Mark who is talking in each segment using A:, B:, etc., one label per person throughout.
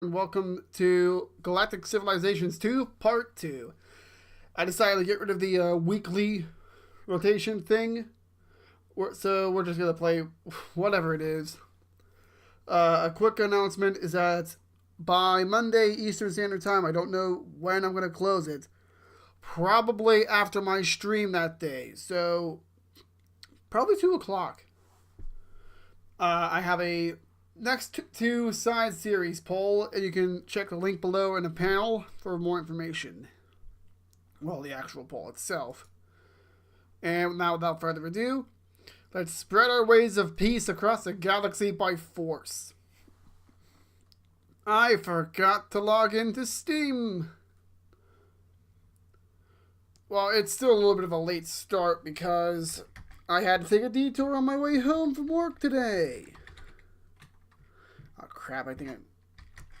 A: And welcome to Galactic Civilizations 2, Part 2. I decided to get rid of the weekly rotation thing, so we're just going to play whatever it is. A quick announcement is that by Monday Eastern Standard Time, I don't know when I'm going to close it, probably after my stream that day, so probably 2 o'clock. I have a next to side series poll, and you can check the link below in the panel for more information. Well, the actual poll itself. And now, without further ado, let's spread our ways of peace across the galaxy by force. I forgot to log into Steam. Well, it's still a little bit of a late start because I had to take a detour on my way home from work today. Oh crap,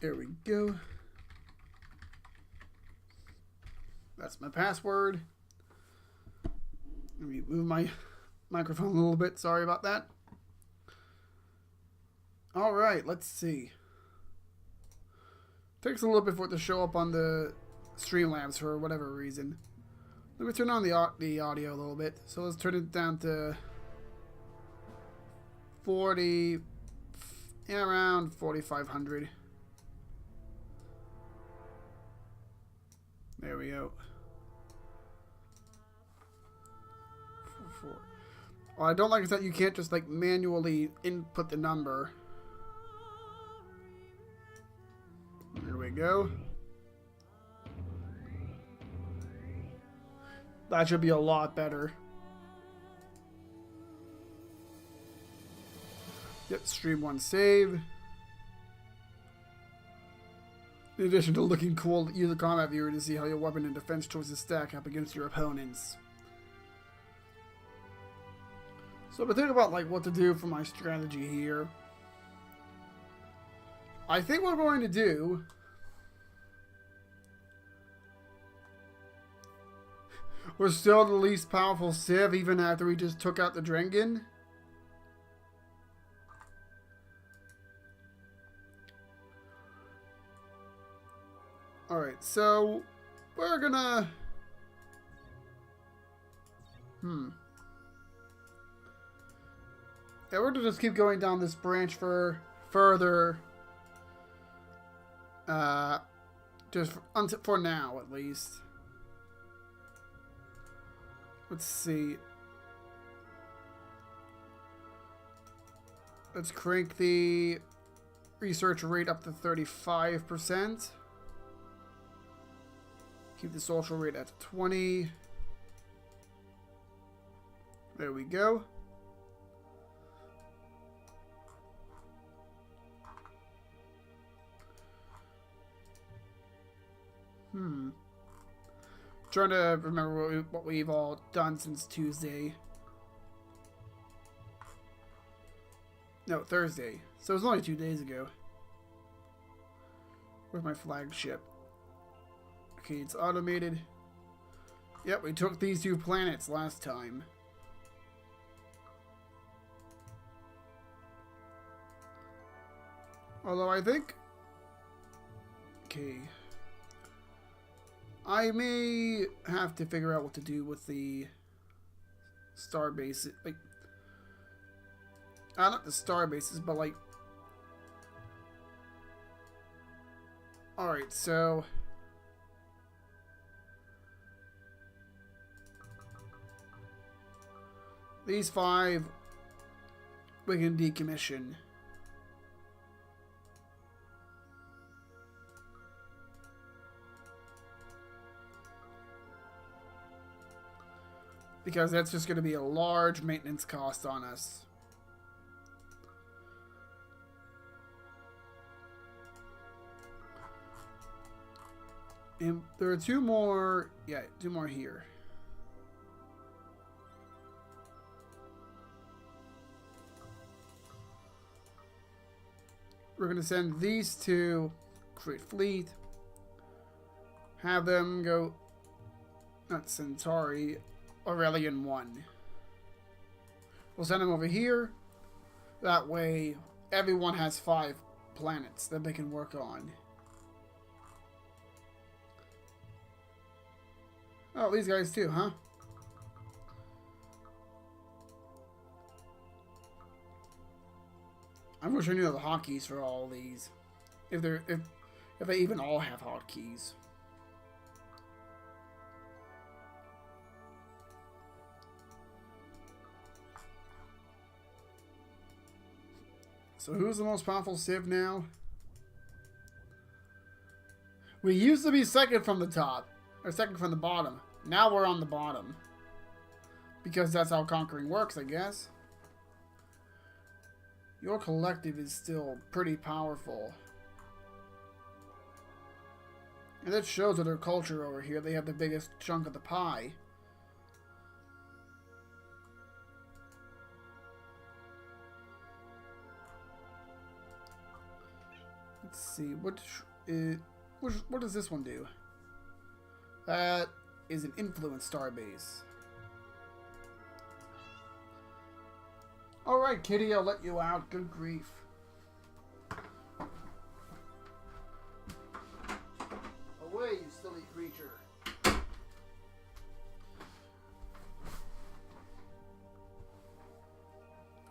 A: there we go. That's my password. Let me move my microphone a little bit. Sorry about that. Alright, let's see. Takes a little bit for it to show up on the Streamlabs for whatever reason. Let me turn on the audio a little bit. So let's turn it down to 40... yeah, around 4,500. There we go. What I don't like is that you can't just like manually input the number. There we go. That should be a lot better. Yep, stream one save. In addition to looking cool, use the combat viewer to see how your weapon and defense choices stack up against your opponents. So I've been thinking about like what to do for my strategy here. I think what we're going to do... we're still the least powerful Civ even after we just took out the Drengen. Alright, so we're gonna... yeah, we're gonna just keep going down this branch for further. Just for now, at least. Let's see. Let's crank the research rate up to 35%. Keep the social rate at 20. There we go. Trying to remember what we've all done since Tuesday. No, Thursday. So it was only 2 days ago. Where's my flagship? Okay, it's automated. Yep, we took these 2 planets last time. Although I think... okay. I may have to figure out what to do with the star base. Like, not the star bases, but like... alright, so... these 5 we can decommission. Because that's just going to be a large maintenance cost on us. And there are 2 more... yeah, 2 more here. We're going to send these to create fleet. Have them go... not Centauri... Aurelian 1. We'll send them over here. That way, everyone has 5 planets that they can work on. Oh, these guys too, huh? I wish I knew the hotkeys for all these. If they even all have hotkeys. So who's the most powerful Civ now? We used to be second from the top. Or second from the bottom. Now we're on the bottom. Because that's how conquering works, I guess. Your collective is still pretty powerful. And that shows with their culture over here. They have the biggest chunk of the pie. Let's see. What does this one do? That is an influence starbase. Alright, kitty, I'll let you out. Good grief. Away, you silly creature.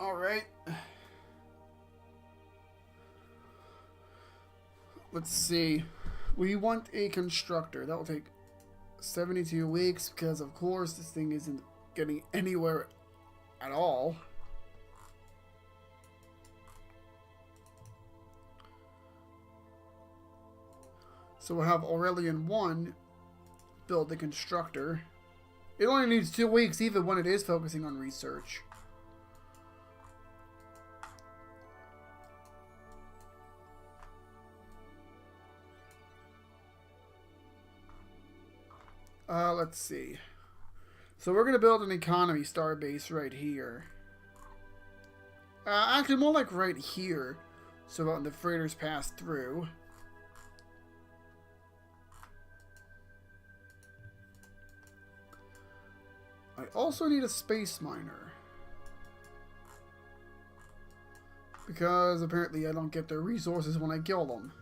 A: Alright. Let's see. We want a constructor. That will take 72 weeks because, of course, this thing isn't getting anywhere at all. So we'll have Aurelian 1 build the constructor. It only needs 2 weeks even when it is focusing on research. Let's see. So we're going to build an economy starbase right here. Actually, more like right here. So when the freighters pass through. I also need a space miner. Because apparently I don't get their resources when I kill them.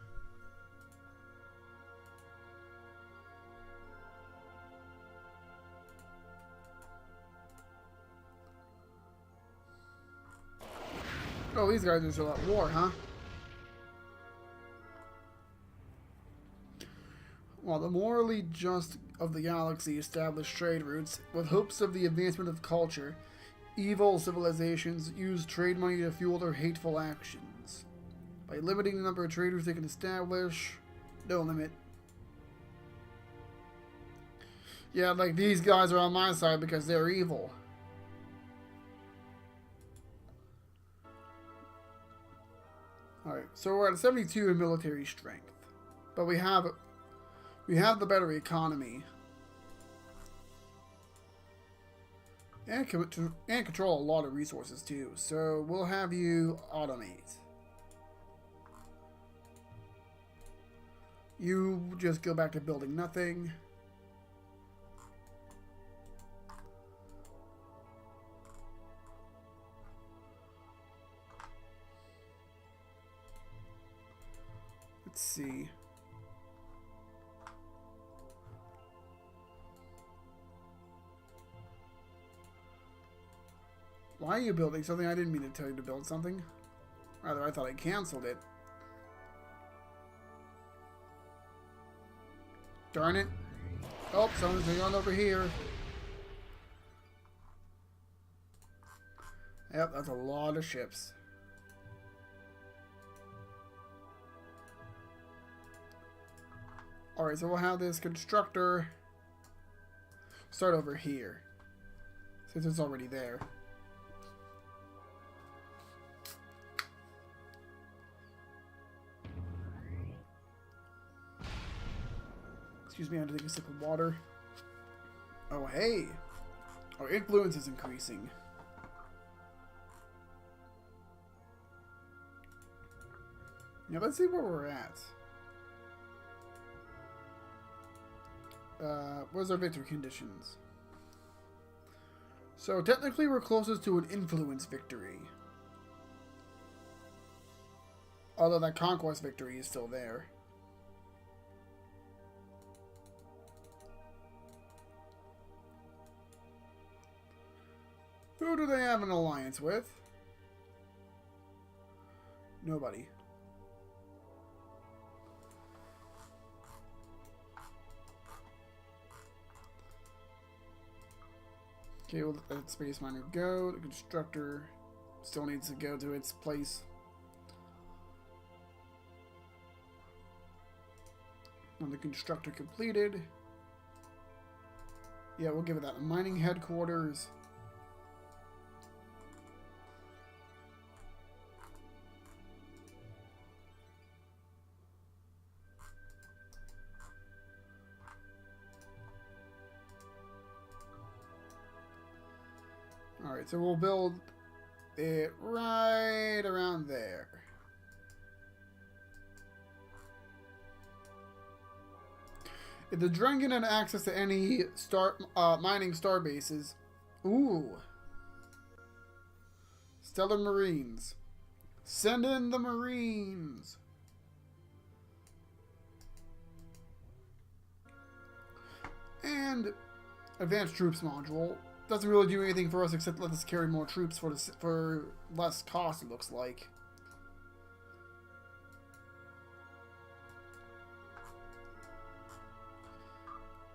A: Oh, these guys are still at war, huh? While the morally just of the galaxy establish trade routes with hopes of the advancement of culture, evil civilizations use trade money to fuel their hateful actions. By limiting the number of traders they can establish, no limit. Yeah, like these guys are on my side because they're evil. Alright, so we're at 72 in military strength. But we have the better economy. And control a lot of resources too. So we'll have you automate. You just go back to building nothing. Let's see. Why are you building something? I didn't mean to tell you to build something. Rather, I thought I canceled it. Darn it. Oh, someone's going on over here. Yep, that's a lot of ships. Alright, so we'll have this constructor start over here, since it's already there. Excuse me, I had to take a sip of water. Oh, hey! Our influence is increasing. Now, let's see where we're at. Where's our victory conditions? So, technically, we're closest to an influence victory. Although that conquest victory is still there. Who do they have an alliance with? Nobody. Okay, we'll let that space miner go. The constructor still needs to go to its place. And the constructor completed. Yeah, we'll give it that. Mining headquarters. Alright, so we'll build it right around there. If the Drengen had access to any mining star bases, ooh, Stellar Marines, send in the Marines. And Advanced Troops module doesn't really do anything for us except let us carry more troops for less cost. It looks like.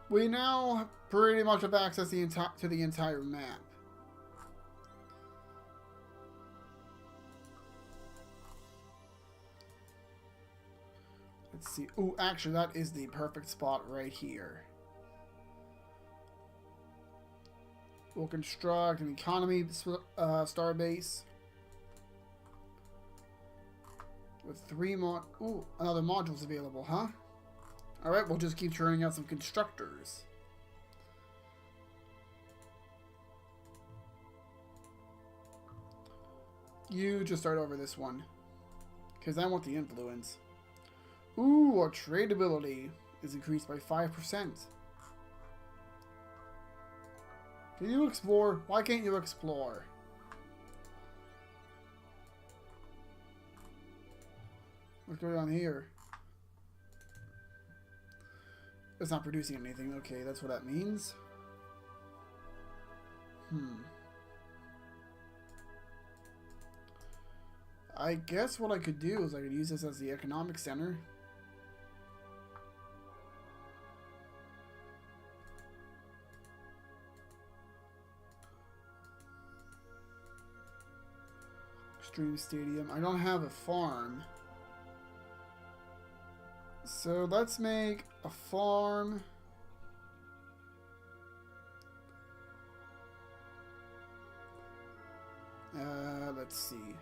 A: We now pretty much have access to the entire map. Let's see. Ooh, actually, that is the perfect spot right here. We'll construct an economy star base with 3 Ooh, another module's available, huh? Alright, we'll just keep churning out some constructors. You just start over this one. Because I want the influence. Ooh, our tradability is increased by 5%. Can you explore? Why can't you explore? What's going on here? It's not producing anything. Okay, that's what that means. I guess what I could do is I could use this as the economic center. Extreme Stadium. I don't have a farm. So let's make a farm. Let's see.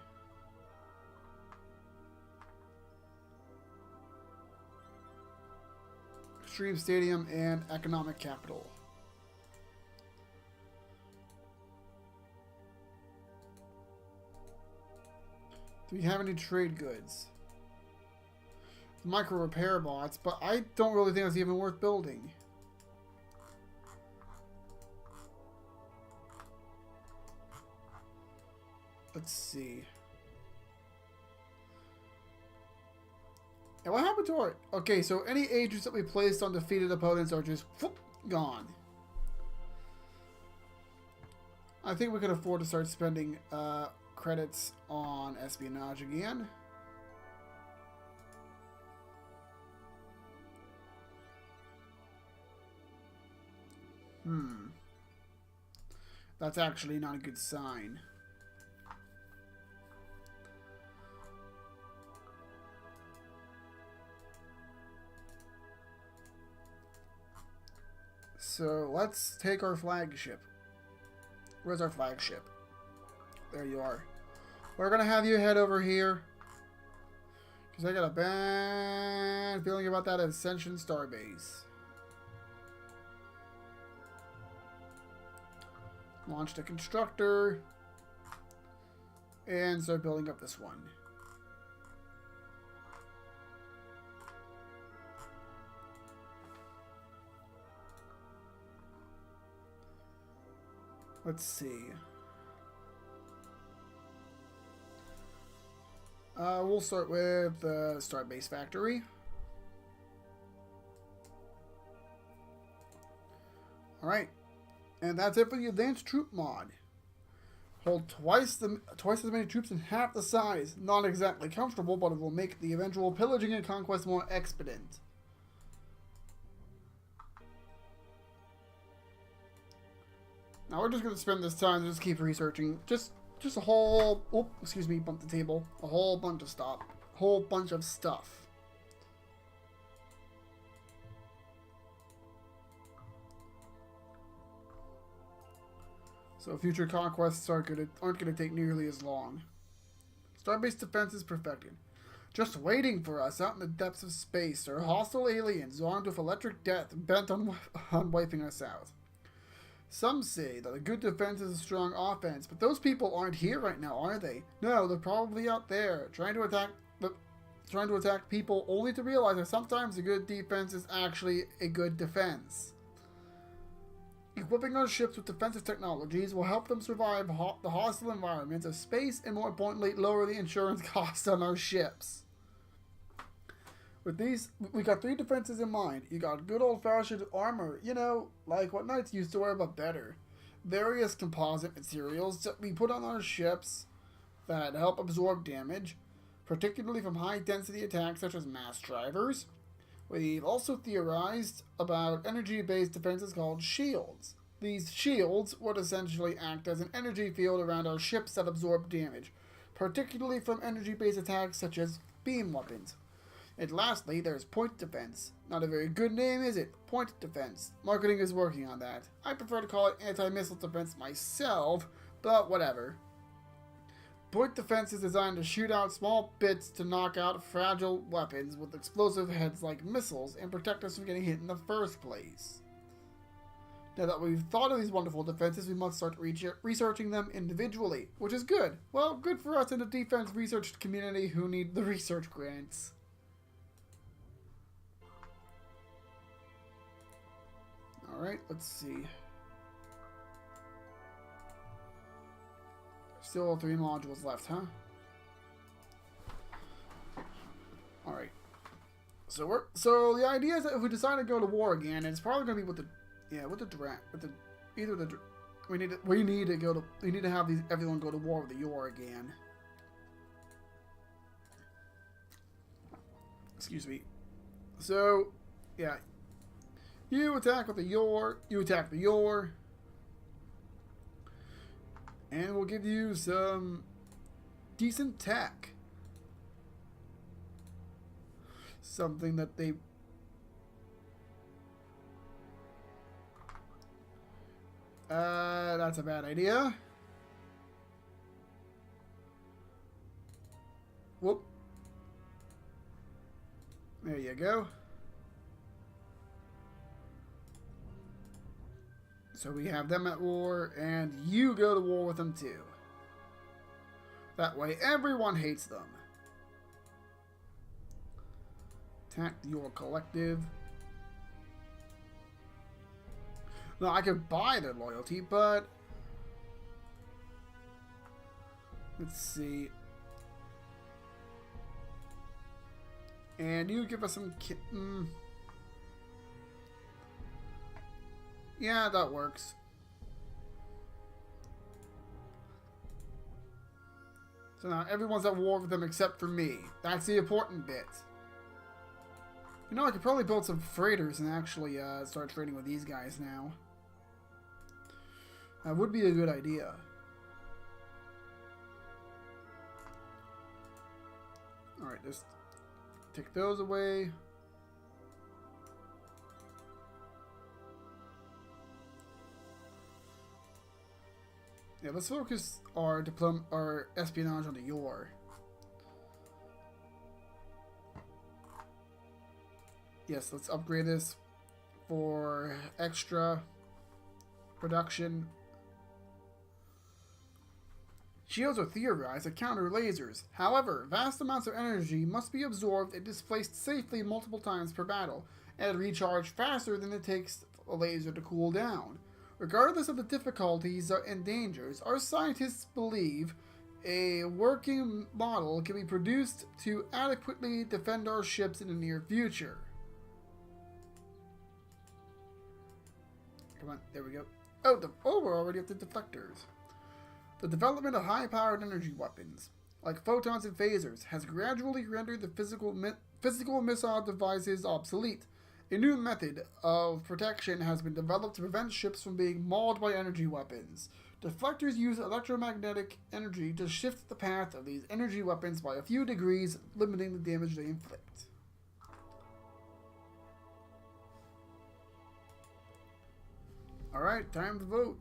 A: Extreme Stadium and Economic Capital. Do we have any trade goods? Micro repair bots, but I don't really think that's even worth building. Let's see. And what happened to our... Okay, so any agents that we placed on defeated opponents are just whoop, gone. I think we can afford to start spending credits on espionage again. That's actually not a good sign. So let's take our flagship. Where's our flagship? There you are. We're gonna have you head over here, because I got a bad feeling about that Ascension Starbase. Launch the constructor and start building up this one. Let's see. We'll start with the Starbase Factory. Alright. And that's it for the Advanced Troop mod. Hold twice as many troops in half the size. Not exactly comfortable, but it will make the eventual pillaging and conquest more expedient. Now we're just going to spend this time to just keep researching. Just a whole... Oh, excuse me, bumped the table. A whole bunch of stuff. Whole bunch of stuff. So future conquests aren't gonna take nearly as long. Star-based defense is perfected. Just waiting for us out in the depths of space are hostile aliens armed with electric death bent on wiping us out. Some say that a good defense is a strong offense, but those people aren't here right now, are they? No, they're probably out there, trying to attack people only to realize that sometimes a good defense is actually a good defense. Equipping our ships with defensive technologies will help them survive the hostile environments of space and, more importantly, lower the insurance costs on our ships. With these, we got 3 defenses in mind. You got good old-fashioned armor, you know, like what knights used to wear, but better. Various composite materials that we put on our ships that help absorb damage, particularly from high-density attacks such as mass drivers. We've also theorized about energy-based defenses called shields. These shields would essentially act as an energy field around our ships that absorb damage, particularly from energy-based attacks such as beam weapons. And lastly, there's point defense. Not a very good name, is it? Point defense. Marketing is working on that. I prefer to call it anti-missile defense myself, but whatever. Point defense is designed to shoot out small bits to knock out fragile weapons with explosive heads like missiles and protect us from getting hit in the first place. Now that we've thought of these wonderful defenses, we must start researching them individually, which is good. Well, good for us in the defense research community who need the research grants. Alright, let's see. Still 3 modules left, huh? Alright. So the idea is that if we decide to go to war again, it's probably gonna be with the we need to have everyone go to war with the Yor again. Excuse me. So, yeah. You attack with the Yor, you attack the Yor. And we'll give you some decent tech. Something that they... that's a bad idea. Whoop. There you go. So we have them at war, and you go to war with them too. That way everyone hates them. Attack your collective. Now I could buy their loyalty, but... let's see. And you give us some... yeah, that works. So now everyone's at war with them except for me. That's the important bit. You know, I could probably build some freighters and actually start trading with these guys now. That would be a good idea. Alright, just take those away. Yeah, let's focus our espionage on the Yor. Yes, let's upgrade this for extra production. Shields are theorized to counter lasers. However, vast amounts of energy must be absorbed and displaced safely multiple times per battle, and recharge faster than it takes a laser to cool down. Regardless of the difficulties and dangers, our scientists believe a working model can be produced to adequately defend our ships in the near future. Come on, there we go. Oh, we're already at the deflectors. The development of high-powered energy weapons, like photons and phasers, has gradually rendered the physical missile devices obsolete. A new method of protection has been developed to prevent ships from being mauled by energy weapons. Deflectors use electromagnetic energy to shift the path of these energy weapons by a few degrees, limiting the damage they inflict. Alright, time to vote.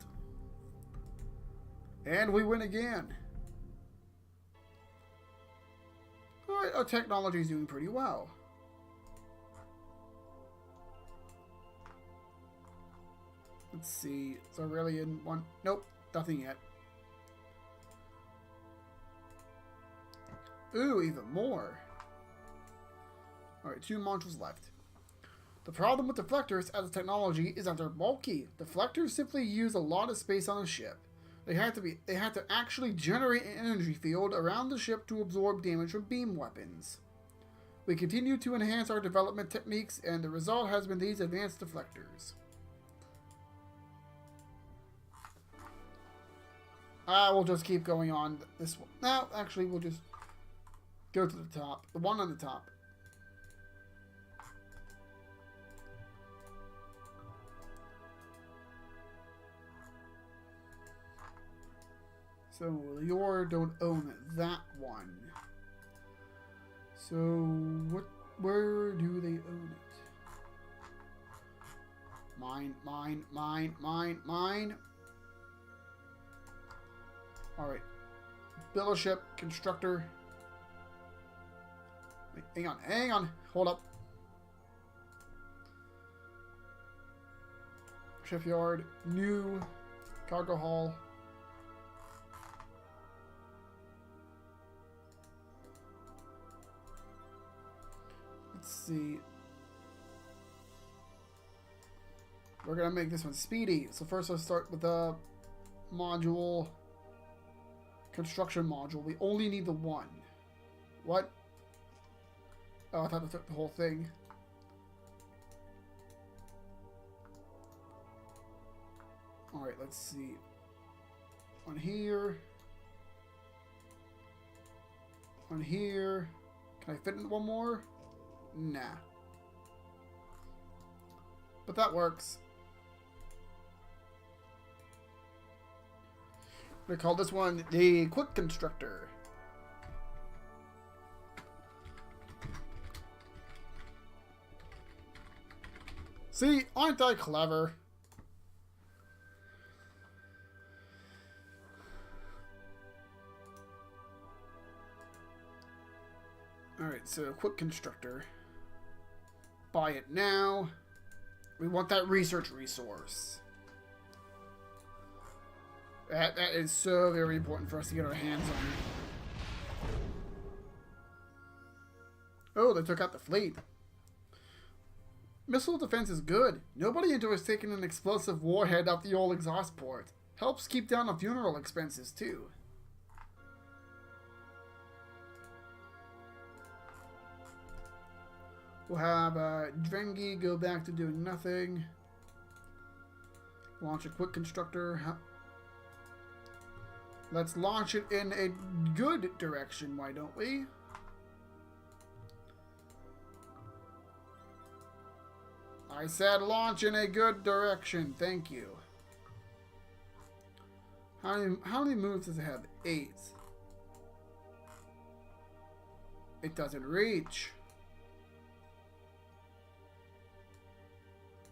A: And we win again. Alright, our technology is doing pretty well. Let's see. Is Aurelian one? Nope, nothing yet. Ooh, even more. Alright, 2 modules left. The problem with deflectors as a technology is that they're bulky. Deflectors simply use a lot of space on a ship. They have to actually generate an energy field around the ship to absorb damage from beam weapons. We continue to enhance our development techniques, and the result has been these advanced deflectors. We'll just keep going on this one. No, actually, we'll just go to the top. The one on the top. So, you don't own that one. So, where do they own it? Mine. Alright. Build a ship, constructor. Wait, hang on. Hold up. Shipyard, new cargo hull. Let's see. We're gonna make this one speedy. So first let's start with the module. Construction module. We only need the one. What? Oh, I thought I took the whole thing. Alright, let's see. One here. One here. Can I fit in one more? Nah. But that works. We call this one the Quick Constructor. See, aren't I clever? Alright, so Quick Constructor. Buy it now. We want that research resource. That is so very important for us to get our hands on. Oh, they took out the fleet. Missile defense is good. Nobody enjoys taking an explosive warhead out the old exhaust port. Helps keep down the funeral expenses, too. We'll have Drengi go back to doing nothing. Launch a Quick Constructor. Let's launch it in a good direction, why don't we? I said launch in a good direction, thank you. How many moves does it have? 8. It doesn't reach.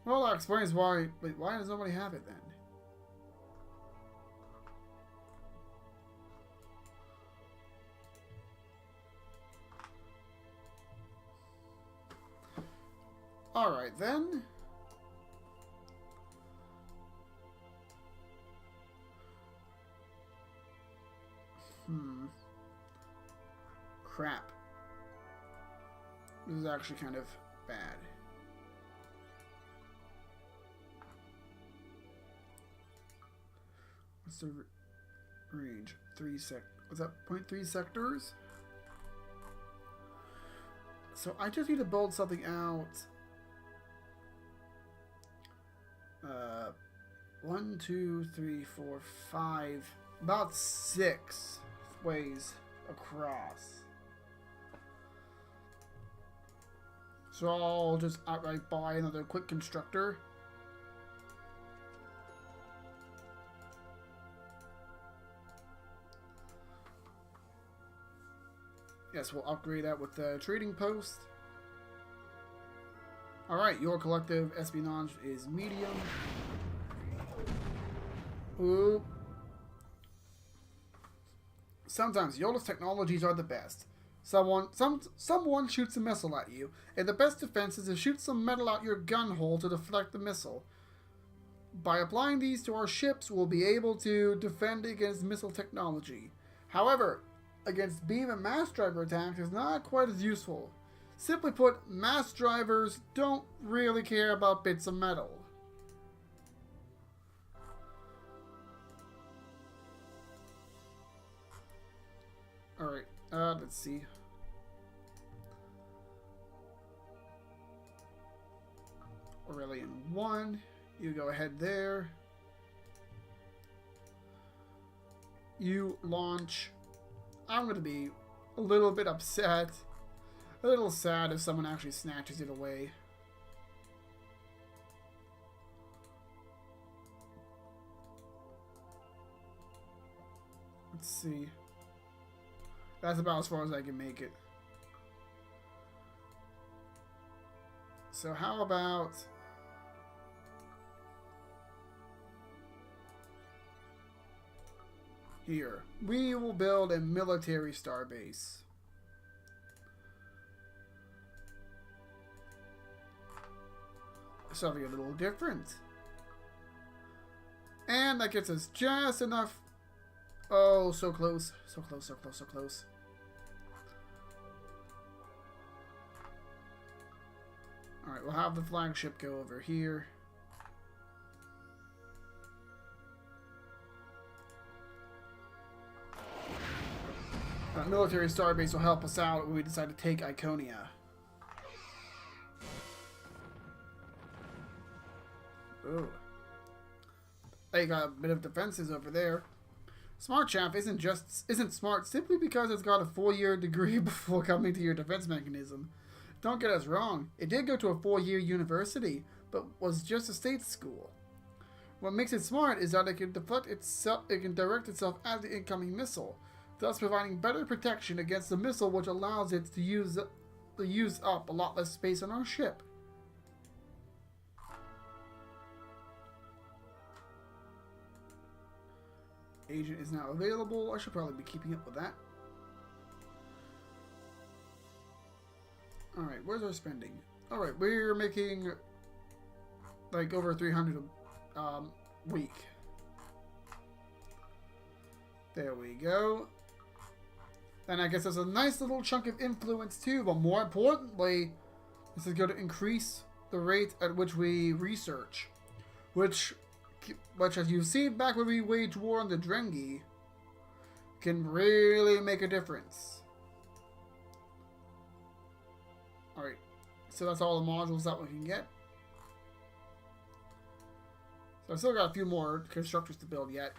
A: Well, that explains why. Wait, why does nobody have it then? Alright then. Crap. This is actually kind of bad. What's the range? 3 was that 0.3 sectors? So I just need to build something out. 1, 2, 3, 4, 5 About 6 ways across. So I'll just outright buy another quick constructor. Yes, we'll upgrade that with the trading post. Alright, your collective espionage is medium. Oop. Sometimes Yola's technologies are the best. Someone shoots a missile at you, and the best defense is to shoot some metal out your gun hole to deflect the missile. By applying these to our ships, we'll be able to defend against missile technology. However, against beam and mass driver attacks is not quite as useful. Simply put, mass drivers don't really care about bits of metal. Alright, let's see. Aurelian 1, you go ahead there. You launch. I'm going to be a little bit upset. A little sad if someone actually snatches it away. Let's see. That's about as far as I can make it. So how about... Here. We will build a military starbase. Something a little different. And that gets us just enough. Oh, so close. So close, so close, so close. Alright, we'll have the flagship go over here. That military starbase will help us out when we decide to take Iconia. Ooh. They got a bit of defenses over there. Smart Chaff isn't smart simply because it's got a 4-year degree before coming to your defense mechanism. Don't get us wrong, it did go to a 4-year university, but was just a state school. What makes it smart is that it can deflect itself, it can direct itself at the incoming missile, thus providing better protection against the missile, which allows it to use up a lot less space on our ship. Agent is now available. I should probably be keeping up with that. Alright, where's our spending? Alright, we're making like over 300 a week. There we go. And I guess there's a nice little chunk of influence too, but more importantly, this is going to increase the rate at which we research. Which as you've seen back when we waged war on the Drengi, can really make a difference. Alright, so that's all the modules that we can get. So I've still got a few more constructors to build yet.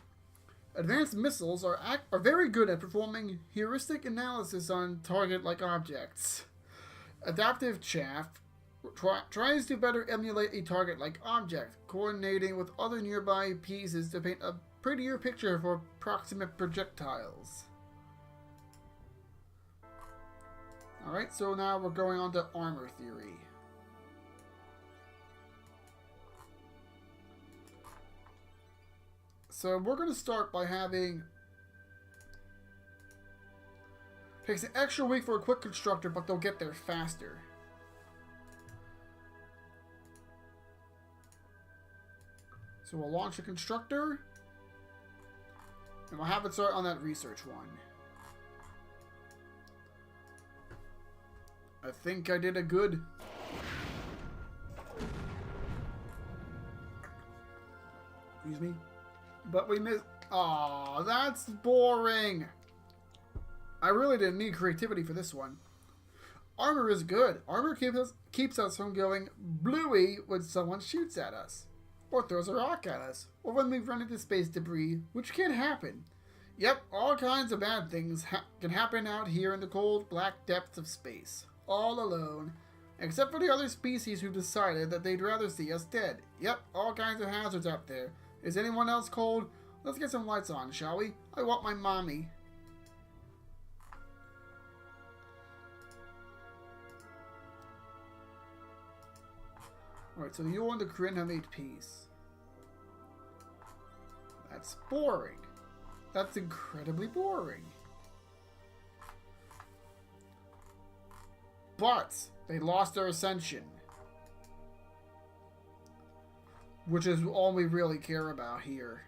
A: Advanced missiles are very good at performing heuristic analysis on target-like objects. Adaptive Chaff tries to better emulate a target-like object, coordinating with other nearby pieces to paint a prettier picture for proximate projectiles. Alright, so now we're going on to armor theory. So we're going to start by having... Takes an extra week for a quick constructor, but they'll get there faster. So we'll launch a constructor, and we'll have it start on that research one. I think I did a good... Excuse me. But we missed... Aw, that's boring. I really didn't need creativity for this one. Armor is good. Armor keeps us from going bluey when someone shoots at us, or throws a rock at us, or when we run into space debris, which can happen. Yep, all kinds of bad things can happen out here in the cold, black depths of space. All alone. Except for the other species who've decided that they'd rather see us dead. Yep, all kinds of hazards out there. Is anyone else cold? Let's get some lights on, shall we? I want my mommy. Alright, so you and the Kryn have made peace. That's boring. That's incredibly boring. But they lost their ascension. Which is all we really care about here.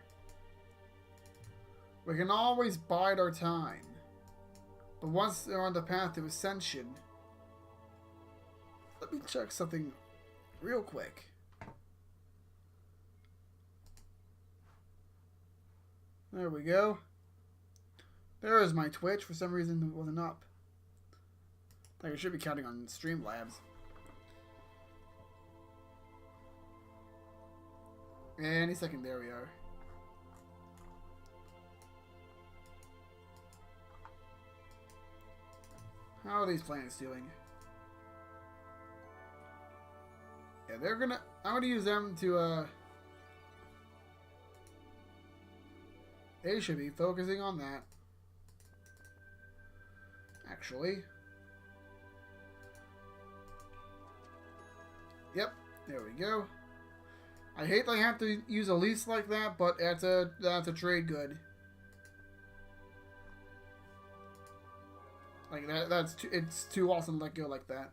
A: We can always bide our time. But once they're on the path to ascension... Let me check something real quick. There we go. There is my Twitch. For some reason it wasn't up. Like I should be counting on Streamlabs. Any second, there we are. How are these planets doing? Yeah, I'm gonna use them to, they should be focusing on that. Actually. Yep, there we go. I hate that I have to use a lease like that, but that's a trade good. Like it's too awesome to let go like that.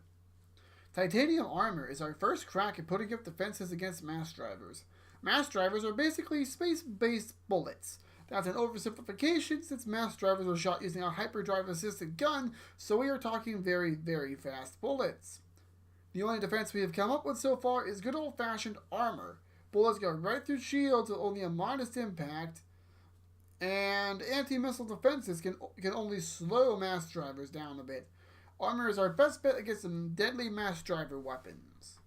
A: Titanium armor is our first crack at putting up defenses against mass drivers. Mass drivers are basically space-based bullets. That's an oversimplification since mass drivers are shot using a hyperdrive-assisted gun, so we are talking very, very fast bullets. The only defense we have come up with so far is good old-fashioned armor. Bullets go right through shields with only a modest impact, and anti-missile defenses can only slow mass drivers down a bit. Armor is our best bet against some deadly mass driver weapons.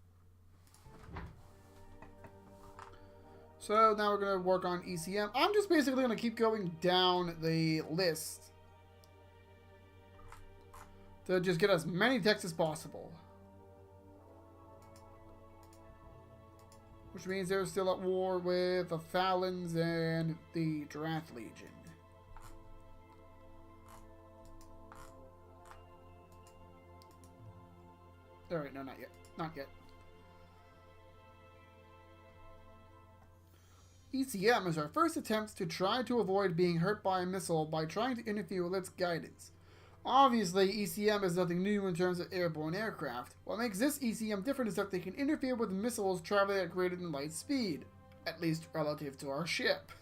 A: So now we're going to work on ECM. I'm just basically going to keep going down the list to just get as many techs as possible. Which means they're still at war with the Thalans and the Drath Legion. Alright, no, not yet. Not yet. ECM is our first attempt to try to avoid being hurt by a missile by trying to interfere with its guidance. Obviously, ECM is nothing new in terms of airborne aircraft. What makes this ECM different is that they can interfere with missiles traveling at greater than light speed, at least relative to our ship.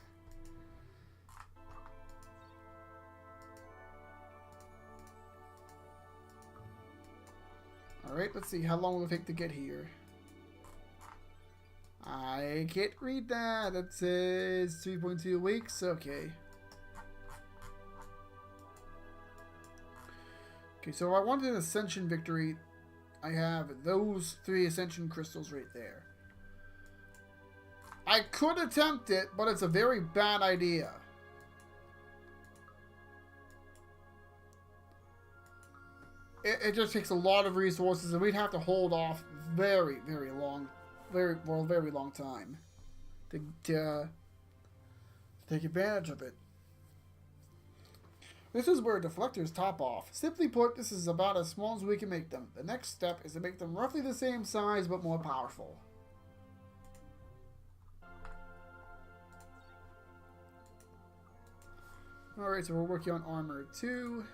A: Alright, let's see, how long will it take to get here? I can't read that. That says 3.2 weeks. Okay. Okay, so if I wanted an Ascension victory, I have those 3 Ascension crystals right there. I could attempt it, but it's a very bad idea. It just takes a lot of resources, and we'd have to hold off very, very long time to take advantage of it. This is where deflectors top off. Simply put, this is about as small as we can make them. The next step is to make them roughly the same size but more powerful. Alright, so we're working on armor 2.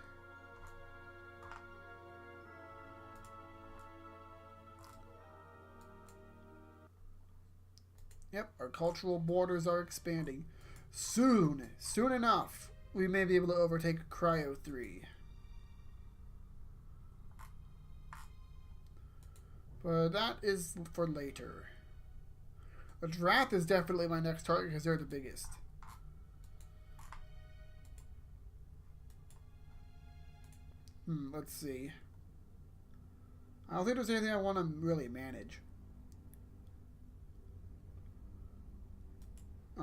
A: Yep, our cultural borders are expanding. Soon enough, we may be able to overtake Cryo 3. But that is for later. The Drath is definitely my next target because they're the biggest. Let's see. I don't think there's anything I want to really manage.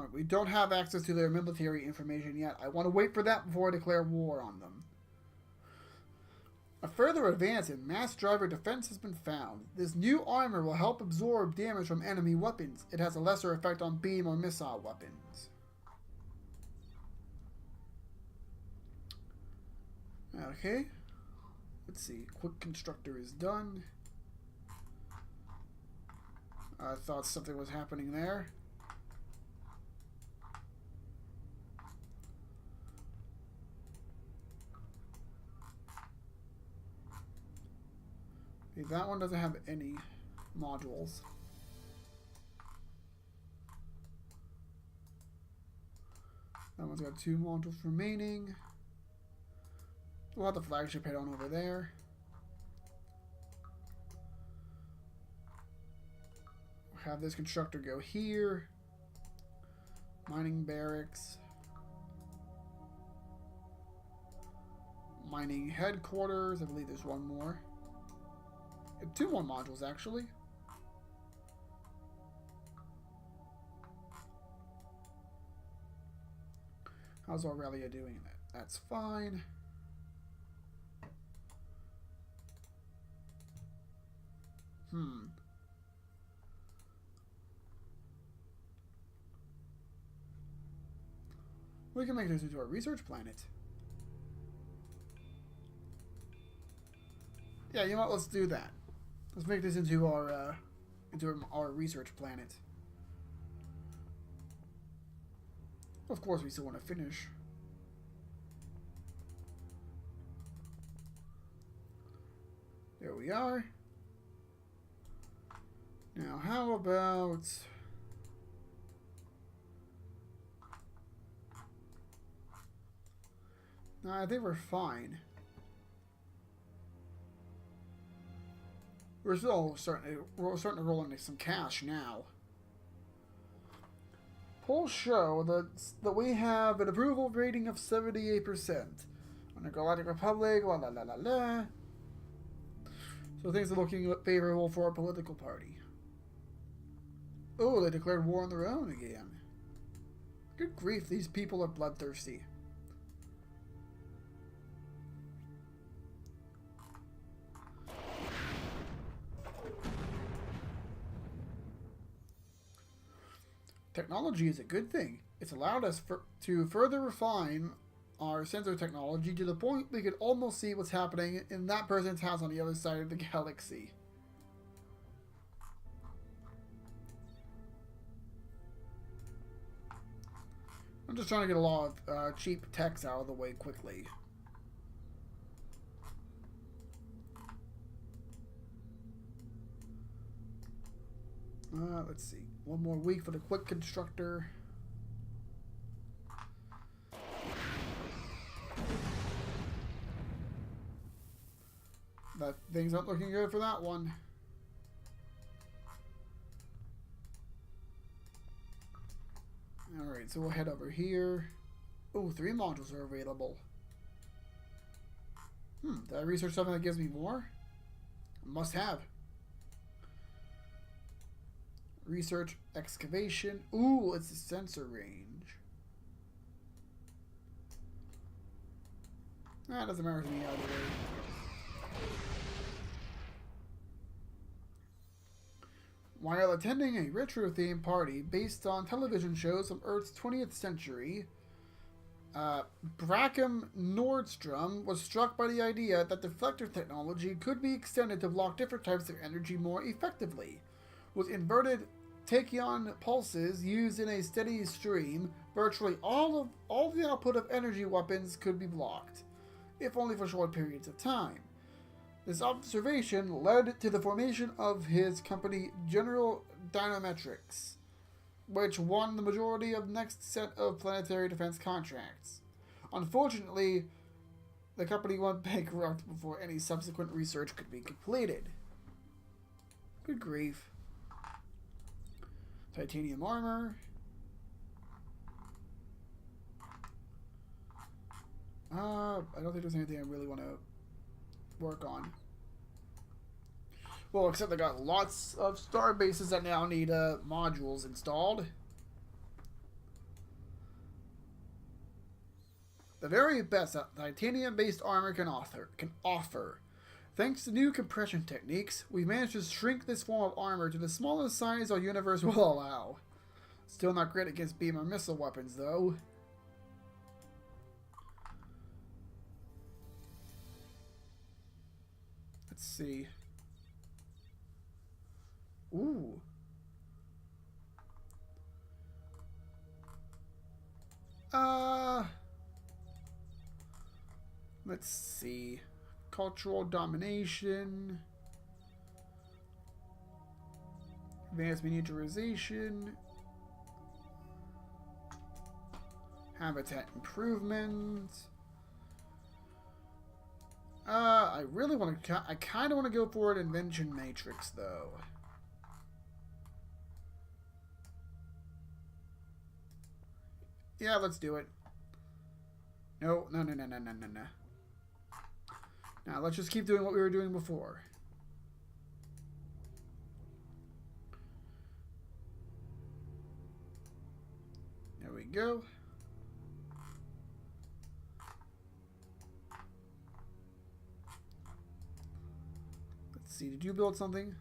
A: Alright, we don't have access to their military information yet. I want to wait for that before I declare war on them. A further advance in mass driver defense has been found. This new armor will help absorb damage from enemy weapons. It has a lesser effect on beam or missile weapons. Okay. Let's see. Quick constructor is done. I thought something was happening there. Okay, that one doesn't have any modules. That one's got 2 modules remaining. We'll have the flagship head on over there. We'll have this constructor go here. Mining barracks. Mining headquarters. I believe there's one more. 2 more modules, actually. How's Aurelia doing that? That's fine. We can make this into a research planet. Yeah, you know what? Let's do that. Let's make this into our research planet. Of course, we still want to finish. There we are. Now, how about... No, I think we're fine. We're starting to roll into some cash now. Polls show that we have an approval rating of 78%. On the Galactic Republic, la la la la la. So things are looking favorable for our political party. Oh, they declared war on their own again. Good grief, these people are bloodthirsty. Technology is a good thing. It's allowed us to further refine our sensor technology to the point we could almost see what's happening in that person's house on the other side of the galaxy. I'm just trying to get a lot of cheap techs out of the way quickly. Let's see. One more week for the quick constructor. That things aren't looking good for that one. Alright, so we'll head over here. Oh, 3 modules are available. Did I research something that gives me more? Must have. Research excavation. Ooh, it's a sensor range. That doesn't matter to me either way. While attending a retro-themed party based on television shows from Earth's 20th century, Brackham Nordstrom was struck by the idea that deflector technology could be extended to block different types of energy more effectively. With inverted tachyon pulses used in a steady stream, virtually all the output of energy weapons could be blocked, if only for short periods of time. This observation led to the formation of his company General Dynametrics, which won the majority of the next set of planetary defense contracts. Unfortunately, the company went bankrupt before any subsequent research could be completed. Good grief. Titanium armor. I don't think there's anything I really want to work on. Well, except I got lots of star bases that now need modules installed. The very best that titanium-based armor can offer. Thanks to new compression techniques, we've managed to shrink this form of armor to the smallest size our universe will allow. Still not great against beam or missile weapons, though. Let's see. Ooh. Let's see. Cultural domination. Advanced miniaturization. Habitat improvement. I really want to. I kind of want to go for an invention matrix, though. Yeah, let's do it. No. Now, let's just keep doing what we were doing before. There we go. Let's see, did you build something?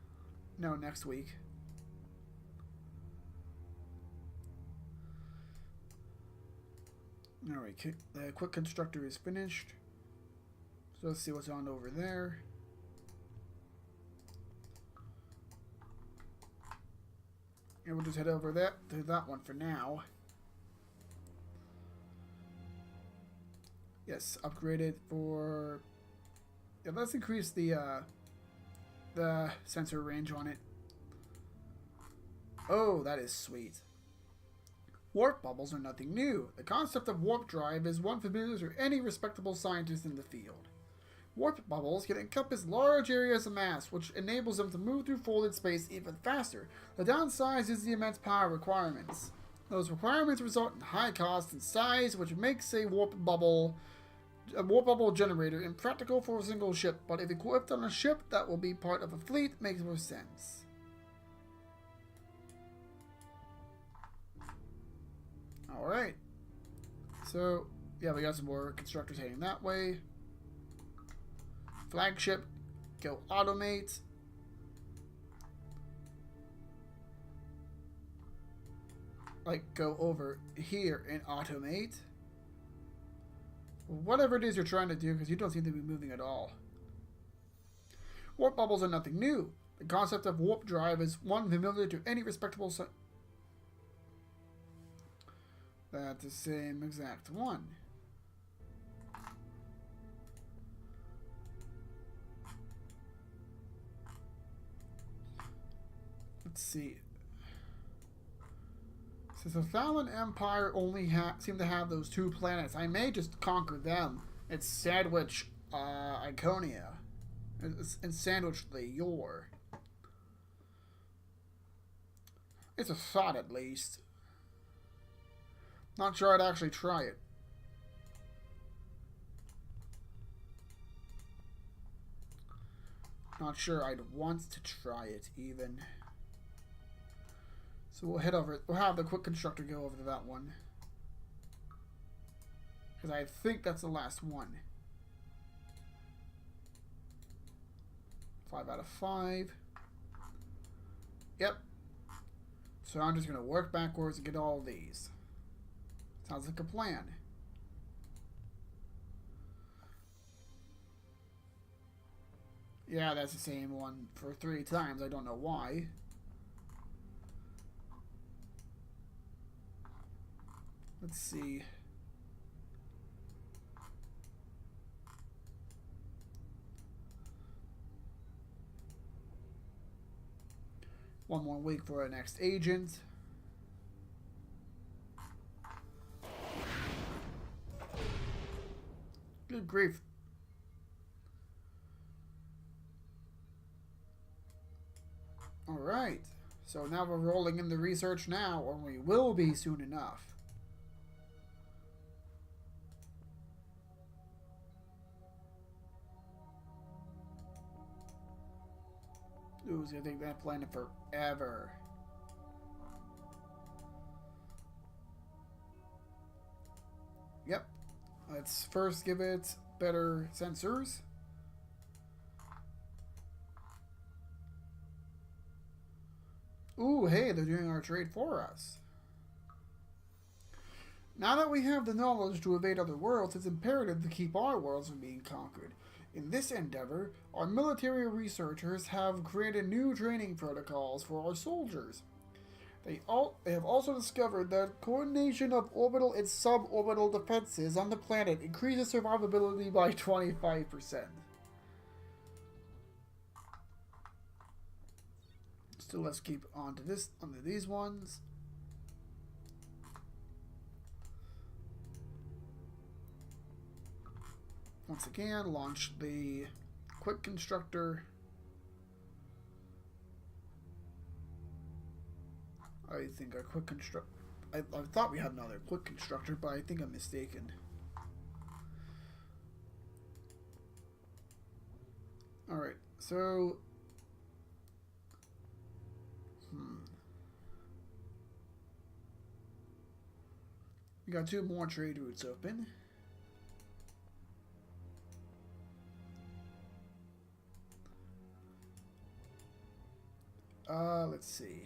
A: No, next week. Alright, the quick constructor is finished. So let's see what's on over there. And we'll just head over to that one for now. Yes, upgraded for... Yeah, let's increase the sensor range on it. Oh, that is sweet. Warp bubbles are nothing new. The concept of warp drive is one familiar to any respectable scientist in the field. Warp bubbles can encompass large areas of mass, which enables them to move through folded space even faster. The downside is the immense power requirements. Those requirements result in high cost and size, which makes a warp bubble generator impractical for a single ship, but if equipped on a ship that will be part of a fleet, makes more sense. Alright. So, yeah, we got some more constructors heading that way. Flagship, go automate. Like, go over here and automate. Whatever it is you're trying to do, because you don't seem to be moving at all. Warp bubbles are nothing new. The concept of warp drive is one familiar to any respectable... That's the same exact one. Let's see. Since the Thalian Empire only seem to have those two planets, I may just conquer them. It's Sandwich, Iconia. And Sandwich Leor. It's a thought, at least. Not sure I'd actually try it. Not sure I'd want to try it, even. So we'll head over. We'll have the quick constructor go over to that one. Because I think that's the last one. 5 out of 5. Yep. So I'm just going to work backwards and get all of these. Sounds like a plan. Yeah, that's the same one for 3 times. I don't know why. Let's see. One more week for our next agent. Good grief. Alright. So now we're rolling in the research now, or we will be soon enough. Ooh, it's gonna take that planet forever. Yep. Let's first give it better sensors. Ooh, hey, they're doing our trade for us. Now that we have the knowledge to evade other worlds, it's imperative to keep our worlds from being conquered. In this endeavor, our military researchers have created new training protocols for our soldiers. They have also discovered that coordination of orbital and suborbital defenses on the planet increases survivability by 25%. So let's keep on to these ones. Once again, launch the quick constructor. I think a quick construct. I thought we had another quick constructor, but I think I'm mistaken. Alright, so... We got 2 more trade routes open. Let's see.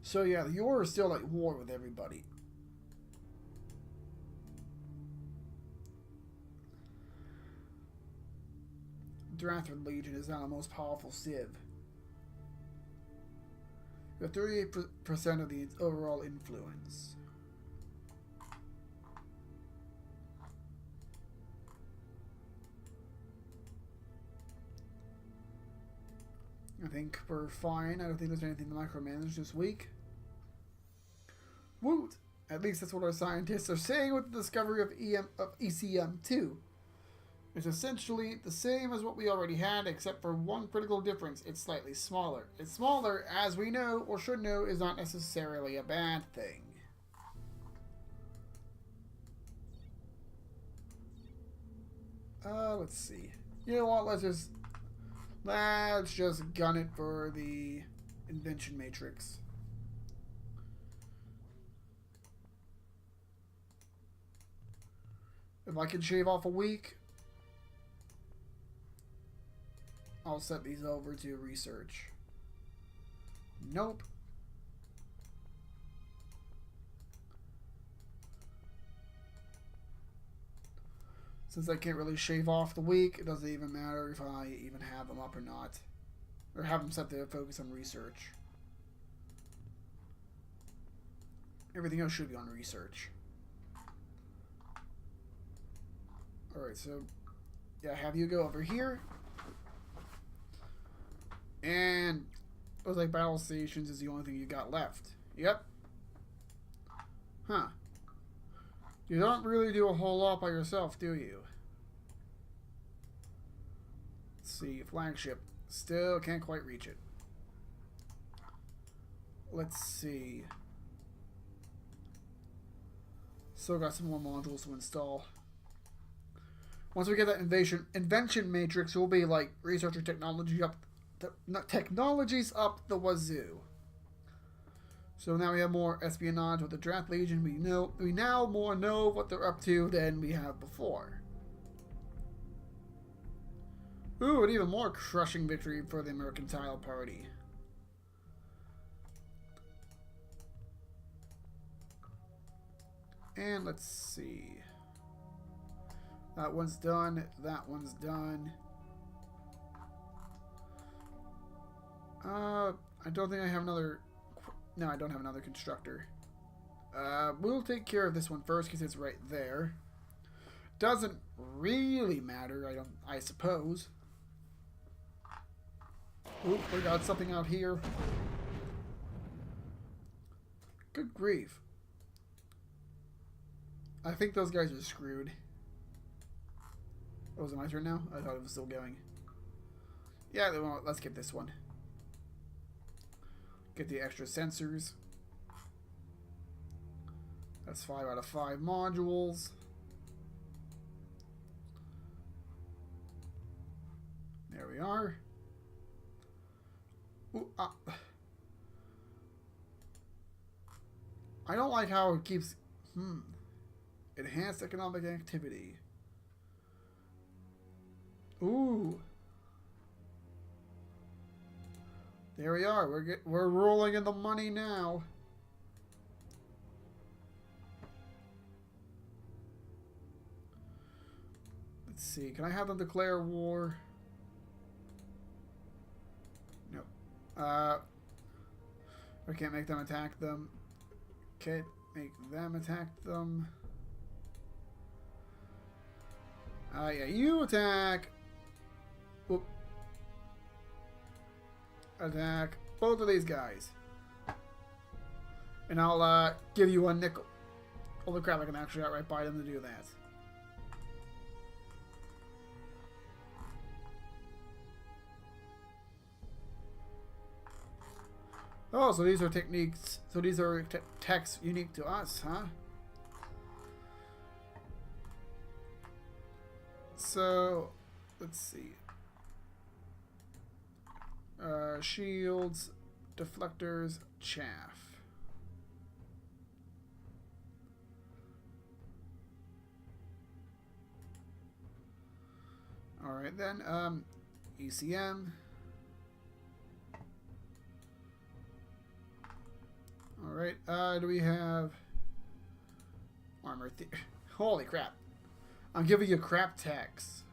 A: So yeah, you're still at war with everybody. Drathrid Legion is now the most powerful civ. You have 38% of the overall influence. I think we're fine. I don't think there's anything to micromanage this week. Woot! At least that's what our scientists are saying with the discovery of ECM2. It's essentially the same as what we already had, except for one critical difference. It's slightly smaller. It's smaller, as we know, or should know, is not necessarily a bad thing. Let's see. You know what, let's just gun it for the invention matrix. If I can shave off a week, I'll set these over to research. Nope. Since I can't really shave off the week, it doesn't even matter if I even have them up or not. Or have them set to focus on research. Everything else should be on research. Alright, so yeah, have you go over here. And looks like battle stations is the only thing you got left. Yep. Huh. You don't really do a whole lot by yourself, do you? Let's see, flagship. Still can't quite reach it. Let's see. Still got some more modules to install. Once we get that invention matrix, we'll be like researcher technologies up the wazoo. So now we have more espionage with the Drath Legion. We now more know what they're up to than we have before. Ooh, an even more crushing victory for the Mercantile Party. And let's see. That one's done. That one's done. I don't think I have another... No, I don't have another constructor. We'll take care of this one first because it's right there. Doesn't really matter, I suppose. Oop, we got something out here. Good grief. I think those guys are screwed. Oh, is it my turn now? I thought it was still going. Yeah, well, let's get this one. Get the extra sensors. That's 5 out of 5 modules. There we are. Ooh, I don't like how it keeps... Enhanced economic activity. Ooh. There we are. We're rolling in the money now. Let's see. Can I have them declare war? No. I can't make them attack them. Can't make them attack them. Yeah, you attack. Whoop. Attack both of these guys. And I'll give you a nickel. Holy crap, I can actually outright buy them to do that. Oh, so these are techniques. So these are techs unique to us, huh? So, let's see. Shields, deflectors, chaff. Alright then, ECM. Alright, do we have armor theory? Holy crap. I'm giving you crap tax.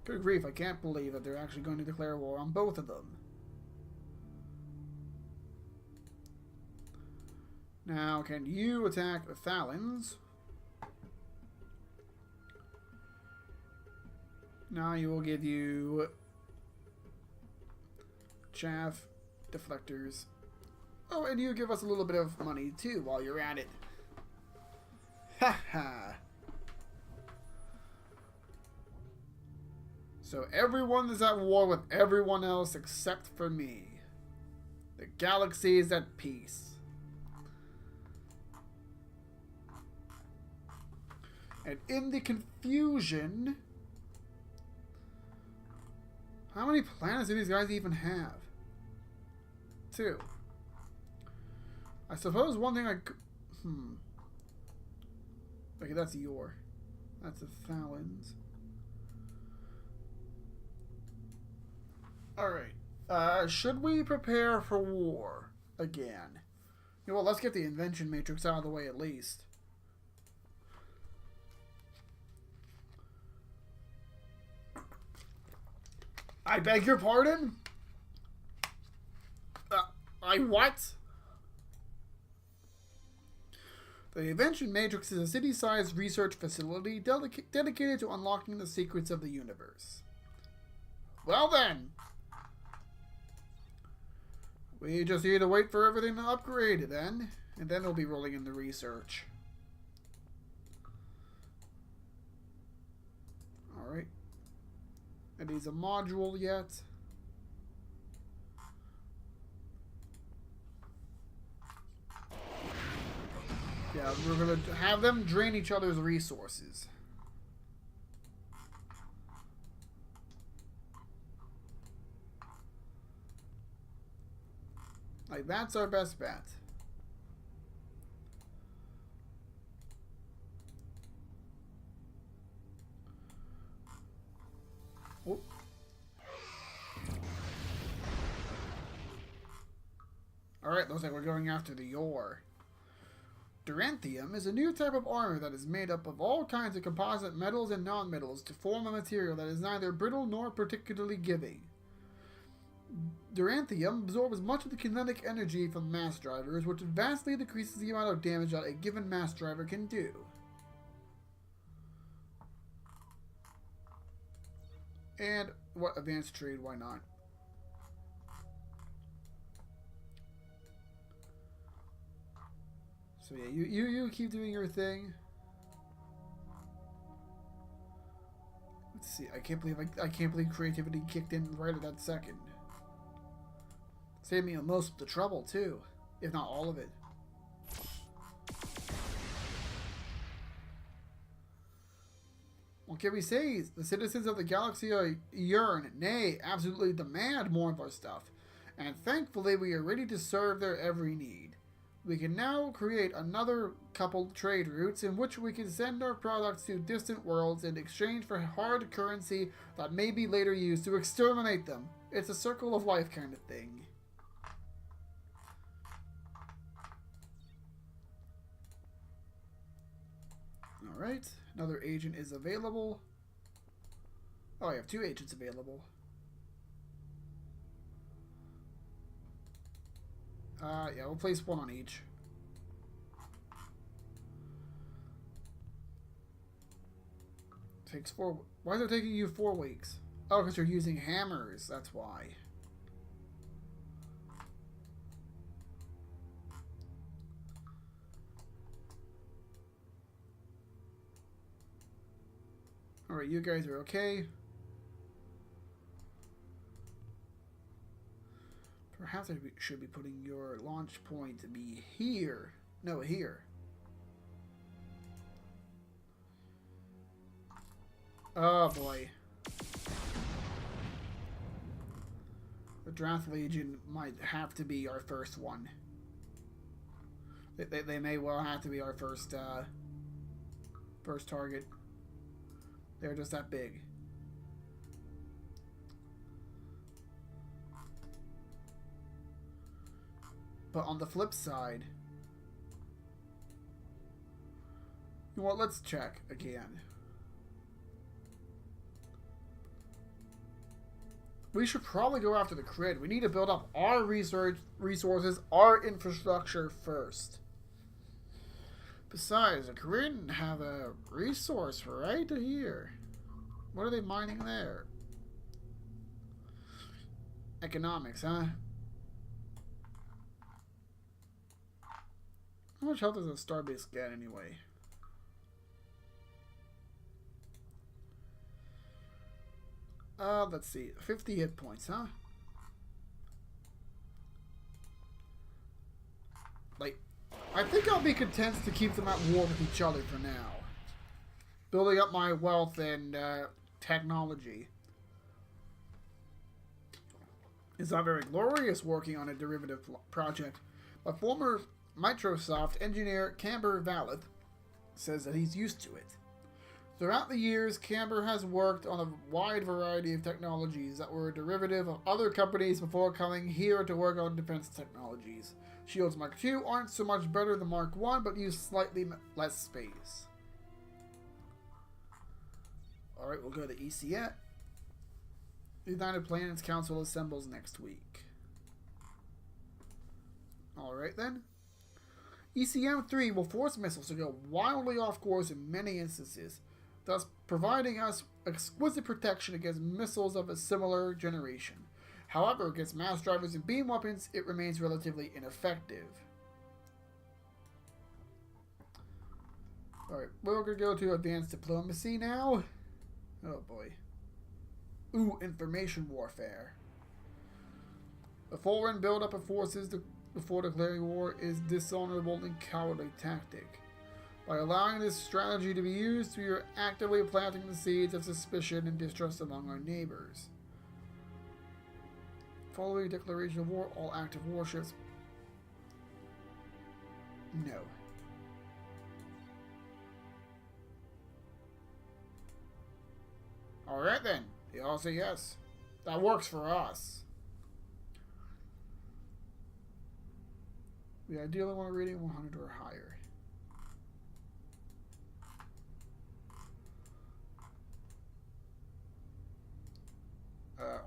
A: Good grief, I can't believe that they're actually going to declare war on both of them. Now, can you attack the Thalons? Now you will give you chaff, deflectors. Oh, and you give us a little bit of money too while you're at it. Ha ha. So everyone is at war with everyone else except for me. The galaxy is at peace. And in the confusion, how many planets do these guys even have? 2. I suppose one thing I could... Okay, that's your. That's the Thalons. Alright. Should we prepare for war again? You know what, let's get the invention matrix out of the way at least. I beg your pardon? I what? The Invention Matrix is a city-sized research facility dedicated to unlocking the secrets of the universe. Well then, we just need to wait for everything to upgrade then, and then we'll be rolling in the research. Alright. It needs a module yet. Yeah, we're going to have them drain each other's resources. Like, that's our best bet. Oh. Alright, looks like we're going after the ore. Duranthium is a new type of armor that is made up of all kinds of composite metals and non-metals to form a material that is neither brittle nor particularly giving. Duranthium absorbs much of the kinetic energy from mass drivers, which vastly decreases the amount of damage that a given mass driver can do. And what advanced trade, why not? So yeah, you keep doing your thing. Let's see. I can't believe creativity kicked in right at that second. Saved me most of the trouble too, if not all of it. What can we say? The citizens of the galaxy yearn, nay, absolutely demand more of our stuff. and thankfully we are ready to serve their every need. We can now create another couple trade routes in which we can send our products to distant worlds in exchange for hard currency that may be later used to exterminate them. It's a circle of life kind of thing. Alright, another agent is available. Oh, I have 2 agents available. Yeah, we'll place 1 on each. Takes 4... Why is it taking you 4 weeks? Oh, because you're using hammers, that's why. Alright, you guys are okay. Perhaps I should be putting your launch point to be here. No, here. Oh boy. The Drath Legion might have to be our first one. They may well have to be our first target. They're just that big. But on the flip side, you know what, let's check again. We should probably go after the grid. We need to build up our resources, our infrastructure first. Besides, the grid have a resource right here. What are they mining there? Economics, huh? How much health does a starbase get anyway? Let's see. 50 hit points, huh? Like, I think I'll be content to keep them at war with each other for now. Building up my wealth and technology. It's not very glorious working on a derivative project, but former Microsoft engineer Camber Valeth says that he's used to it. Throughout the years, Camber has worked on a wide variety of technologies that were a derivative of other companies before coming here to work on defense technologies. Shields Mark II aren't so much better than Mark I, but use slightly less space. Alright, we'll go to ECET. The United Planets Council assembles next week. Alright then. ECM-3 will force missiles to go wildly off course in many instances, thus providing us exquisite protection against missiles of a similar generation. However, against mass drivers and beam weapons, it remains relatively ineffective. Alright, we're going to go to advanced diplomacy now. Oh boy. Ooh, information warfare. A foreign buildup of forces before declaring war is dishonorable and cowardly tactic. By allowing this strategy to be used, we are actively planting the seeds of suspicion and distrust among our neighbors. Following declaration of war, all active warships... No. Alright then. They all say yes. That works for us. We ideally want a rating 100 or higher.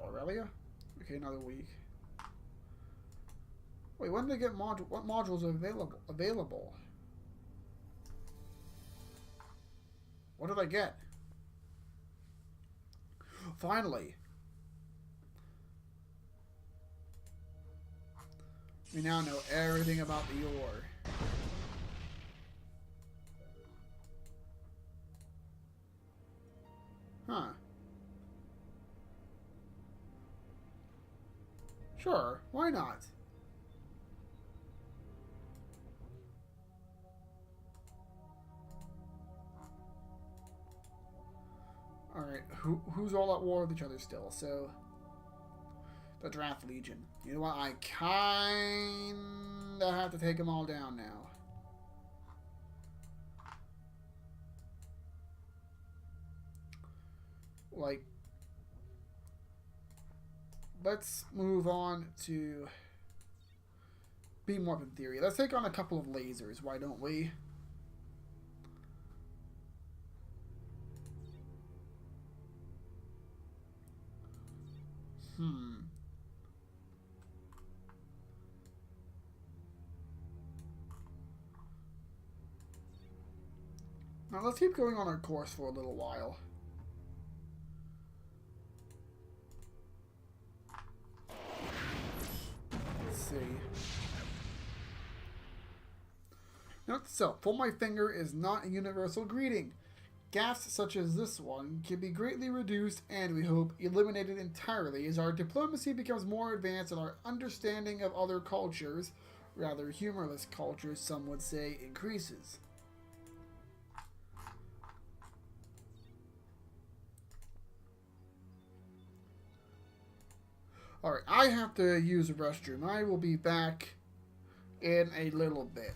A: Aurelia? Okay, another week. Wait, when did they get what modules are available? What did I get? Finally. We now know everything about the ore. Huh. Sure, why not? Alright, who's all at war with each other still? So, The Draft Legion. You know what? I kinda have to take them all down now. Like, let's move on to Beam Weapon Theory. Let's take on a couple of lasers, why don't we? Now let's keep going on our course for a little while. Let's see. Note to self, pull my finger is not a universal greeting. Gaffes such as this one can be greatly reduced and, we hope, eliminated entirely as our diplomacy becomes more advanced and our understanding of other cultures, rather humorless cultures some would say, increases. Alright, I have to use a restroom. I will be back in a little bit.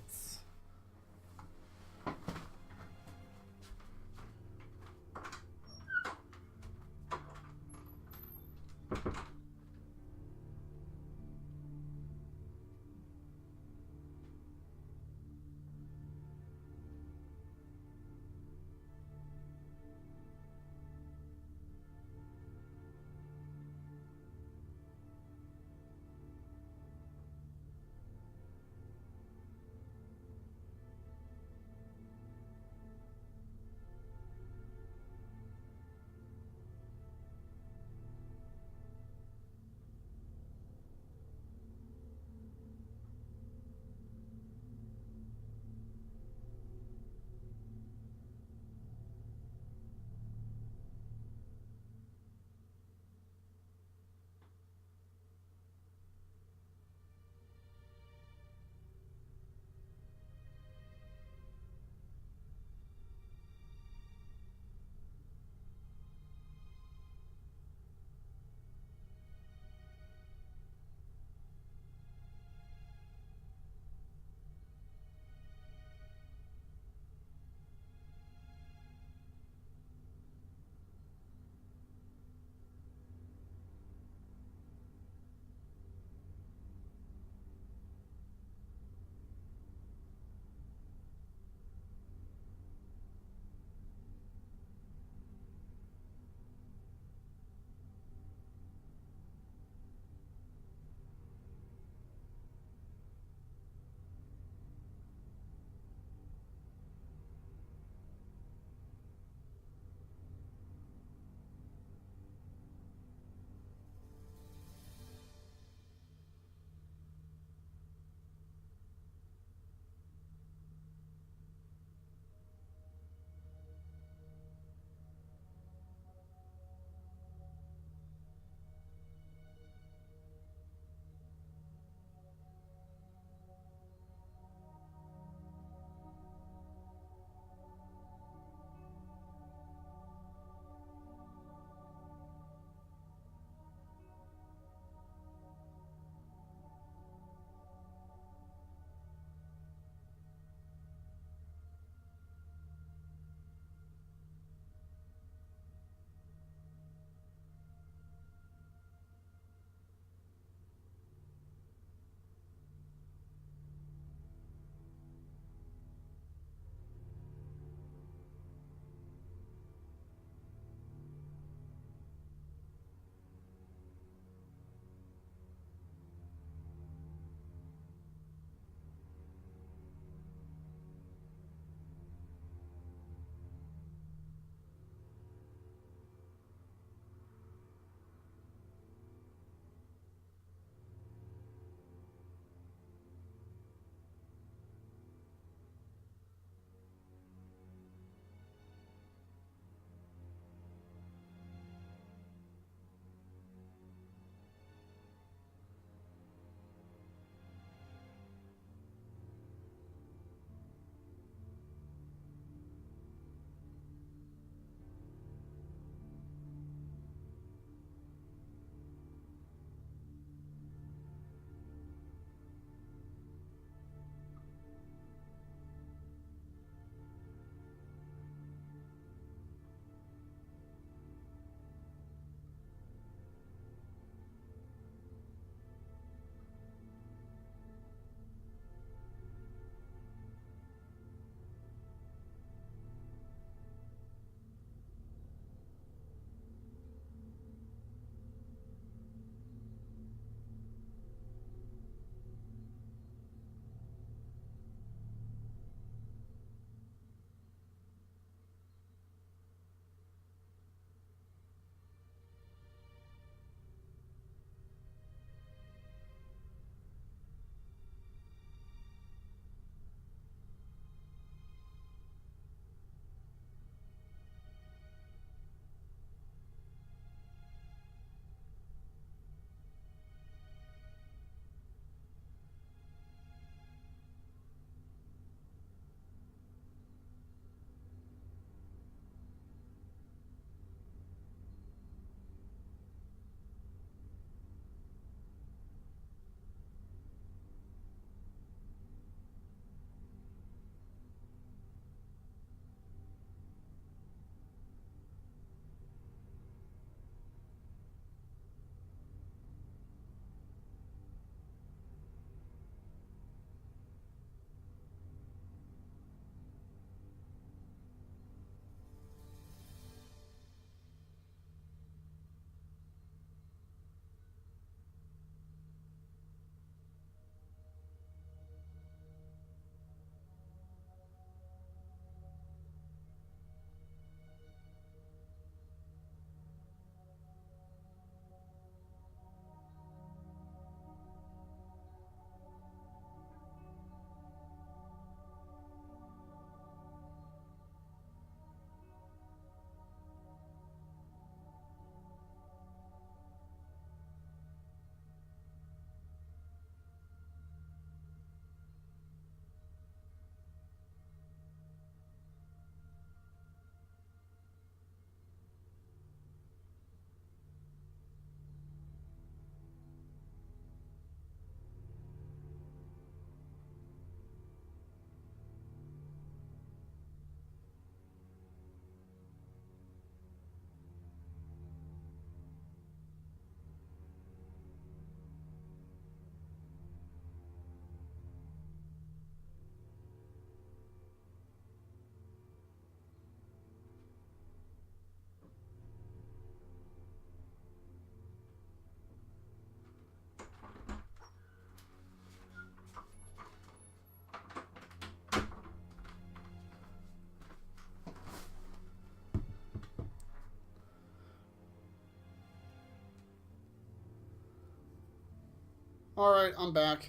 A: Alright, I'm back.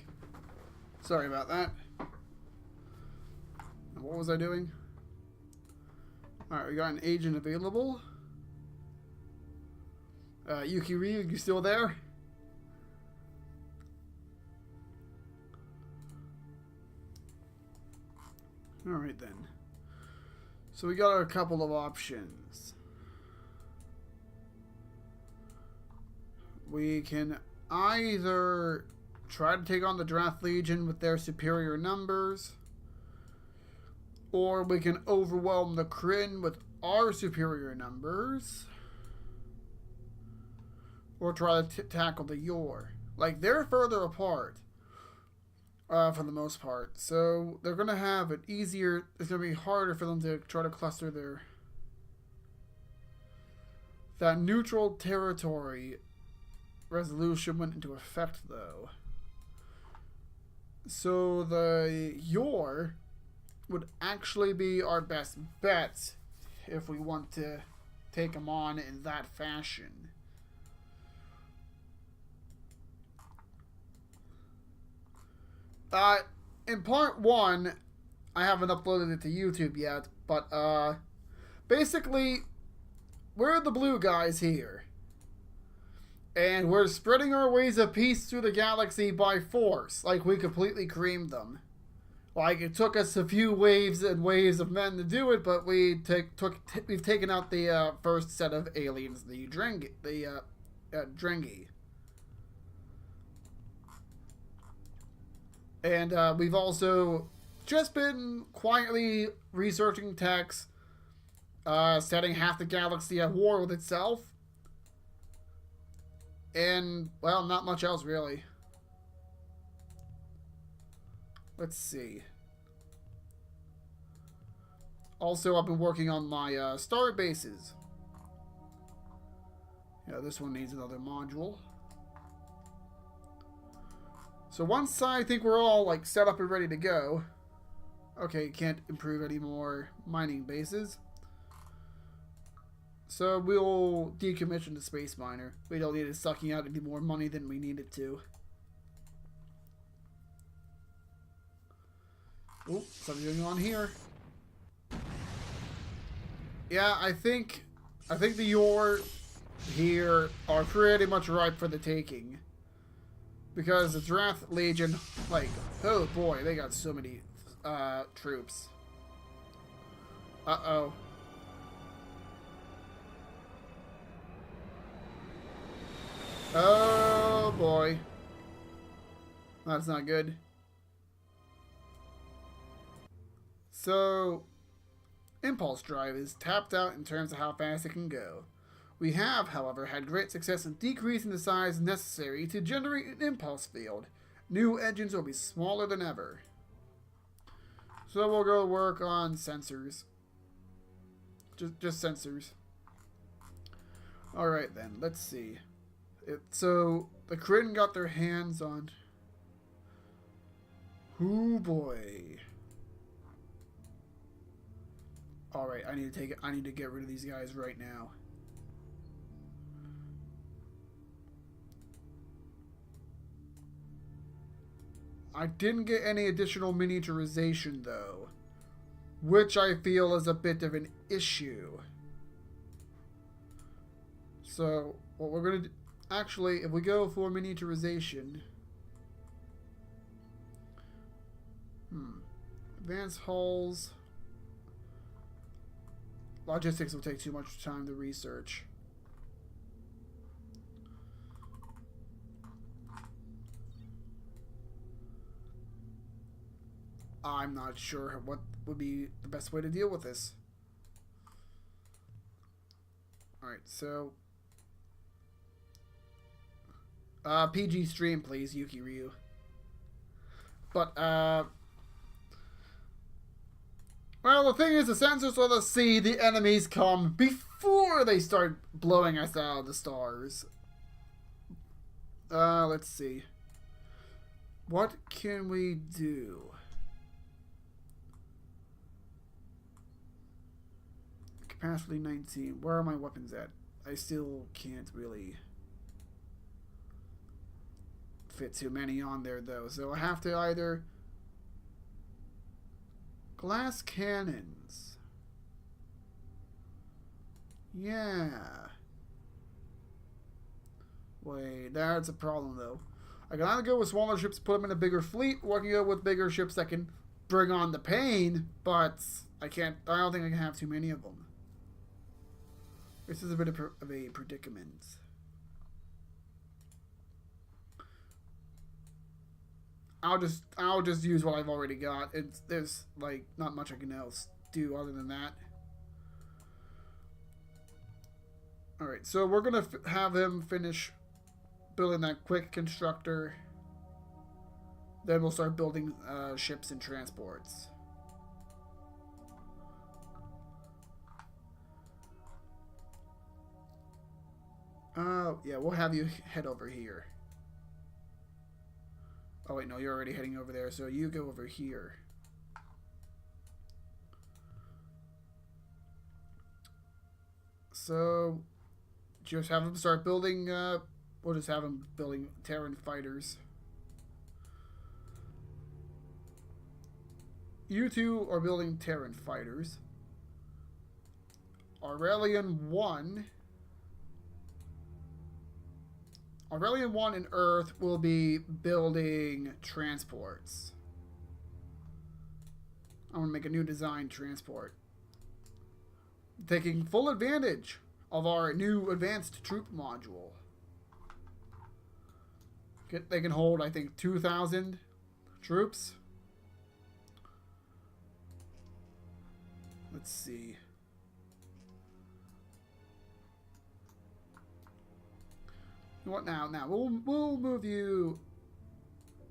A: Sorry about that. What was I doing? Alright, we got an agent available. Yuki Ryu, you still there? Alright then. So we got a couple of options. We can either try to take on the Draft Legion with their superior numbers, or we can overwhelm the Kryn with our superior numbers, or try to tackle the Yor. Like, they're further apart, for the most part. So they're going to have it easier. It's going to be harder for them to try to cluster their... That neutral territory resolution went into effect, though. So the Yor would actually be our best bet if we want to take them on in that fashion. In part 1, I haven't uploaded it to YouTube yet, but basically, we're the blue guys here. And we're spreading our ways of peace through the galaxy by force, like we completely creamed them. Like, it took us a few waves and waves of men to do it, but we've taken out the first set of aliens, the Drengi. And we've also just been quietly researching techs, setting half the galaxy at war with itself. And, well, not much else, really. Let's see. Also, I've been working on my star bases. Yeah, this one needs another module. So once I think we're all, like, set up and ready to go... Okay, can't improve any more mining bases. So we'll decommission the space miner. We don't need it sucking out any more money than we need it to. Oh, something going on here. Yeah, I think the Yor here are pretty much ripe for the taking. Because the Draft Legion, like, oh boy, they got so many troops. Uh-oh. Oh boy. That's not good. So, Impulse Drive is tapped out in terms of how fast it can go. We have, however, had great success in decreasing the size necessary to generate an impulse field. New engines will be smaller than ever. So we'll go work on sensors. Just sensors. Alright then, let's see. So, the Kryn got their hands on... Ooh boy. Alright, I need to get rid of these guys right now. I didn't get any additional miniaturization though, which I feel is a bit of an issue. So, what we're going to do... Actually, if we go for miniaturization... Advanced hulls... Logistics will take too much time to research. I'm not sure what would be the best way to deal with this. Alright, so... PG stream, please, Yuki Ryu. But, well, the thing is, the sensors let us see the enemies come before they start blowing us out of the stars. Let's see. What can we do? Capacity 19. Where are my weapons at? I still can't really fit too many on there, though. So I have to either... Glass cannons. Yeah. Wait, that's a problem, though. I can either go with smaller ships, put them in a bigger fleet, or I can go with bigger ships that can bring on the pain, but I don't think I can have too many of them. This is a bit of a predicament. I'll just use what I've already got. There's like not much I can else do other than that. All right, so we're gonna have him finish building that quick constructor. Then we'll start building ships and transports. Yeah, we'll have you head over here. Oh wait, no, you're already heading over there, so you go over here. So, just have them start building, we'll just have them building Terran fighters. You two are building Terran fighters. Aurelian 1 and Earth will be building transports. I'm going to make a new design transport. Taking full advantage of our new advanced troop module. They can hold, I think, 2,000 troops. Let's see. What now? Now we'll move you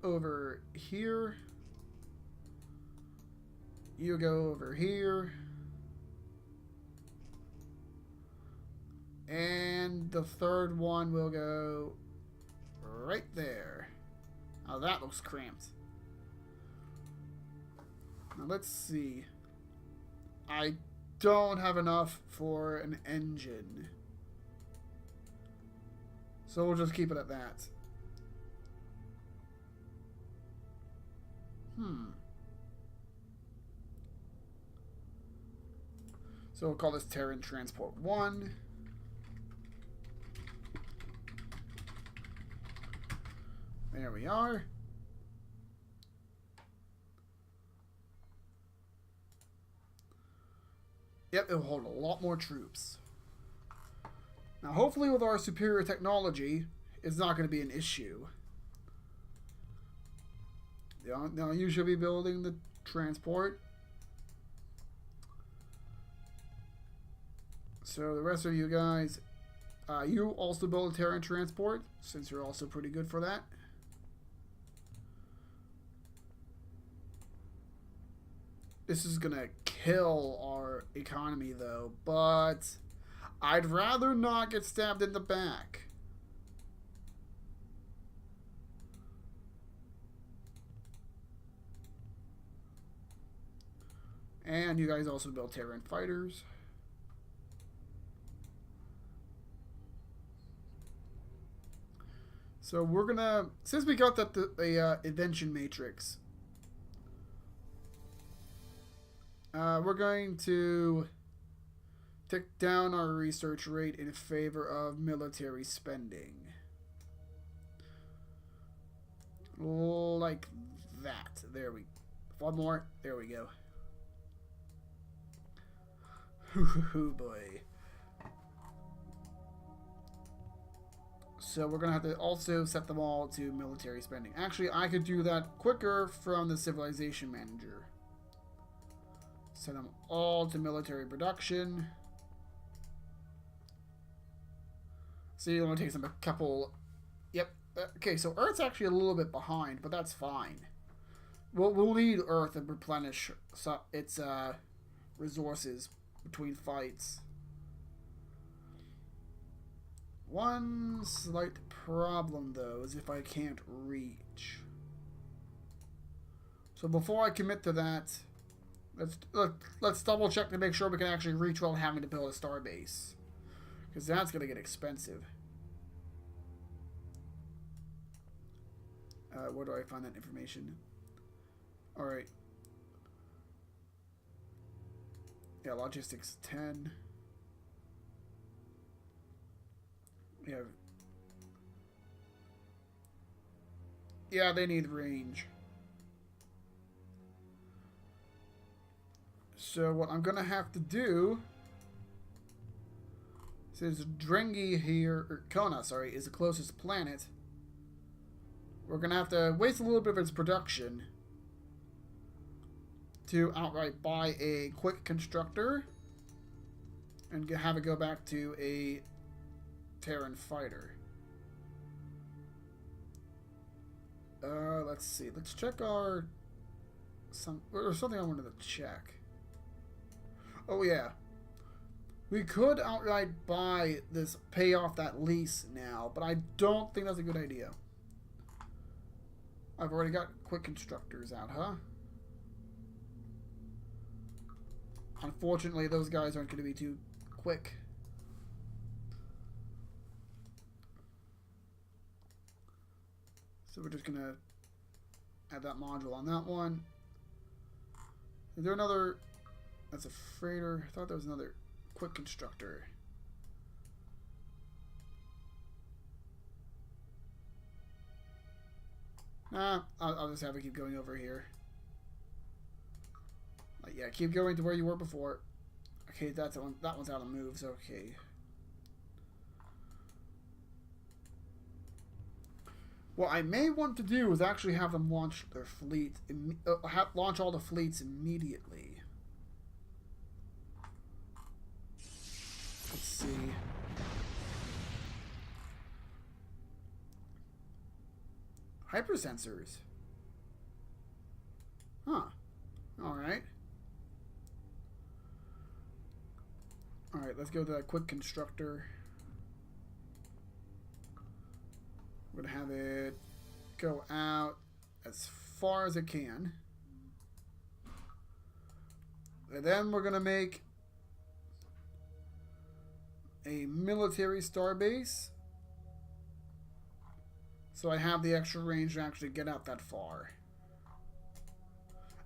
A: over here. You go over here. And the third one will go right there. Oh, that looks cramped. Now let's see. I don't have enough for an engine. So we'll just keep it at that. So we'll call this Terran Transport 1. There we are. Yep, it'll hold a lot more troops. Now, hopefully with our superior technology, it's not going to be an issue. Now, you should be building the transport. So, the rest of you guys, you also build a Terran transport, since you're also pretty good for that. This is going to kill our economy, though, but I'd rather not get stabbed in the back. And you guys also build Terran fighters. So we're gonna, since we got the invention matrix, we're going to tick down our research rate in favor of military spending. Like that. There we go. One more. There we go. Hoo boy. So we're going to have to also set them all to military spending. Actually, I could do that quicker from the civilization manager. Set them all to military production. So it only takes them a couple. Yep. Okay, so Earth's actually a little bit behind, but that's fine. We'll need Earth to replenish its resources between fights. One slight problem, though, is if I can't reach. So before I commit to that, let's double check to make sure we can actually reach without having to build a starbase, because that's going to get expensive. Where do I find that information? Alright. Yeah, logistics 10. Yeah. Yeah, they need range. So what I'm gonna have to do, since Drengi here, or Kona, sorry, is the closest planet, we're gonna have to waste a little bit of its production to outright buy a quick constructor and have it go back to a Terran fighter. Let's see. Let's check our there's something I wanted to check. Oh yeah, we could outright buy this, pay off that lease now, but I don't think that's a good idea. I've already got quick constructors out, huh? Unfortunately, those guys aren't going to be too quick. So we're just going to add that module on that one. Is there another... That's a freighter. I thought there was another quick constructor. Nah, I'll just have it keep going over here. Yeah, keep going to where you were before. Okay, that's one. That one's out of moves. Okay. What I may want to do is actually have them launch their fleet, launch all the fleets immediately. Let's see. Hypersensors. Huh. Alright. Alright, let's go to that quick constructor. We're going to have it go out as far as it can. And then we're going to make a military starbase. So I have the extra range to actually get out that far.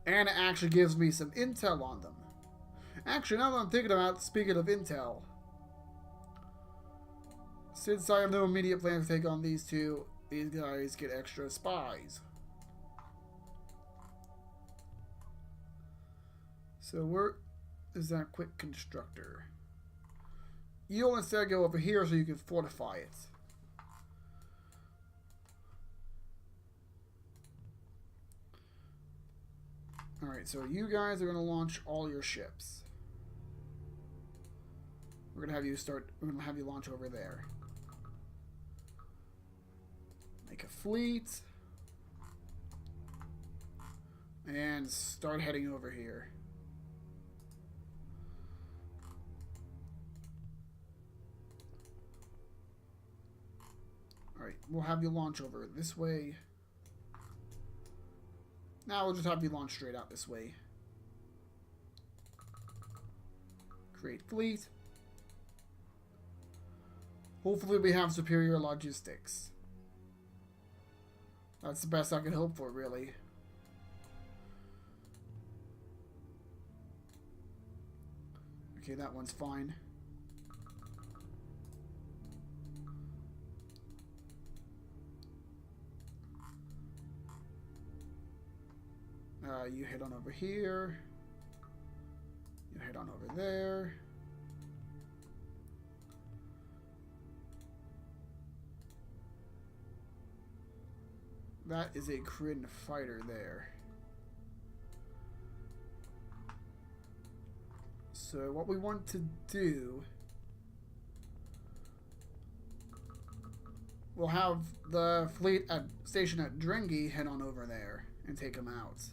A: And it actually gives me some intel on them. Actually, now that I'm thinking about it, speaking of intel, since I have no immediate plans to take on these two, these guys get extra spies. So where is that quick constructor? You'll instead go over here so you can fortify it. Alright, so you guys are going to launch all your ships. We're going to have you launch over there. Make a fleet. And start heading over here. Alright, we'll have you launch over this way. Now we'll just have you launch straight out this way. Create fleet. Hopefully we have superior logistics. That's the best I can hope for, really. Okay, that one's fine. You head on over here. You head on over there. That is a Kryn fighter there. So what we want to do, we'll have the fleet stationed at Drengi head on over there and take them out.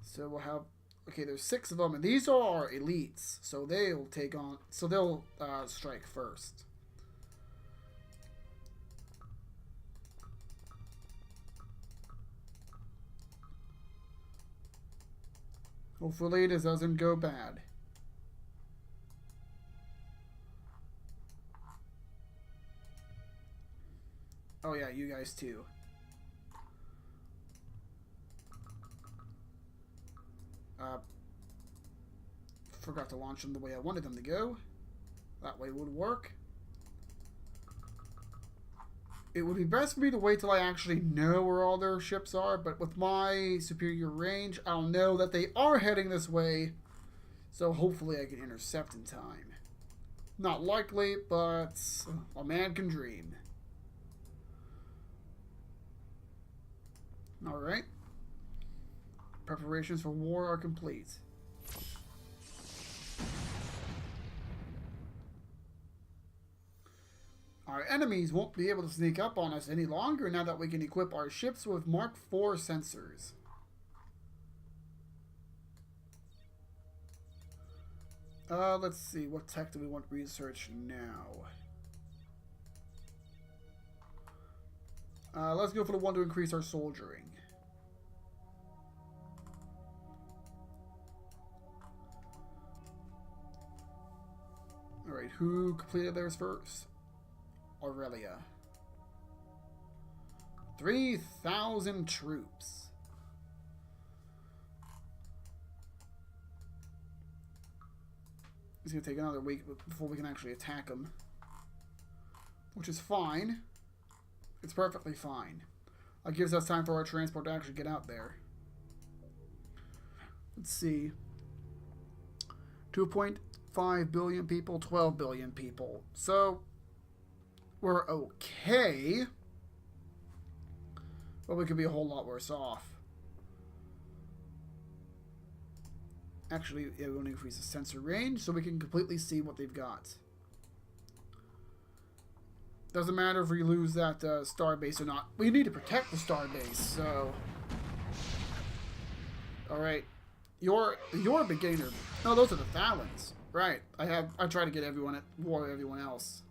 A: So we'll have, okay, there's 6 of them, and these are elites, so they'll take on, so they'll strike first. Hopefully this doesn't go bad. Oh yeah, you guys too. Forgot to launch them the way I wanted them to go. That way would work. It would be best for me to wait till I actually know where all their ships are, but with my superior range, I'll know that they are heading this way, so hopefully I can intercept in time. Not likely, but a man can dream. Alright. Preparations for war are complete. Our enemies won't be able to sneak up on us any longer now that we can equip our ships with Mark IV sensors. Let's see. What tech do we want to research now? Let's go for the one to increase our soldiering. Alright, who completed theirs first? Aurelia. 3,000 troops. It's going to take another week before we can actually attack them. Which is fine. It's perfectly fine. It gives us time for our transport to actually get out there. Let's see. 2.5 billion people, 12 billion people. So, we're okay. But we could be a whole lot worse off. Actually, yeah, we want to increase the sensor range so we can completely see what they've got. Doesn't matter if we lose that star base or not. We need to protect the star base, so... Alright. You're a beginner. No, those are the Thalons. Right. I try to get everyone at war with everyone else.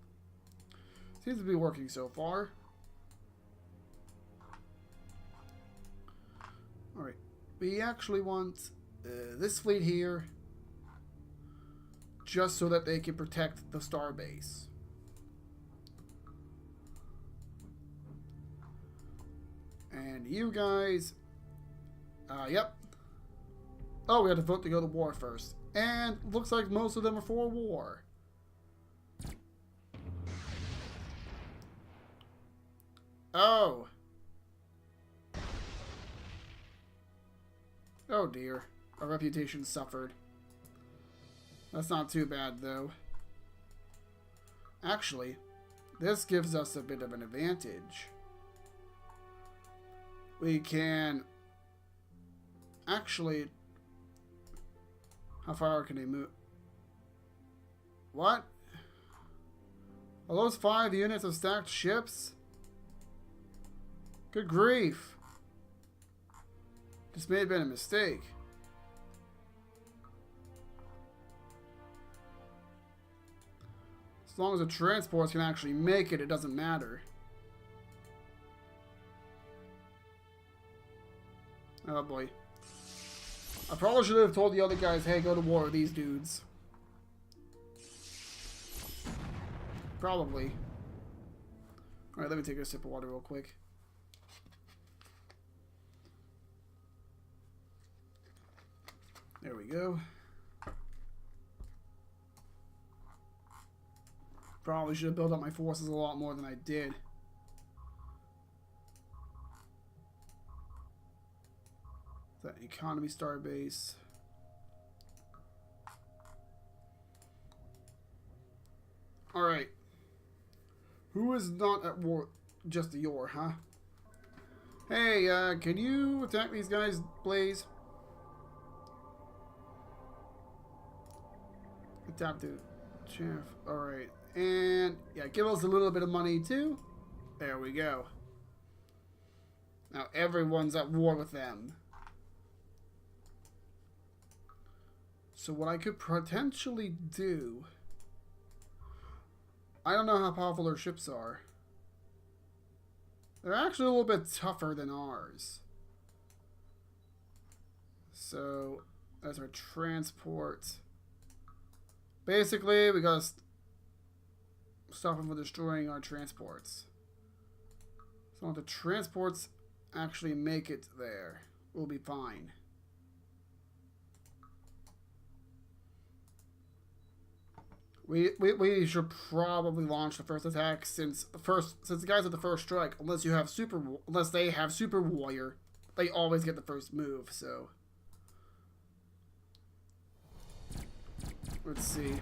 A: Seems to be working so far. Alright. We actually want this fleet here just so that they can protect the star base. And you guys... yep. Oh, we had to vote to go to war first. And looks like most of them are for war. Oh. Oh dear. Our reputation suffered. That's not too bad, though. Actually, this gives us a bit of an advantage. We can... Actually... How far can they move? What? Are those 5 units of stacked ships? Good grief. This may have been a mistake. As long as the transports can actually make it, it doesn't matter. Oh boy. I probably should have told the other guys, hey, go to war with these dudes. Probably. Alright, let me take a sip of water real quick. There we go. Probably should have built up my forces a lot more than I did. That economy star base. Alright. Who is not at war? Just the Yor, huh? Hey, can you attack these guys, Blaze? Tap to chaff. Alright. And, yeah, give us a little bit of money, too. There we go. Now everyone's at war with them. So what I could potentially do... I don't know how powerful their ships are. They're actually a little bit tougher than ours. So, that's our transport. Basically, we gotta stop them from destroying our transports. So if the transports actually make it there, we'll be fine. We should probably launch the first attack since the guys at the first strike, unless they have super warrior, they always get the first move. So let's see.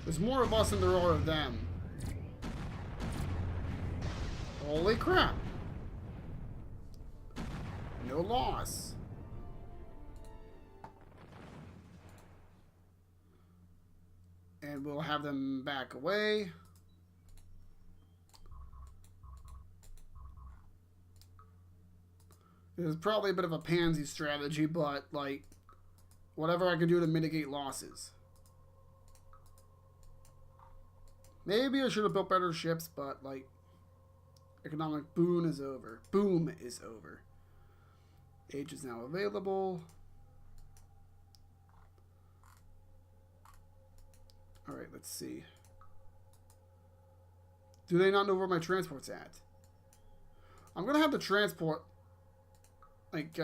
A: There's more of us than there are of them. Holy crap! No loss. And we'll have them back away. This is probably a bit of a pansy strategy, but, like, whatever I can do to mitigate losses. Maybe I should have built better ships, but, like, economic boom is over. Boom is over. Age is now available. Alright, let's see. Do they not know where my transport's at? I'm gonna have the transport, like,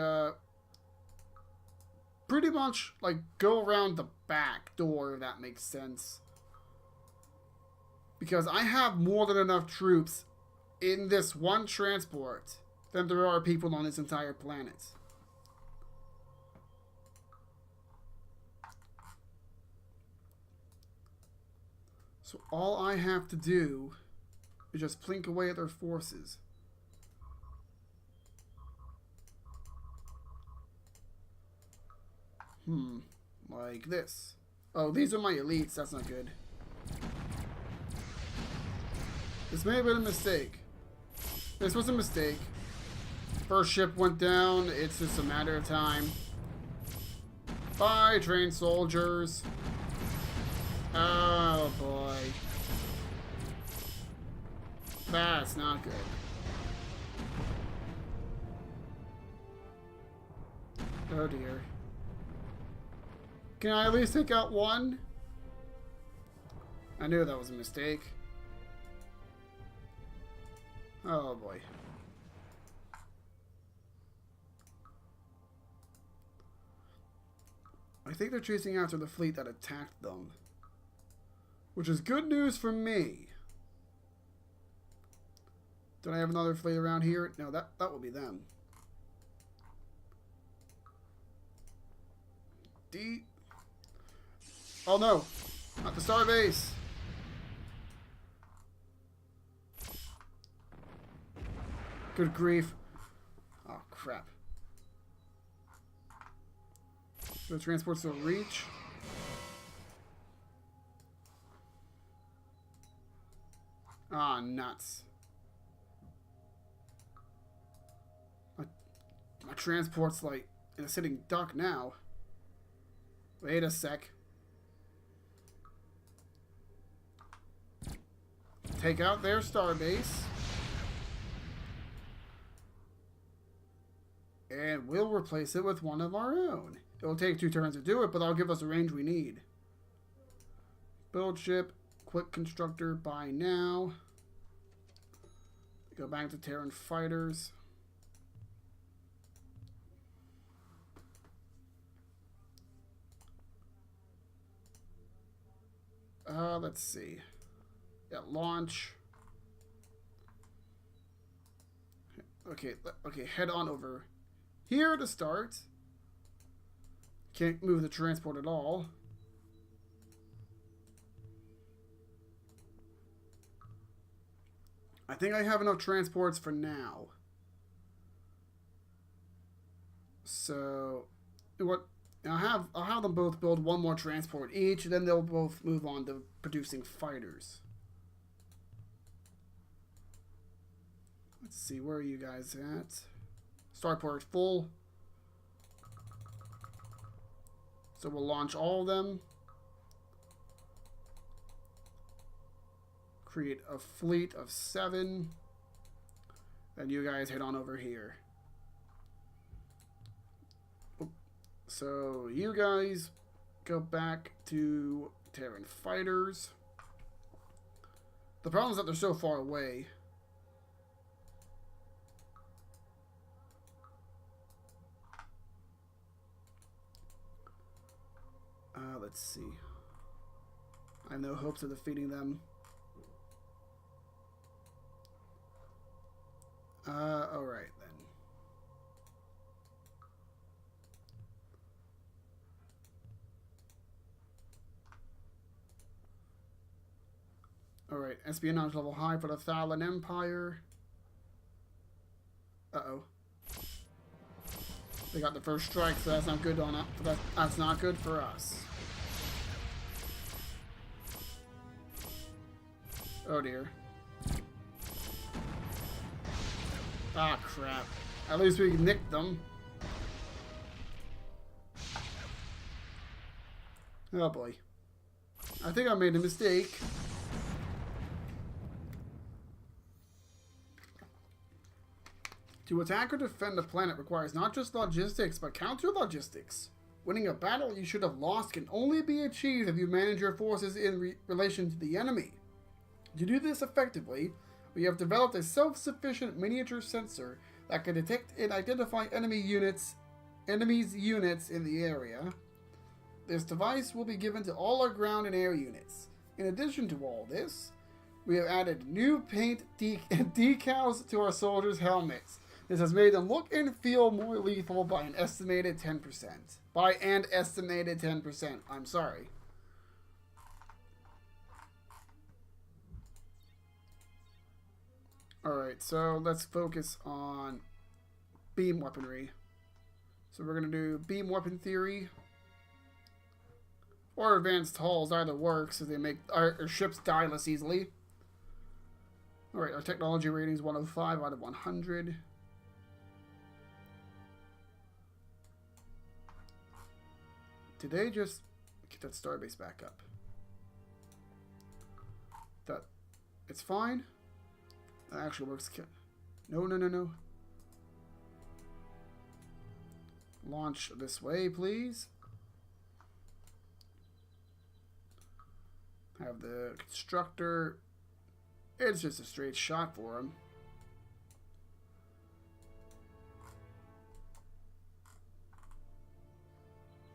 A: pretty much, like, go around the back door, if that makes sense. Because I have more than enough troops in this one transport than there are people on this entire planet. So all I have to do is just plink away at their forces. Like this. Oh, these are my elites. That's not good. This may have been a mistake. This was a mistake. First ship went down. It's just a matter of time. Bye, trained soldiers. Oh, boy. That's not good. Oh, dear. Can I at least take out one? I knew that was a mistake. Oh, boy. I think they're chasing after the fleet that attacked them. Which is good news for me. Don't I have another fleet around here? No, that will be them. Oh no! Not the star base! Good grief. Oh, crap. The transports don't reach. Ah, nuts. My transport's like in a sitting duck now. Wait a sec. Take out their starbase. And we'll replace it with one of our own. It'll take 2 turns to do it, but that'll give us the range we need. Build ship. Quick constructor. Buy now. Go back to Terran fighters. Let's see. Yeah, launch. Okay, head on over here to start. Can't move the transport at all. I think I have enough transports for now. So, what? I'll have them both build one more transport each, and then they'll both move on to producing fighters. Let's see, where are you guys at? Starport full. So we'll launch all of them. Create a fleet of 7. Then you guys head on over here. So you guys go back to Terran fighters. The problem is that they're so far away. Let's see. I have no hopes of defeating them. Alright then. Alright, espionage level high for the Thalian Empire. Uh-oh. They got the first strike, so that's not good on it. That's not good for us. Oh dear. Ah, crap. At least we nicked them. Oh boy. I think I made a mistake. To attack or defend a planet requires not just logistics, but counter-logistics. Winning a battle you should have lost can only be achieved if you manage your forces in relation to the enemy. To do this effectively, we have developed a self-sufficient miniature sensor that can detect and identify enemy's units in the area. This device will be given to all our ground and air units. In addition to all this, we have added new paint decals to our soldiers' helmets. This has made them look and feel more lethal by an estimated 10%. By an estimated 10%. I'm sorry. Alright, so let's focus on beam weaponry. So we're going to do beam weapon theory. Or advanced hulls, either works, so they make our ships die less easily. Alright, our technology rating is 105 out of 100. Did they just get that starbase back up? It's fine. That actually works. No. Launch this way, please. Have the constructor. It's just a straight shot for him.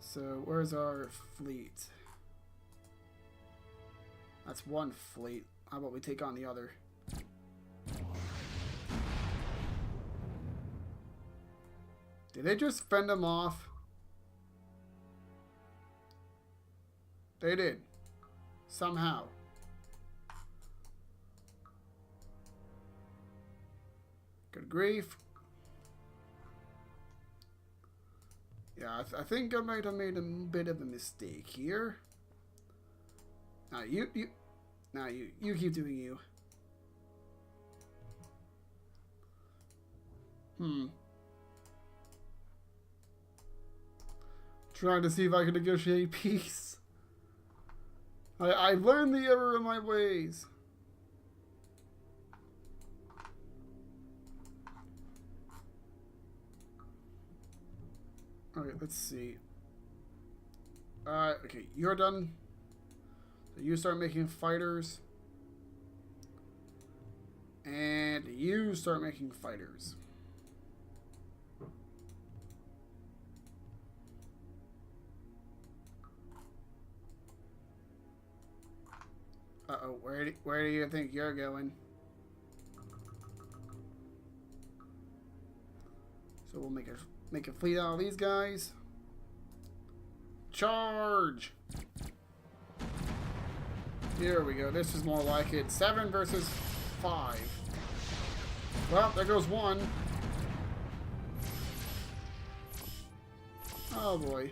A: So, where's our fleet? That's one fleet. How about we take on the other? Did they just fend them off? They did. Somehow. Good grief. Yeah, I think I might have made a bit of a mistake here. Now you keep doing you. Trying to see if I can negotiate peace. I've learned the error of my ways. Alright, let's see. Okay, you're done. So you start making fighters. And you start making fighters. Uh-oh, where do you think you're going? So we'll make a fleet out of these guys. Charge! Here we go. This is more like it. 7 versus 5. Well, there goes one. Oh boy.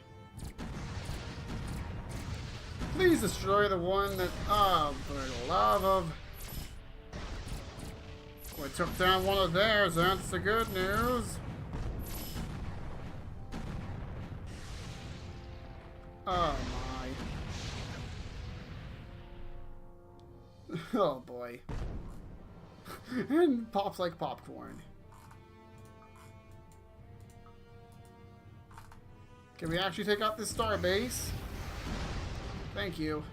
A: Please destroy the one that... Oh, for the love of... We took down one of theirs. That's the good news. Oh my. Oh boy. And pops like popcorn. Can we actually take out this star base? Thank you.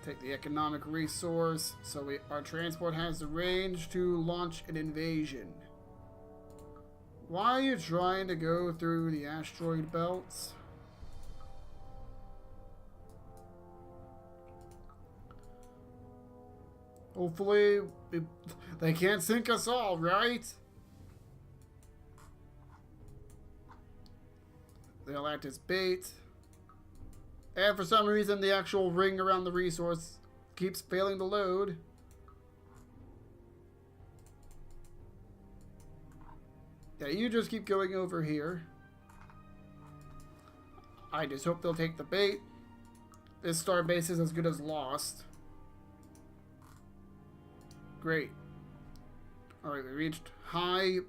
A: Take the economic resource so our transport has the range to launch an invasion. Why are you trying to go through the asteroid belts? Hopefully, they can't sink us all, right? They'll act as bait. And for some reason, the actual ring around the resource keeps failing to load. Yeah, you just keep going over here. I just hope they'll take the bait. This star base is as good as lost. Great. Alright, we reached high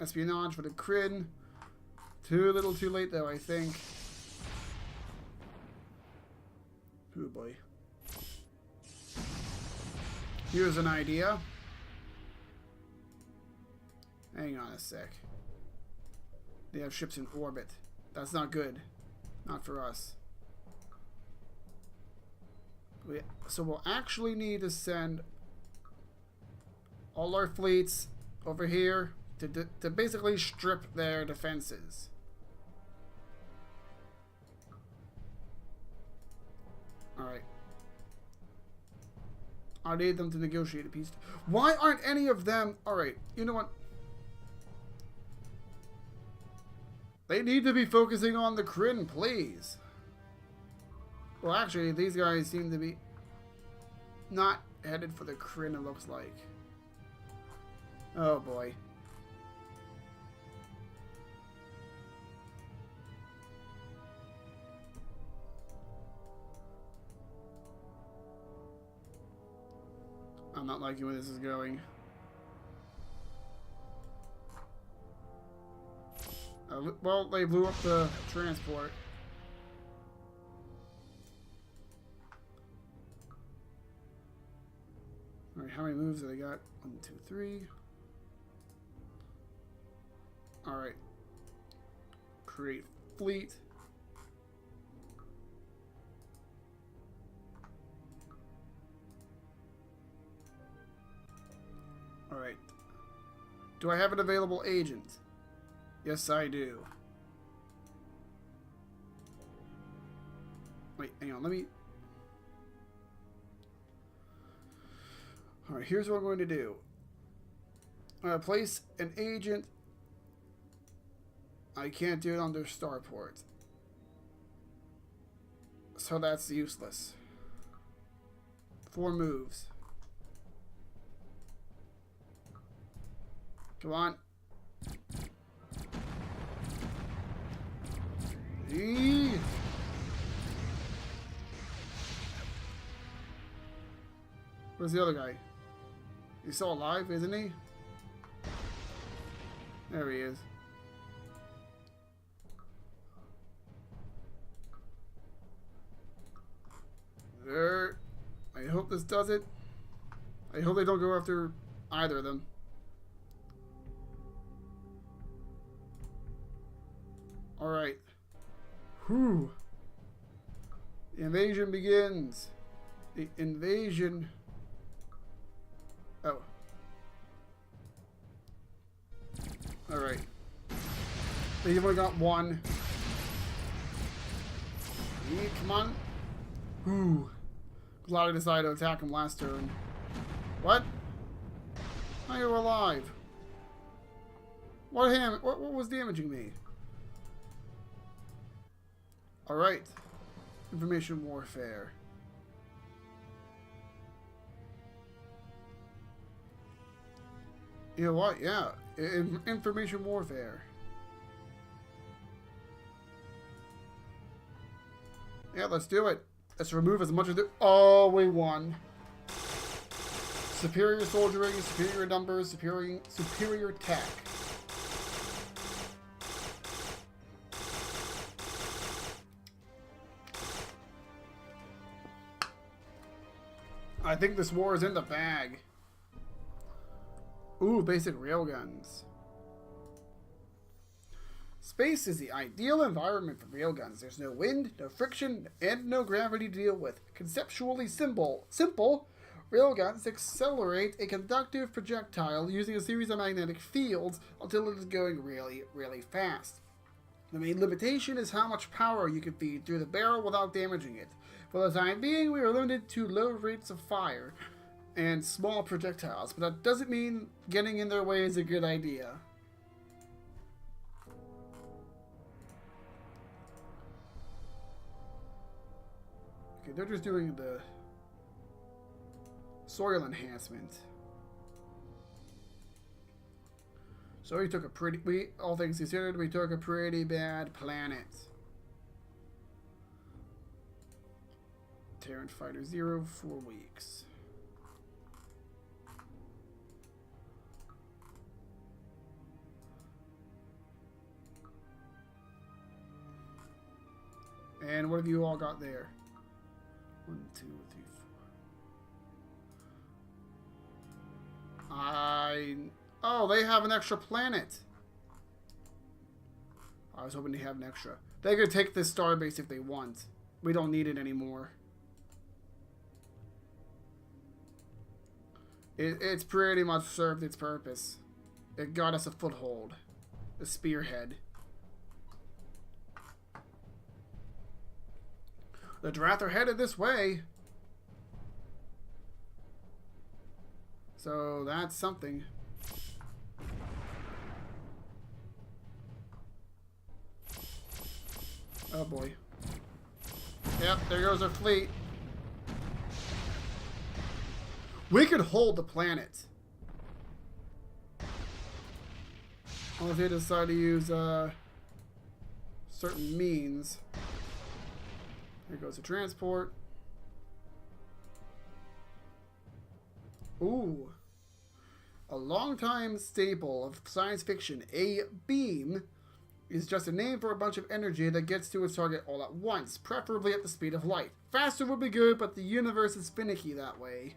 A: espionage for the Kryn. Too little too late though, I think. Oh boy. Here's an idea. Hang on a sec. They have ships in orbit. That's not good. Not for us. So we'll actually need to send all our fleets over here to basically strip their defenses. Alright. I need them to negotiate a peace. Why aren't any of them... Alright, you know what? They need to be focusing on the Kryn, please. Well, actually, these guys seem to be not headed for the Kryn, it looks like. Oh, boy. I'm not liking where this is going. Well, they blew up the transport. Alright, how many moves do they got? 1, 2, 3. Alright. Create fleet. Alright. Do I have an available agent? Yes, I do. Wait, hang on, let me... Alright, here's what I'm going to do. Place an agent. I can't do it under starport. So that's useless. 4 moves. Come on. Eee. Where's the other guy? He's still alive, isn't he? There he is. There. I hope this does it. I hope they don't go after either of them. Alright. Whew. The invasion begins. The invasion. Oh. Alright. They've only got 1. Come on. Whew. Glad I decided to attack him last turn. What? How are you alive? What was damaging me? Alright. Information warfare. You know what? Yeah. Information warfare. Yeah, let's do it. Let's remove as much of the... Oh, we won. Superior soldiering, superior numbers, superior tech. I think this war is in the bag. Ooh, basic railguns. Space is the ideal environment for railguns. There's no wind, no friction, and no gravity to deal with. Conceptually simple, railguns accelerate a conductive projectile using a series of magnetic fields until it is going really, really fast. The main limitation is how much power you can feed through the barrel without damaging it. For the time being, we are limited to low rates of fire. and small projectiles, but that doesn't mean getting in their way is a good idea. Okay, they're just doing the soil enhancement. So we took a pretty, all things considered, we took a pretty bad planet. Terran Fighter 0, 4 weeks. And what have you all got there? 1, 2, 3, 4. Oh, they have an extra planet. I was hoping they have an extra. They could take this starbase if they want. We don't need it anymore. It's pretty much served its purpose. It got us a foothold. A spearhead. The Drath are headed this way. So that's something. Oh boy. Yep, there goes our fleet. We could hold the planet. Unless they decide to use certain means. Here goes the transport. Ooh. A longtime staple of science fiction, a beam is just a name for a bunch of energy that gets to its target all at once, preferably at the speed of light. Faster would be good, but the universe is finicky that way.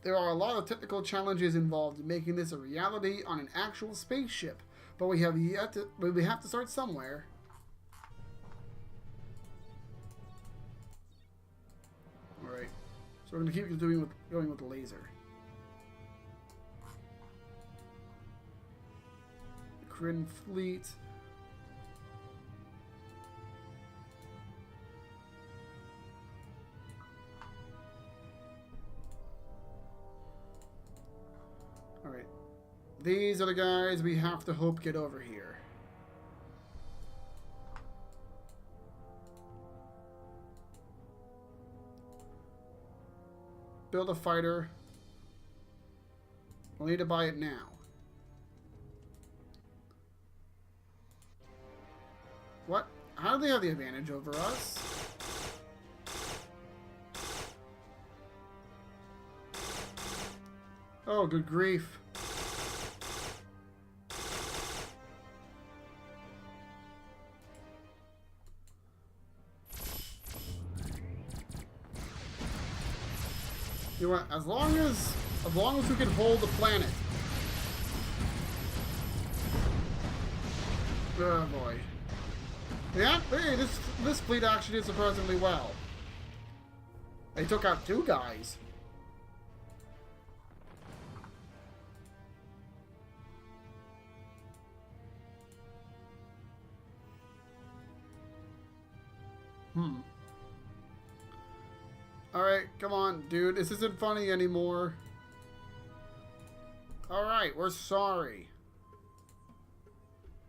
A: There are a lot of technical challenges involved in making this a reality on an actual spaceship, but we have to start somewhere. Alright, so we're going to keep going with the laser. The Kryn fleet. Alright. These are the guys we have to hope get over here. Build a fighter. We'll need to buy it now. What? How do they have the advantage over us? Oh, good grief. You know what? As long as we can hold the planet. Oh boy. Yeah, hey, this fleet actually did surprisingly well. They took out 2 guys. Alright, come on, dude. This isn't funny anymore. Alright, we're sorry.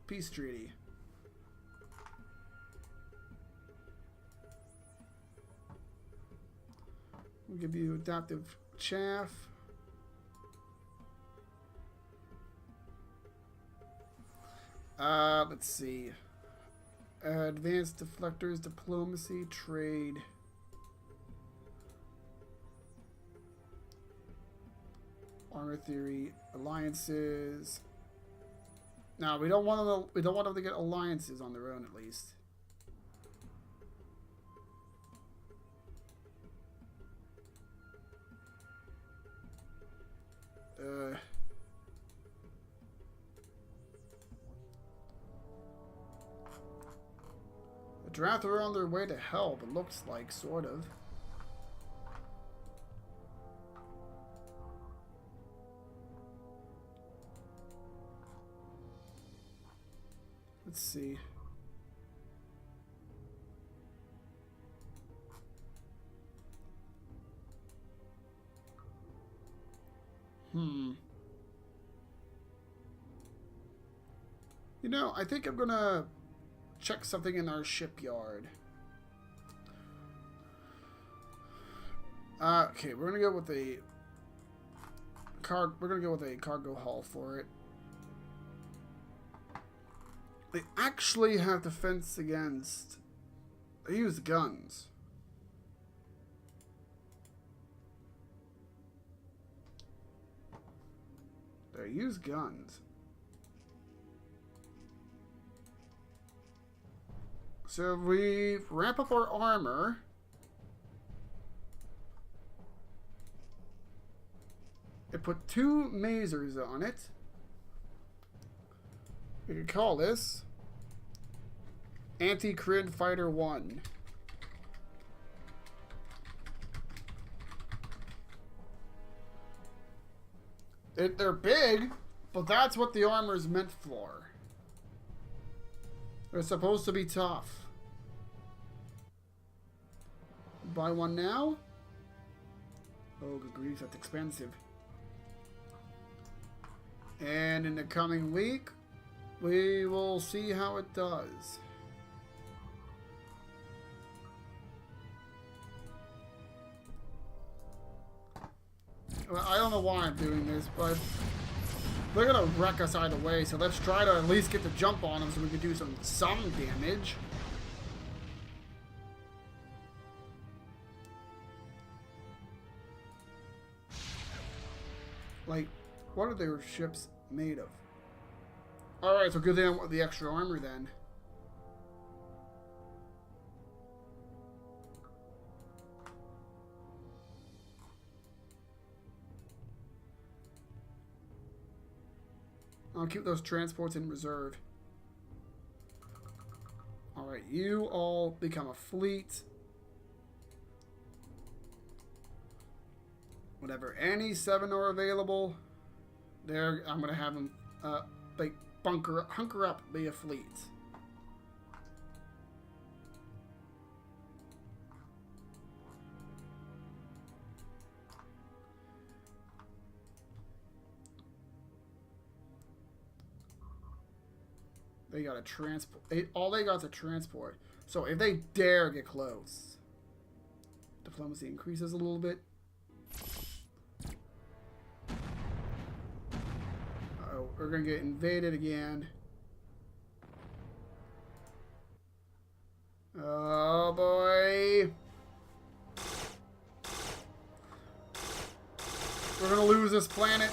A: Peace treaty. We'll give you adaptive chaff. Let's see. Advanced deflectors, diplomacy, trade. Armor theory, alliances. No, we don't want them. We don't want them to get alliances on their own, at least. The Drath are on their way to hell, but looks like, sort of. Let's see. You know, I think I'm gonna check something in our shipyard. Okay, we're gonna go with a cargo hull for it. They actually have defense against. They use guns. They use guns. So we ramp up our armor. And put 2 masers on it. We can call this Anti-Crid Fighter 1. They're big, but that's what the armor is meant for. They're supposed to be tough. Buy one now? Oh, good grief, that's expensive. And in the coming week, we will see how it does. Well, I don't know why I'm doing this, but they're gonna wreck us either way, so let's try to at least get the jump on them so we can do some damage. Like, what are their ships made of? Alright, so good thing I want the extra armor then. I'll keep those transports in reserve. Alright, you all become a fleet. Whatever, any 7 are available, there I'm gonna have them like hunker up, be a fleet. They got a transport. All they got is a transport. So if they dare get close, diplomacy increases a little bit. Uh-oh, we're gonna get invaded again. Oh boy. We're gonna lose this planet.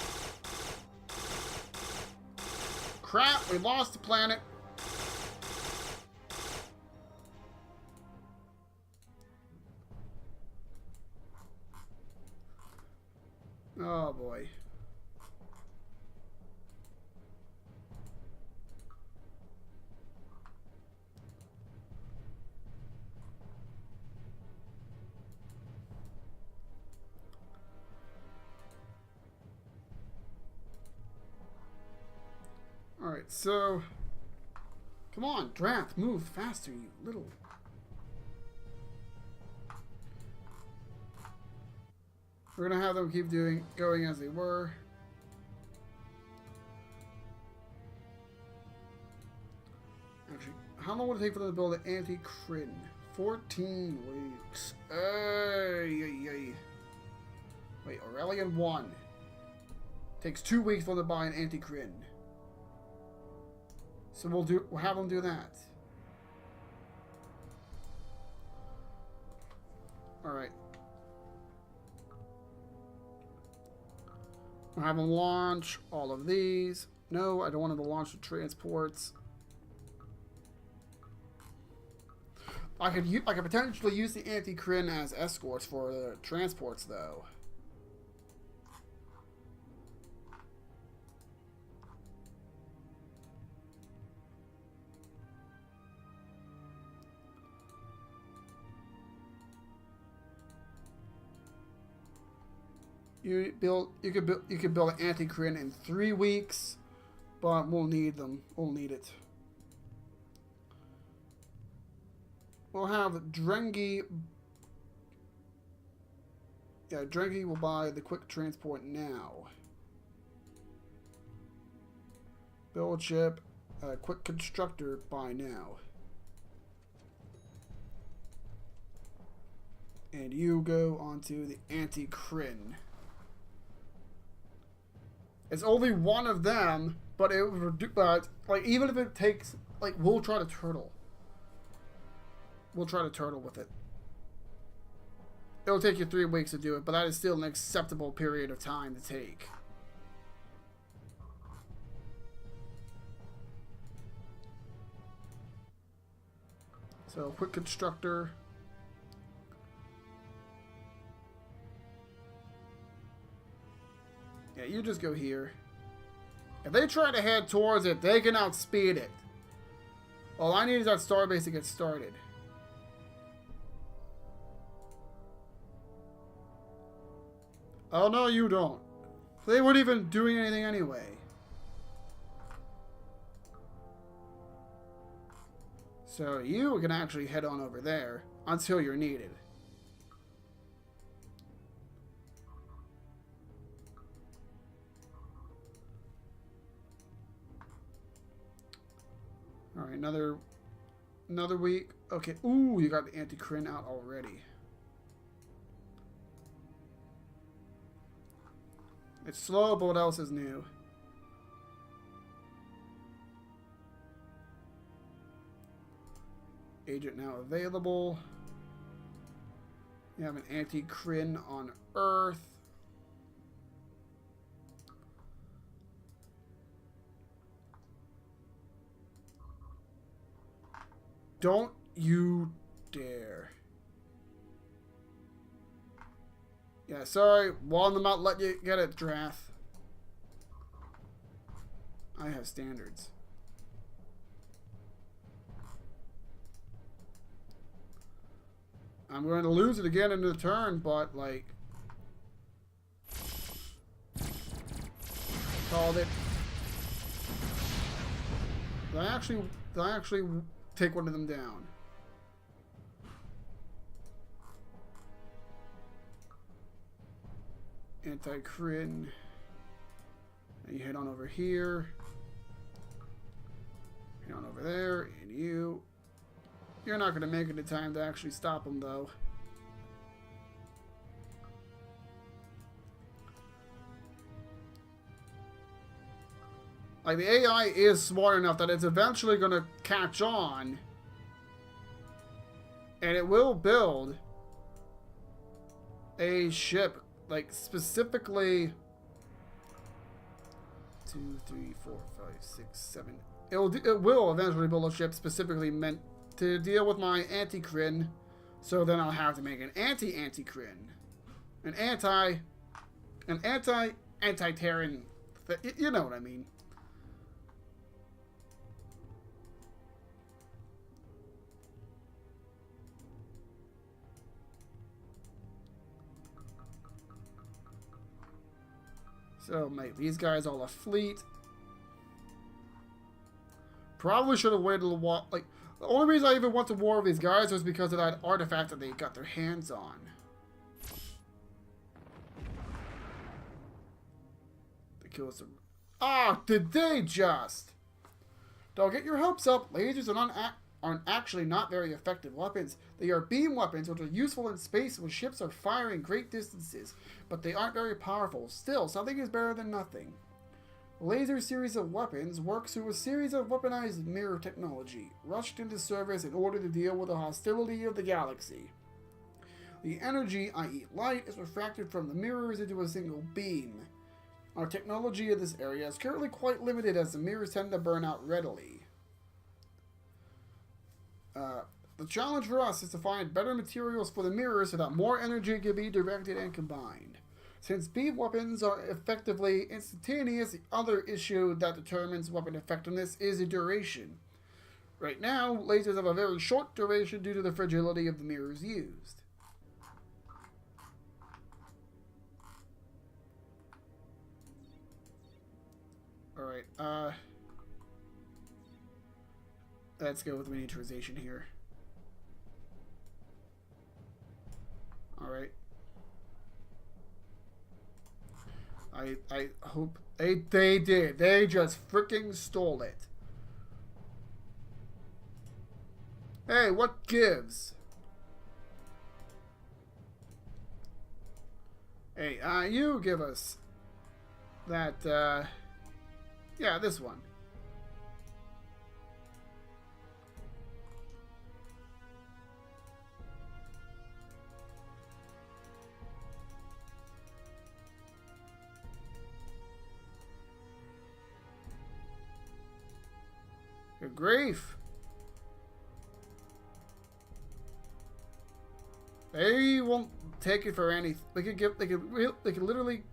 A: Crap, we lost the planet. Oh boy. Alright, so come on, draft, move faster, you little. We're gonna have them keep going as they were. Actually, how long would it take for them to build an anti-crin? 14 weeks. Wait, Aurelian 1. Takes 2 weeks for them to buy an anti-crin. So we'll have them do that. Alright. We'll have them launch all of these. No, I don't want them to launch the transports. I could potentially use the anti-crin as escorts for the transports, though. You could build an anti-crin in 3 weeks, but we'll need them. We'll need it. We'll have Drengi. Yeah, Drengi will buy the quick transport now. Build ship. Quick constructor by now. And you go onto the anti-Kryn. It's only one of them, but it would like even if it takes like we'll try to turtle. We'll try to turtle with it. It'll take you 3 weeks to do it, but that is still an acceptable period of time to take. So, quick constructor. Yeah, you just go here. If they try to head towards it, they can outspeed it. All I need is that starbase to get started. Oh, no, you don't. They weren't even doing anything anyway. So you can actually head on over there until you're needed. Alright, another week. Okay, ooh, you got the anti-Kryn out already. It's slow, but what else is new? Agent now available. You have an anti-Kryn on Earth. Don't you dare. Yeah, sorry. Wall them out, let you get it, Drath. I have standards. I'm going to lose it again in the turn, but, like... Called it. Did I actually take one of them down? Anti-Kryn. And you head on over here. Head on over there. And you. You're not going to make it in time to actually stop them, though. Like, the AI is smart enough that it's eventually going to catch on. And it will build a ship, like, specifically 2, 3, 4, 5, 6, 7. It will eventually build a ship specifically meant to deal with my anti-Kryn. So then I'll have to make an anti-Kryn. An anti-Terran. You know what I mean. So, mate, these guys all a fleet. Probably should have waited a while. Like, the only reason I even went to war with these guys was because of that artifact that they got their hands on. They killed some. Ah, did they just? Don't get your hopes up. Lasers are actually not very effective weapons. They are beam weapons, which are useful in space when ships are firing great distances, but they aren't very powerful. Still, something is better than nothing. The laser series of weapons works through a series of weaponized mirror technology, rushed into service in order to deal with the hostility of the galaxy. The energy, i.e. light, is refracted from the mirrors into a single beam. Our technology in this area is currently quite limited as the mirrors tend to burn out readily. The challenge for us is to find better materials for the mirrors so that more energy can be directed and combined. Since beam weapons are effectively instantaneous, the other issue that determines weapon effectiveness is the duration. Right now, lasers have a very short duration due to the fragility of the mirrors used. Alright, let's go with miniaturization here. Alright. I hope they did. They just freaking stole it. Hey, what gives? Hey, you give us that, yeah, this one. Good grief. They won't take it for anything. They could literally,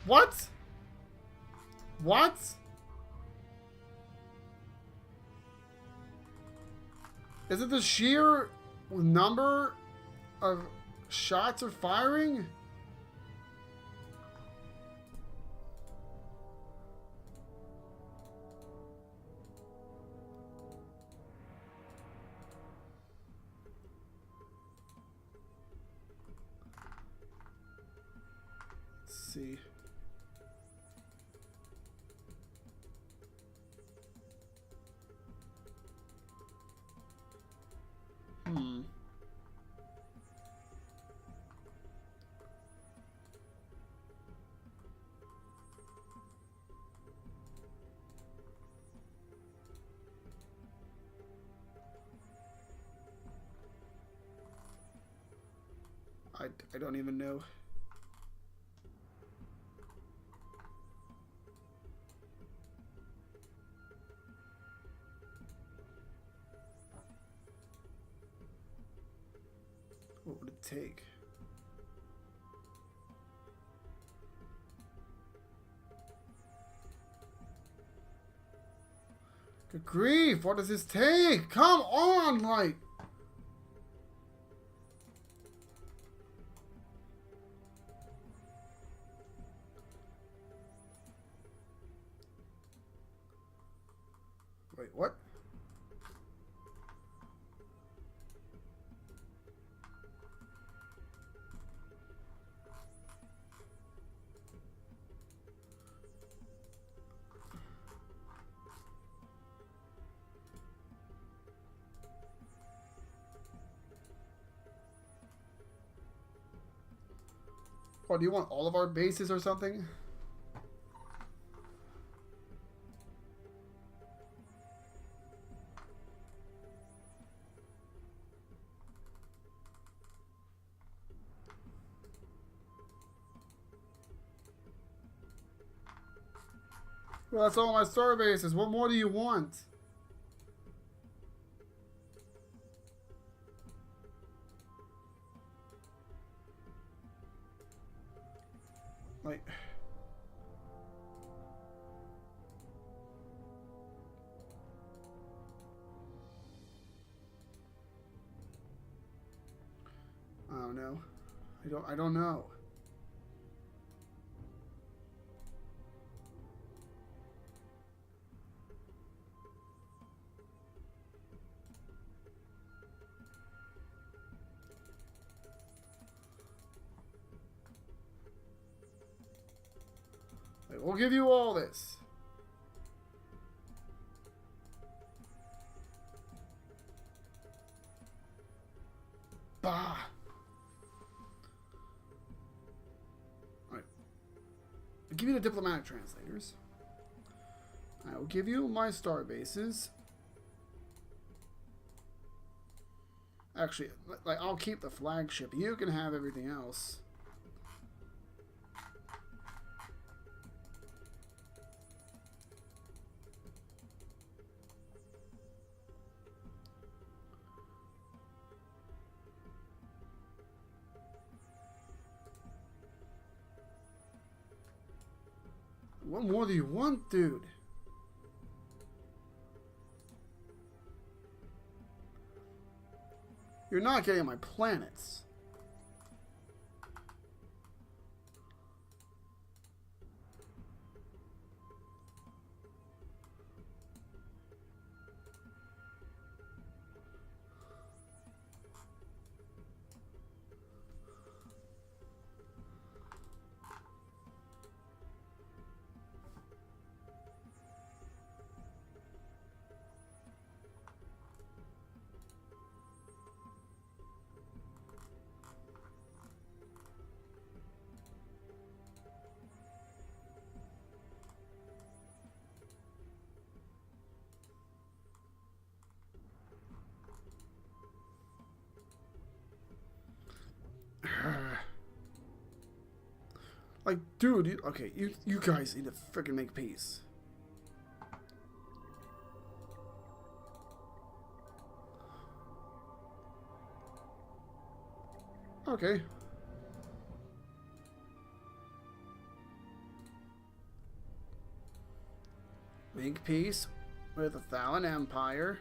A: what? What? Is it the sheer number of shots are firing? Let's see. I don't even know. What would it take? Good grief, what does this take? Come on, like... Wait, what? What, do you want all of our bases or something? Well, that's all my star bases. What more do you want? Like... I don't know. I don't know. Like, we'll give you all this. Bah. Alright. I'll give you the diplomatic translators. I will give you my star bases. Actually, like, I'll keep the flagship. You can have everything else. What more do you want, dude? You're not getting my planets. Like, dude, okay, you guys need to freaking make peace. Okay. Make peace with the Thalian Empire.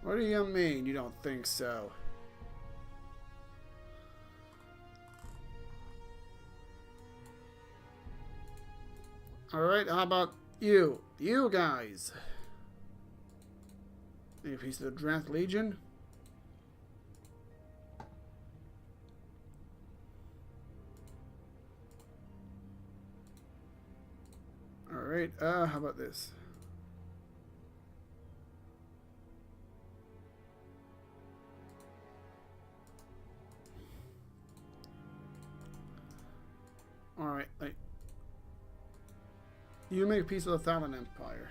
A: What do you mean you don't think so? Alright, how about you? You guys. Make peace with the Drath Legion. Alright, how about this? Alright, like, you make peace with the Thalian Empire.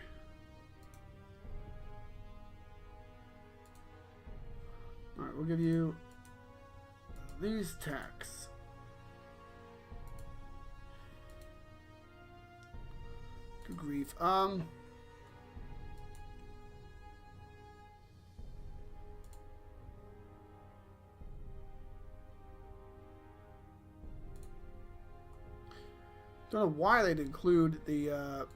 A: Alright, we'll give you these tax. Good grief. Don't know why they'd include the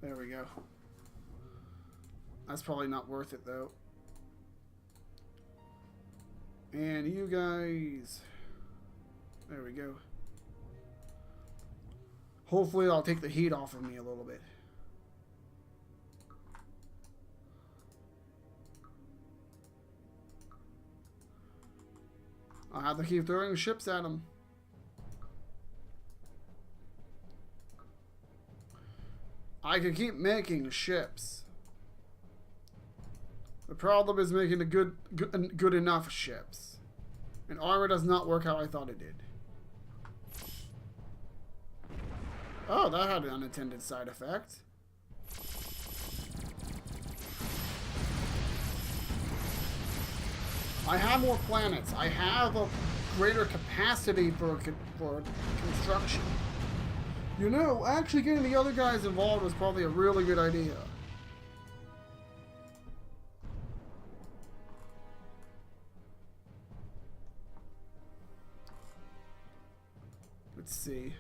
A: there we go. That's probably not worth it though. And you guys, there we go. Hopefully I'll take the heat off of me a little bit. I'll have to keep throwing ships at them. I can keep making ships. The problem is making the good enough ships. And armor does not work how I thought it did. Oh, that had an unintended side effect. I have more planets. I have a greater capacity for construction. You know, actually getting the other guys involved was probably a really good idea. Let's see.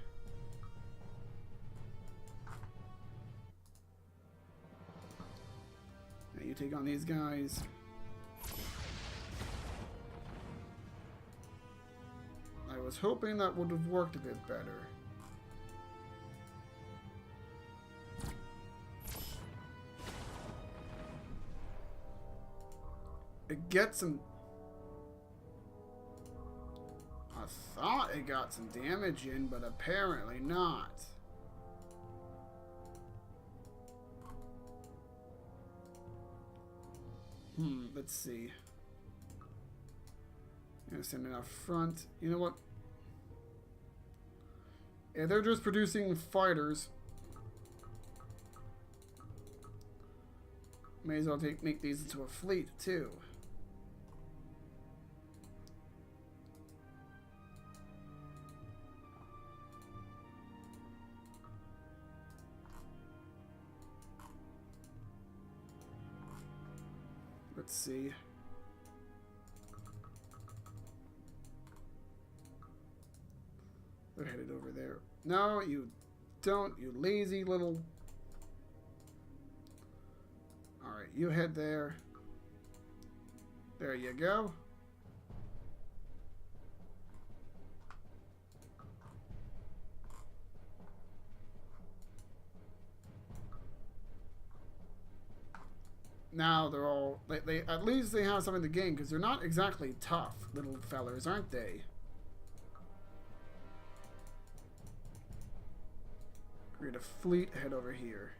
A: Now you take on these guys. I was hoping that would have worked a bit better. It gets some... I thought it got some damage in, but apparently not. Let's see. Gonna send it out front. You know what? Yeah, they're just producing fighters. May as well make these into a fleet too. Let's see. They're headed over there. No, you don't, you lazy little... Alright, you head there. There you go. Now they're all... They at least they have something to gain, because they're not exactly tough little fellers, aren't they? Create a fleet, head over here.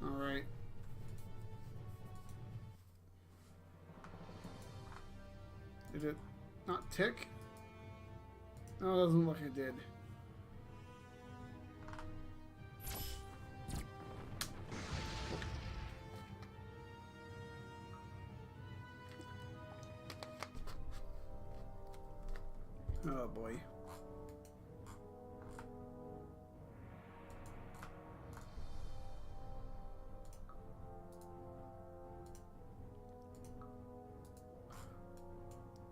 A: Alright. Did it not tick? No, it doesn't look like it did. Oh boy.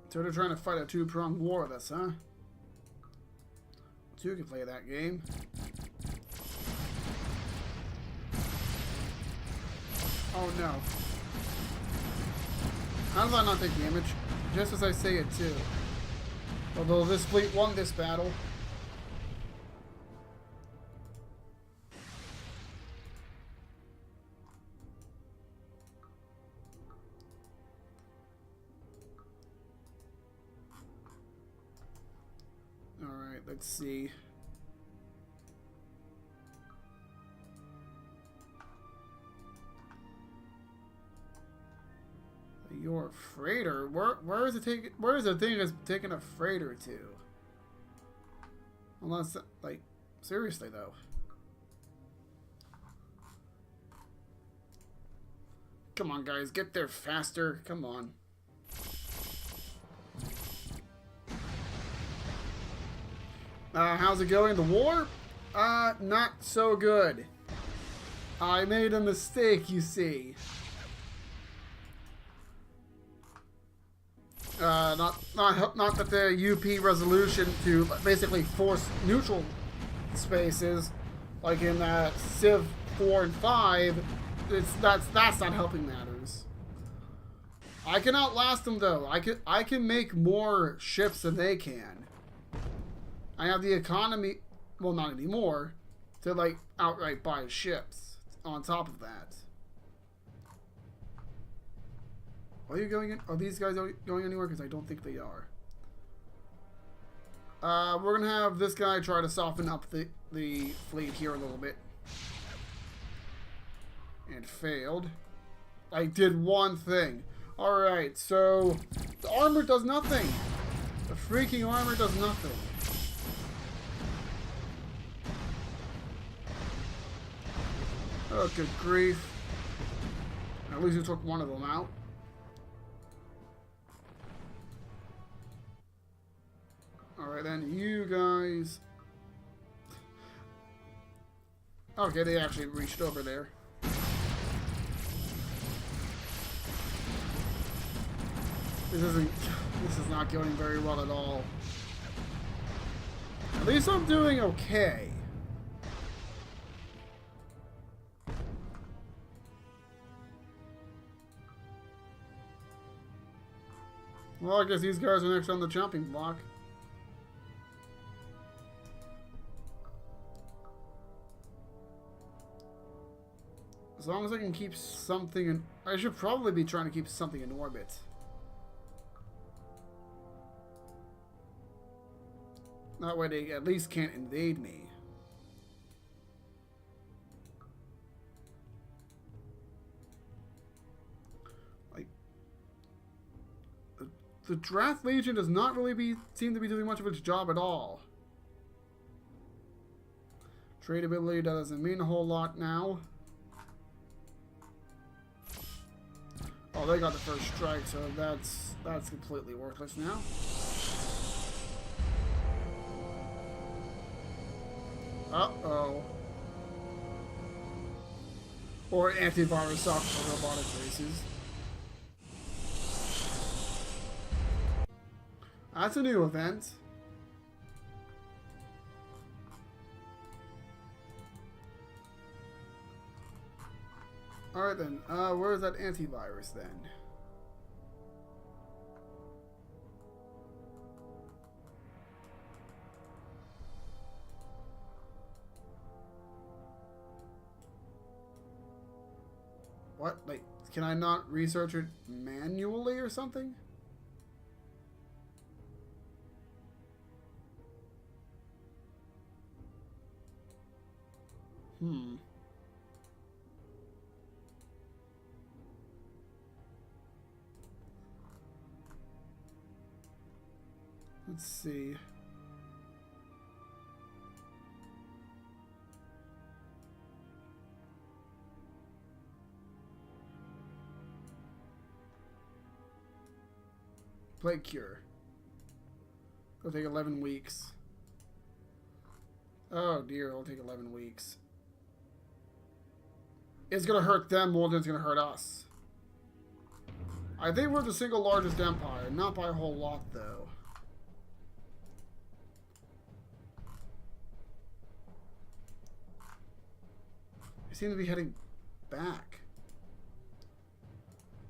A: So they're trying to fight a two-pronged war with us, huh? Two can play that game. Oh no. How did I not take damage? Just as I say it too. Although this fleet won this battle. Alright, let's see. Your freighter? Where is it taking? Where is the thing that's taking a freighter to? Unless, like, seriously though. Come on, guys, get there faster. Come on. How's it going? The war? Not so good. I made a mistake, you see. Not that the UP resolution to basically force neutral spaces, like in Civ 4 and 5, that's not helping matters. I can outlast them though. I can make more ships than they can. I have the economy, well, not anymore, to like outright buy ships. On top of that. Are you going in? Are these guys going anywhere? Because I don't think they are. We're going to have this guy try to soften up the fleet here a little bit. And failed. I did one thing. Alright, so the armor does nothing. The freaking armor does nothing. Oh, good grief. At least you took one of them out. Alright then, you guys... Okay, they actually reached over there. This is not going very well at all. At least I'm doing okay. Well, I guess these guys are next on the chopping block. As long as I can keep something in... I should probably be trying to keep something in orbit. That way they at least can't invade me. Like... The Draft Legion does not really seem to be doing much of its job at all. Tradability doesn't mean a whole lot now. Oh, they got the first strike, so that's completely worthless now. Uh-oh. Or antivirus software for robotic races. That's a new event. Alright then, where's that antivirus then? What? Like, can I not research it manually or something? Hmm. Let's see. Plague cure. It'll take 11 weeks. Oh dear, it'll take 11 weeks. It's gonna hurt them more than it's gonna hurt us. I think we're the single largest empire, not by a whole lot though. They seem to be heading back.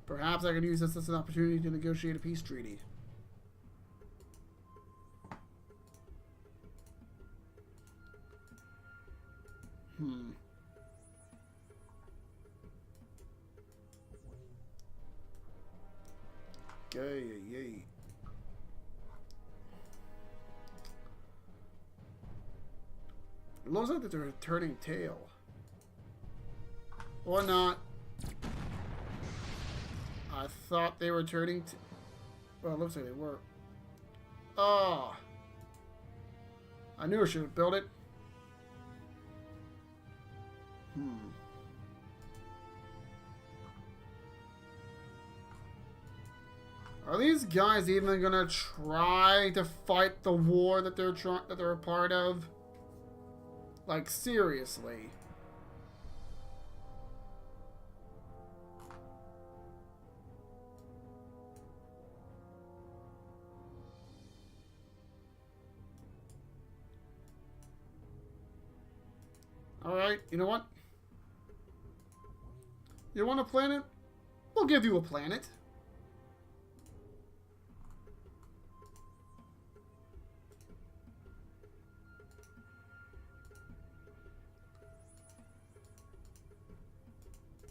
A: Perhaps I can use this as an opportunity to negotiate a peace treaty. Yay. It looks like they're turning tail. Or not. I thought they were turning well, it looks like they were. Oh. I knew I should have built it. Are these guys even gonna try to fight the war that they're a part of? Like, seriously. Alright, you know what? You want a planet? We'll give you a planet.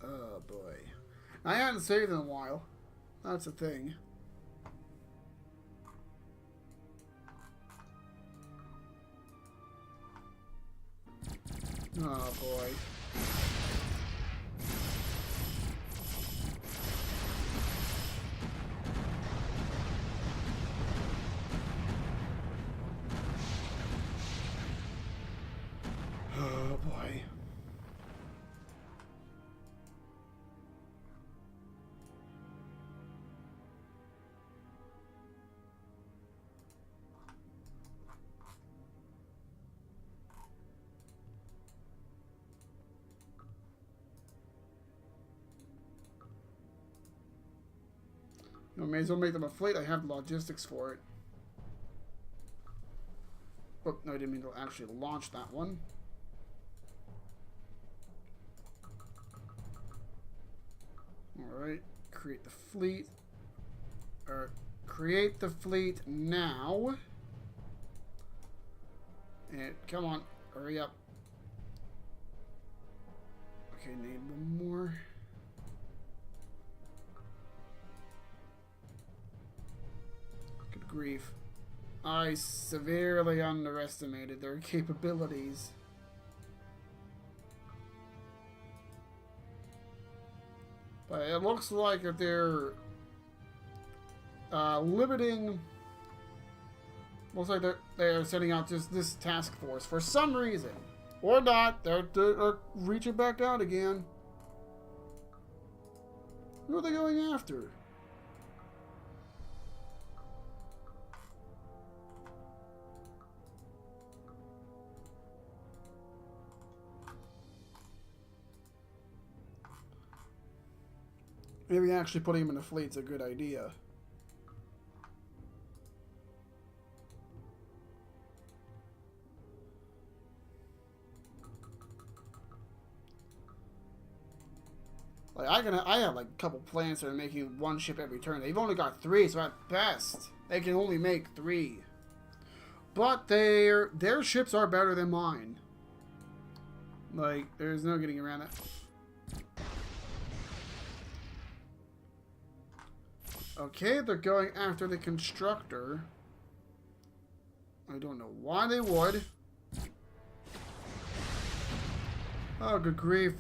A: Oh boy. I hadn't saved in a while. That's a thing. Oh boy. Oh boy. I may as well make them a fleet. I have the logistics for it. Oh, no, I didn't mean to actually launch that one. Alright, create the fleet. Or, create the fleet now. And, come on, hurry up. Okay, need one more. Good grief. I severely underestimated their capabilities. But it looks like that they're limiting. Looks like they're sending out just this task force for some reason, or not. They're reaching back out again. Who are they going after? Maybe actually putting him in a fleet's a good idea. Like I have like a couple plants that are making one ship every turn. They've only got 3, so at best they can only make 3. But their ships are better than mine. Like, there's no getting around that. Okay, they're going after the constructor. I don't know why they would. Oh, good grief.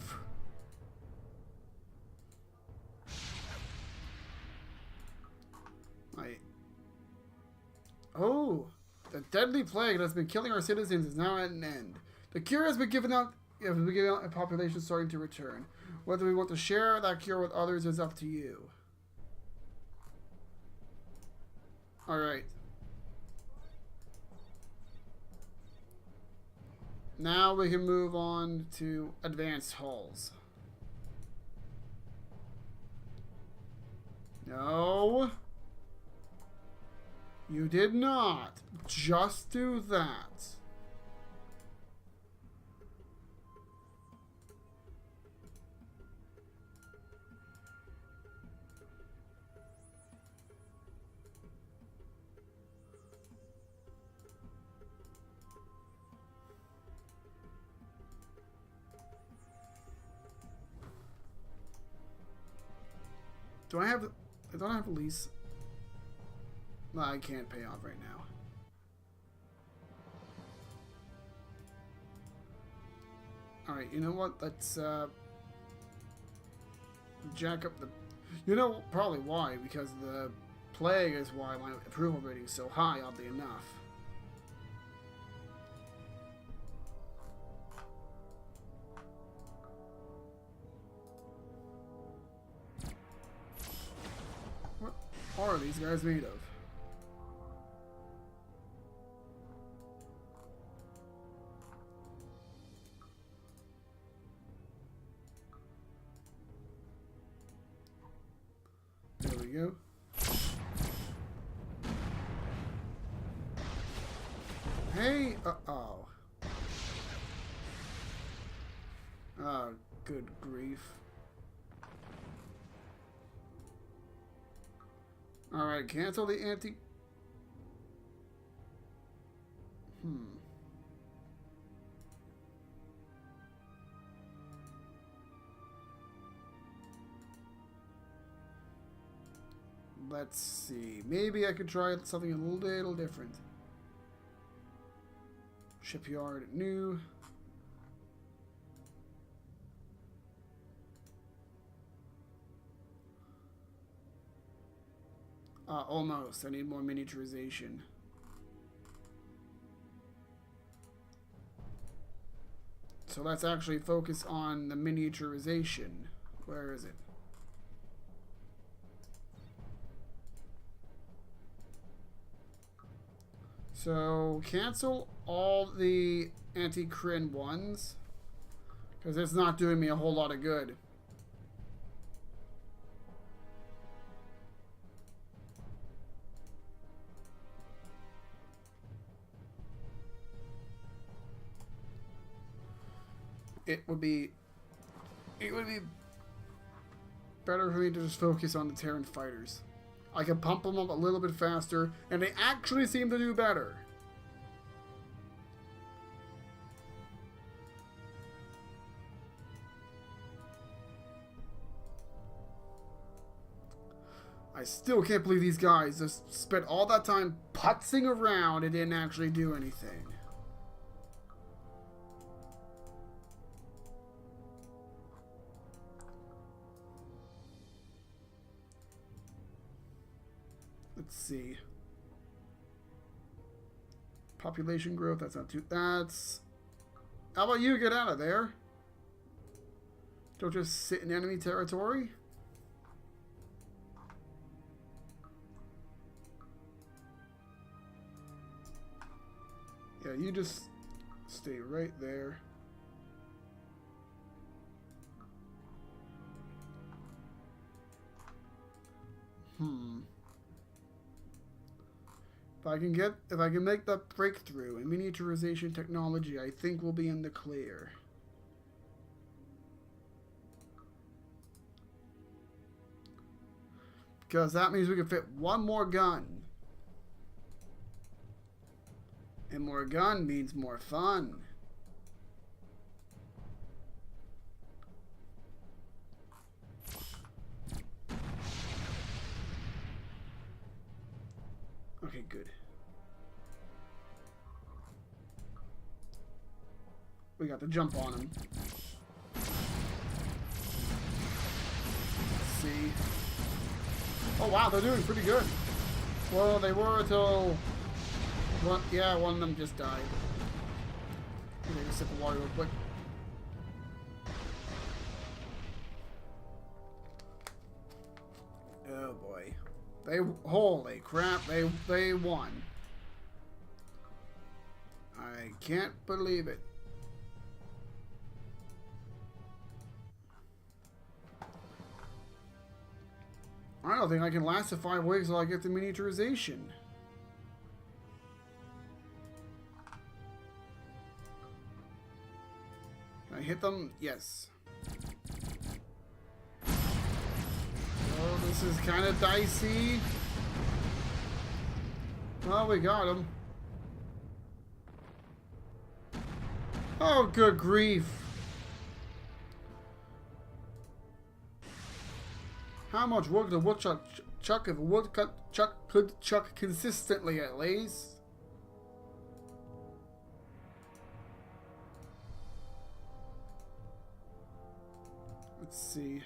A: Oh, the deadly plague that has been killing our citizens is now at an end. The cure has been given out, and population is starting to return. Whether we want to share that cure with others is up to you. Alright. Now we can move on to advanced halls. No. You did not. Just do that. I don't have a lease. No, I can't pay off right now. Alright, you know what? Let's jack up the... You know probably why. Because the plague is why my approval rating is so high, oddly enough. What are these guys made of? There we go. Hey, uh-oh. Oh, good grief. Alright, cancel the anti... Let's see. Maybe I could try something a little different. Shipyard new. Almost. I need more miniaturization. So let's actually focus on the miniaturization. Where is it? So cancel all the anti-Kryn ones, because it's not doing me a whole lot of good. It would be better for me to just focus on the Terran fighters. I can pump them up a little bit faster, and they actually seem to do better. I still can't believe these guys just spent all that time putzing around and didn't actually do anything. Let's see. Population growth, that's not too... That's... How about you get out of there? Don't just sit in enemy territory. Yeah, you just stay right there. If I can make that breakthrough in miniaturization technology, I think we'll be in the clear. Because that means we can fit one more gun. And more gun means more fun. Okay, good. We got the jump on him. Let's see. Oh wow, they're doing pretty good. Well, they were until What? Yeah, one of them just died. Take a sip of water real quick. Oh boy. Holy crap, they won. I can't believe it. I don't think I can last the 5 weeks until I get the miniaturization. Can I hit them? Yes. Oh, this is kind of dicey. Well, we got him. Oh, good grief. How much wood could a woodchuck chuck if a woodchuck could chuck consistently at least? Let's see.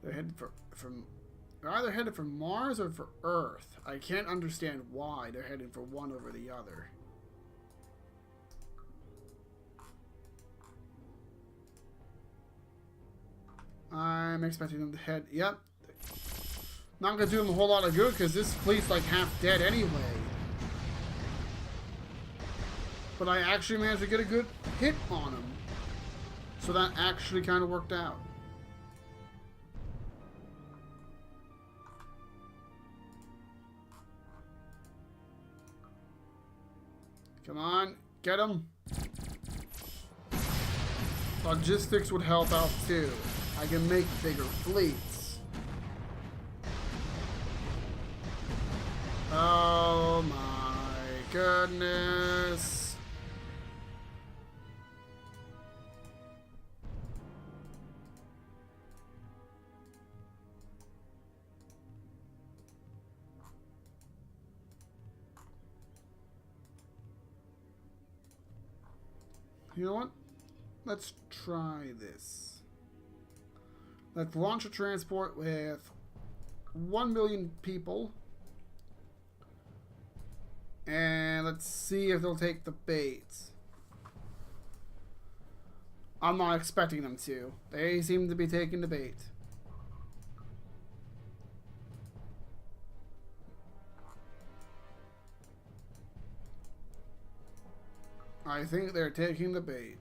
A: They're headed they're either headed for Mars or for Earth. I can't understand why they're heading for one over the other. I'm expecting them to head. Yep. Not gonna do them a whole lot of good because this fleet's like half dead anyway. But I actually managed to get a good hit on them. So that actually kind of worked out. Come on, get him. Logistics would help out too. I can make bigger fleets. Oh my goodness. You know what? Let's try this. Let's launch a transport with 1 million people. And let's see if they'll take the bait. I'm not expecting them to. They seem to be taking the bait. I think they're taking the bait.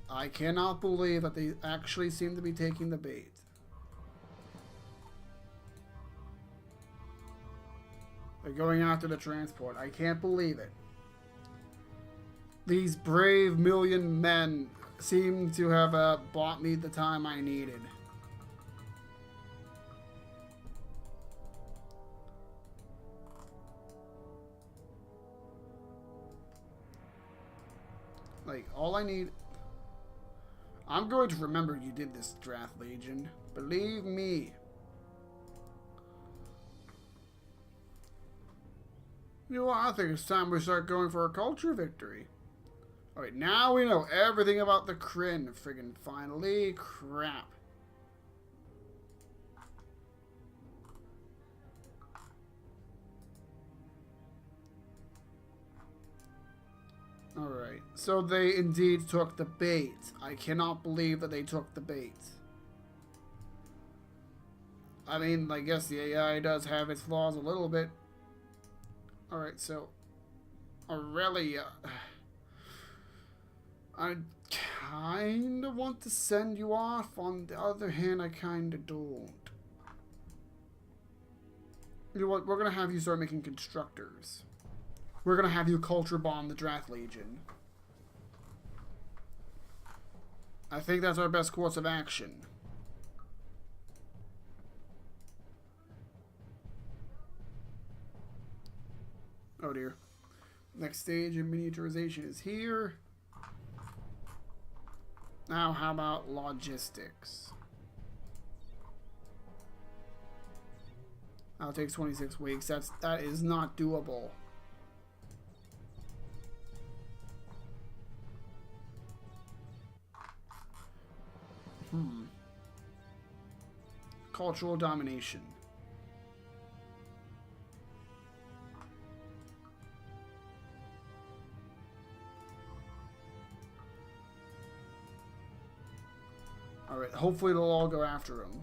A: I cannot believe that they actually seem to be taking the bait. They're going after the transport. I can't believe it. These brave million men seem to have bought me the time I needed. Like, all I need... I'm going to remember you did this, Draft Legion. Believe me. You know what? I think it's time we start going for a culture victory. Alright, now we know everything about the Kryn. Friggin' finally. Crap. Alright, so they indeed took the bait. I cannot believe that they took the bait. I mean, I guess the AI does have its flaws a little bit. Alright, so Aurelia. I kinda want to send you off. On the other hand, I kinda don't. You know what? We're gonna have you start making constructors. We're gonna have you culture bomb the Draft Legion. I think that's our best course of action. Oh dear. Next stage in miniaturization is here. Now how about logistics? That'll take 26 weeks. That is not doable. Hmm. Cultural domination. Alright, hopefully they'll all go after him.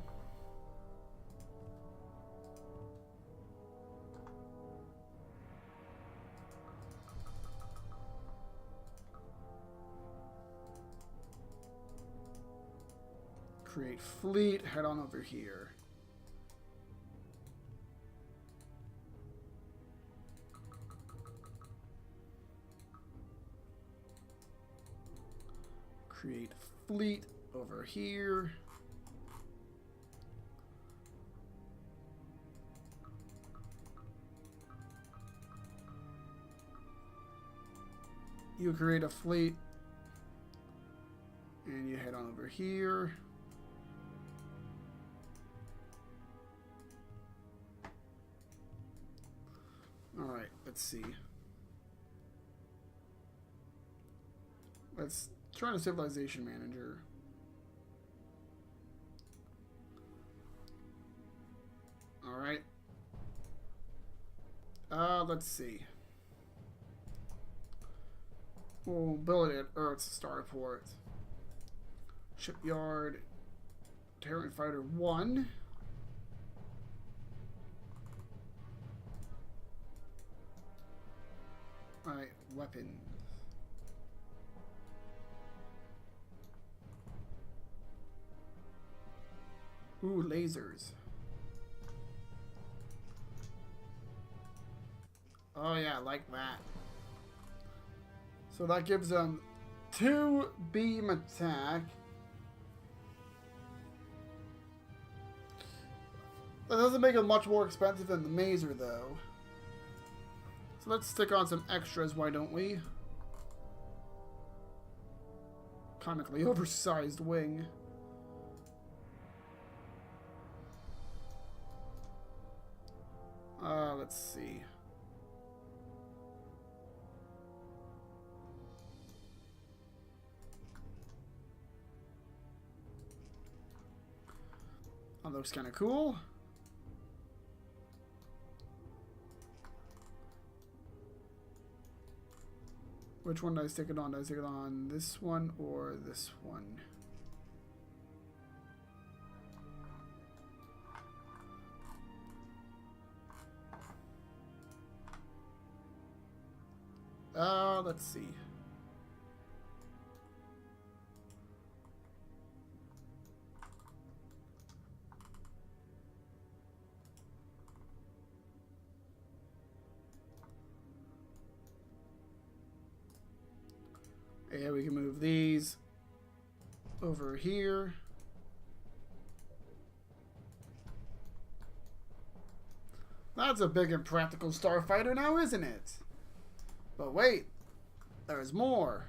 A: Create fleet, head on over here. Create fleet over here. You create a fleet and you head on over here. Alright, let's see. Let's try a civilization manager. Alright. Let's see. We'll build it at Earth's starport. Shipyard. Terran Fighter 1. Alright, weapons. Ooh, lasers. Oh yeah, I like that. So that gives them 2 beam attack. That doesn't make it much more expensive than the Mazer though. So let's stick on some extras, why don't we? Comically oversized wing. Let's see. That looks kind of cool. Which one did I stick it on? Did I stick it on this one or this one? Let's see. Yeah, we can move these over here. That's a big and practical starfighter now, isn't it? But wait, there's more.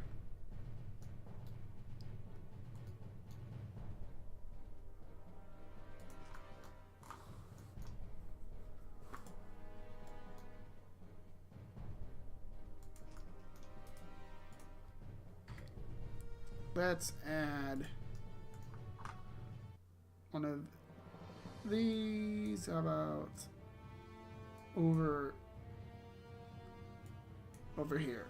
A: Let's add one of these. How about over here?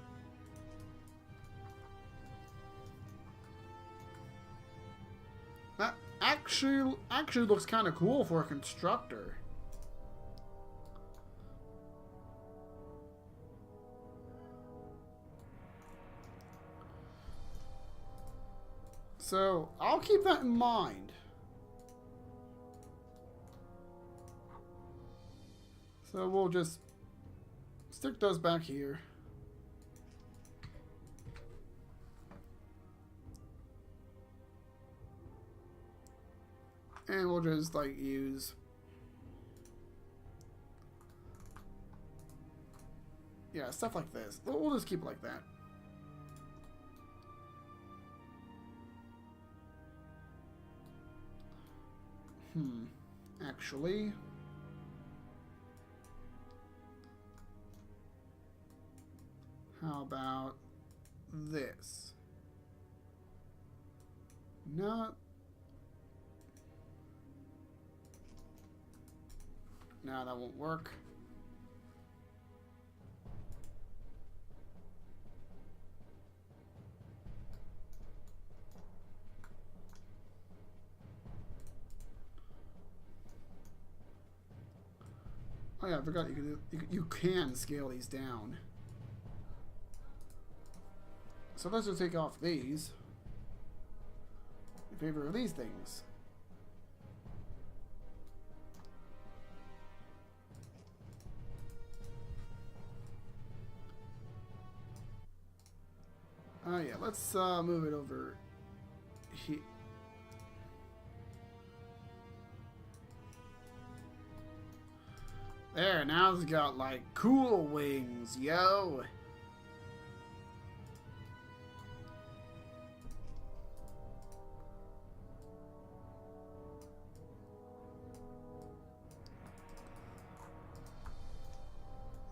A: That actually looks kind of cool for a constructor. So, I'll keep that in mind. So, we'll just stick those back here. And we'll just, like, use... yeah, stuff like this. We'll just keep it like that. Actually, how about this? Not No, that won't work. Oh yeah, I forgot you can scale these down. So let's just take off these in favor of these things. Oh yeah, let's move it over here. There, now it's got like cool wings, yo.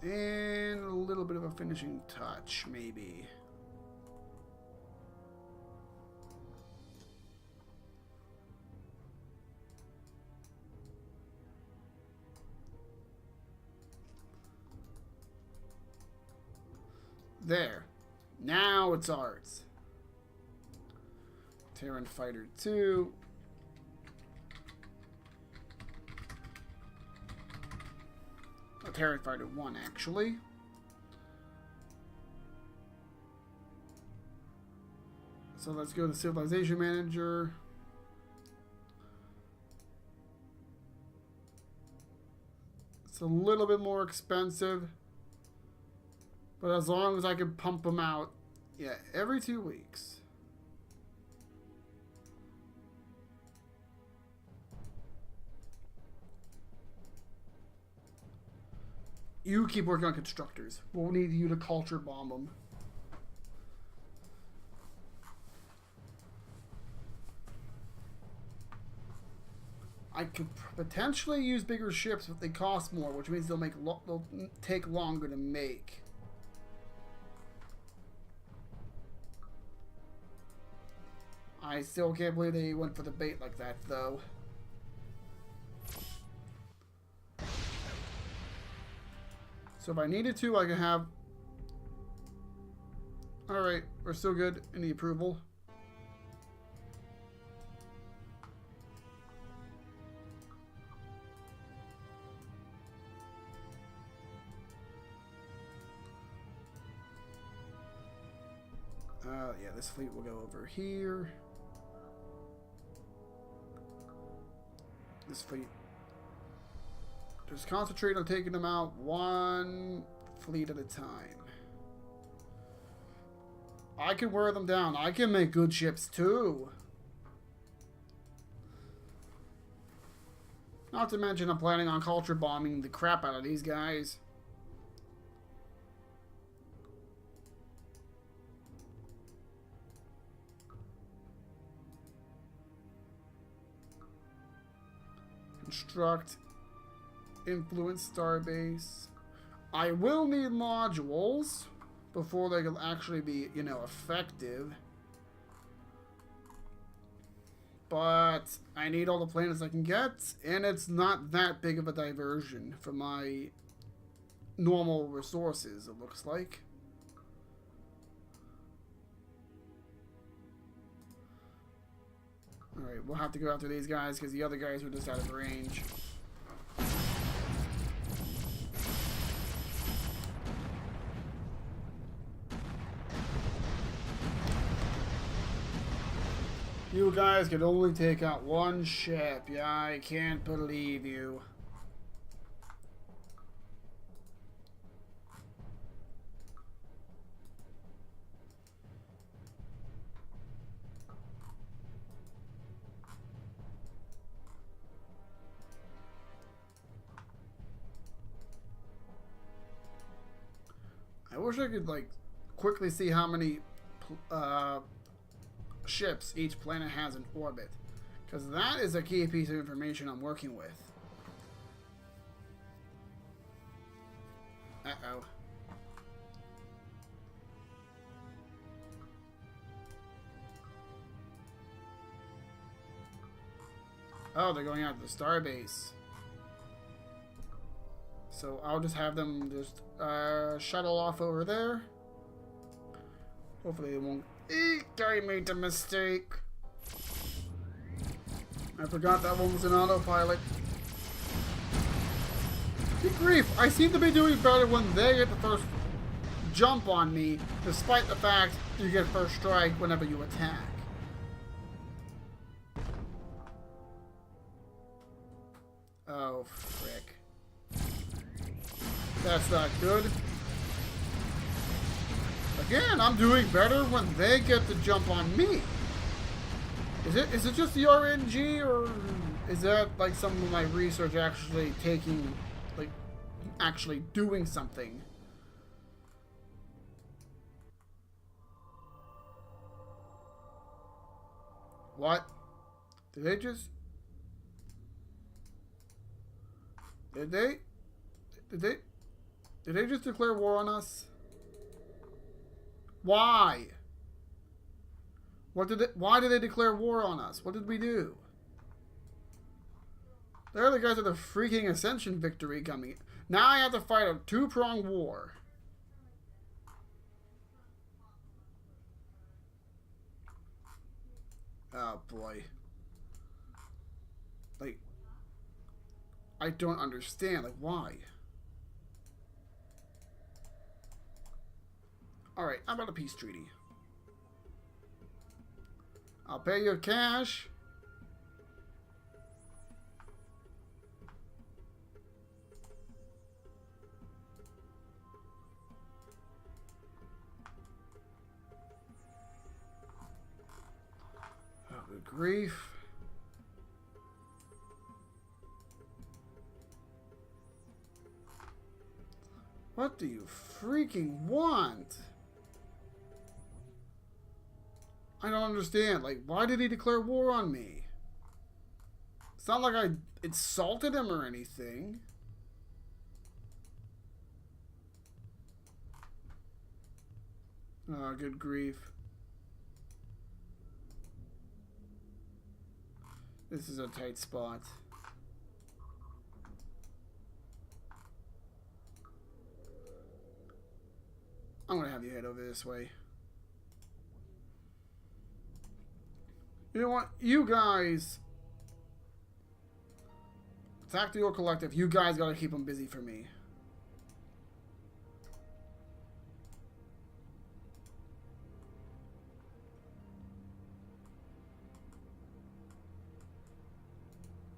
A: And a little bit of a finishing touch, maybe. There. Now it's ours. Terran Fighter 2. Terran Fighter 1, actually. So let's go to Civilization Manager. It's a little bit more expensive. But as long as I can pump them out, yeah, every 2 weeks. You keep working on constructors. We'll need you to culture bomb them. I could potentially use bigger ships, but they cost more, which means they'll take longer to make. I still can't believe they went for the bait like that, though. So if I needed to, I could have... Alright, we're still good in the approval. Yeah, this fleet will go over here. This fleet. Just concentrate on taking them out one fleet at a time. I can wear them down. I can make good ships too. Not to mention I'm planning on culture bombing the crap out of these guys. Construct, influence starbase. I will need modules before they can actually be, you know, effective. But I need all the planets I can get, and it's not that big of a diversion from my normal resources, it looks like. Alright, we'll have to go after these guys because the other guys were just out of range. You guys can only take out one ship. Yeah, I can't believe you. I wish I could, like, quickly see how many ships each planet has in orbit. Because that is a key piece of information I'm working with. Uh-oh. Oh, they're going out to the starbase. So I'll just have them just shuttle off over there. Hopefully it won't. Eek! I made a mistake. I forgot that one was an autopilot. Good grief! I seem to be doing better when they get the first jump on me, despite the fact you get first strike whenever you attack. Oh, frick. That's not good. Again, I'm doing better when they get the jump on me. Is it just the RNG, or is that like some of my research actually taking, like, actually doing something? What? Did they just... Did they just declare war on us? Why? Why did they declare war on us? What did we do? There the guys with the freaking Ascension victory coming. Now I have to fight a two-pronged war. Oh boy. Like, I don't understand. Like, why? Alright, how about a peace treaty? I'll pay you cash. Oh, good grief. What do you freaking want? I don't understand. Like, why did he declare war on me? It's not like I insulted him or anything. Oh, good grief. This is a tight spot. I'm gonna have you head over this way. You know what? You guys attack the York Collective. You guys gotta keep them busy for me.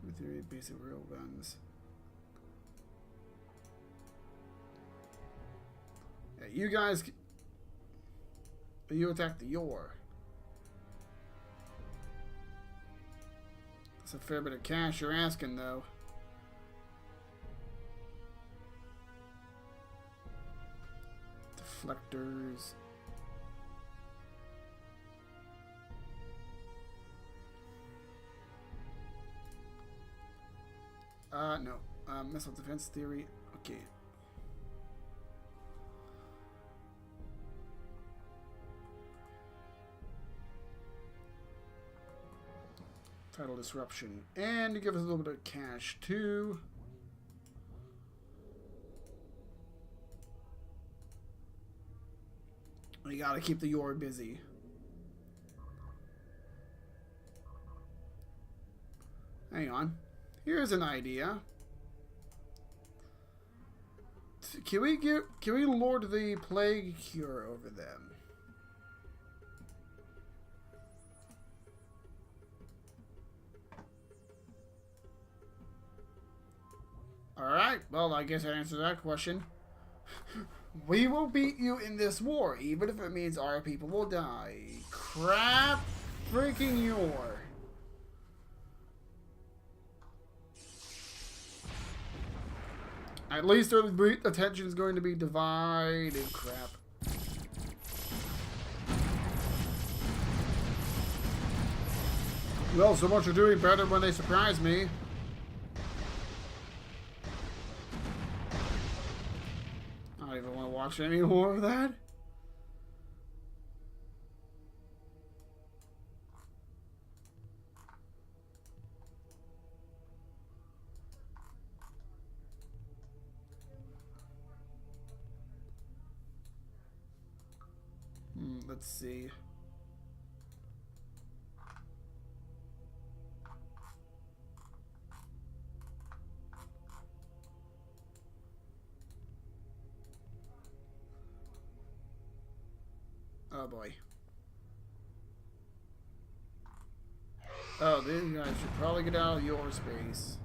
A: With your basic rail guns. Yeah, you guys. You attack the Yor. That's a fair bit of cash you're asking, though. Deflectors. No. Missile defense theory. Okay. Title disruption. And to give us a little bit of cash, too. We gotta keep the Yor busy. Hang on. Here's an idea. Can we lord the plague cure over them? Alright, well, I guess I answered that question. We will beat you in this war, even if it means our people will die. Crap freaking Yor. At least their attention is going to be divided. Crap. Well, so much for doing better when they surprise me. I don't even want to watch any more of that. let's see. Oh boy. Oh, these guys should probably get out of your space.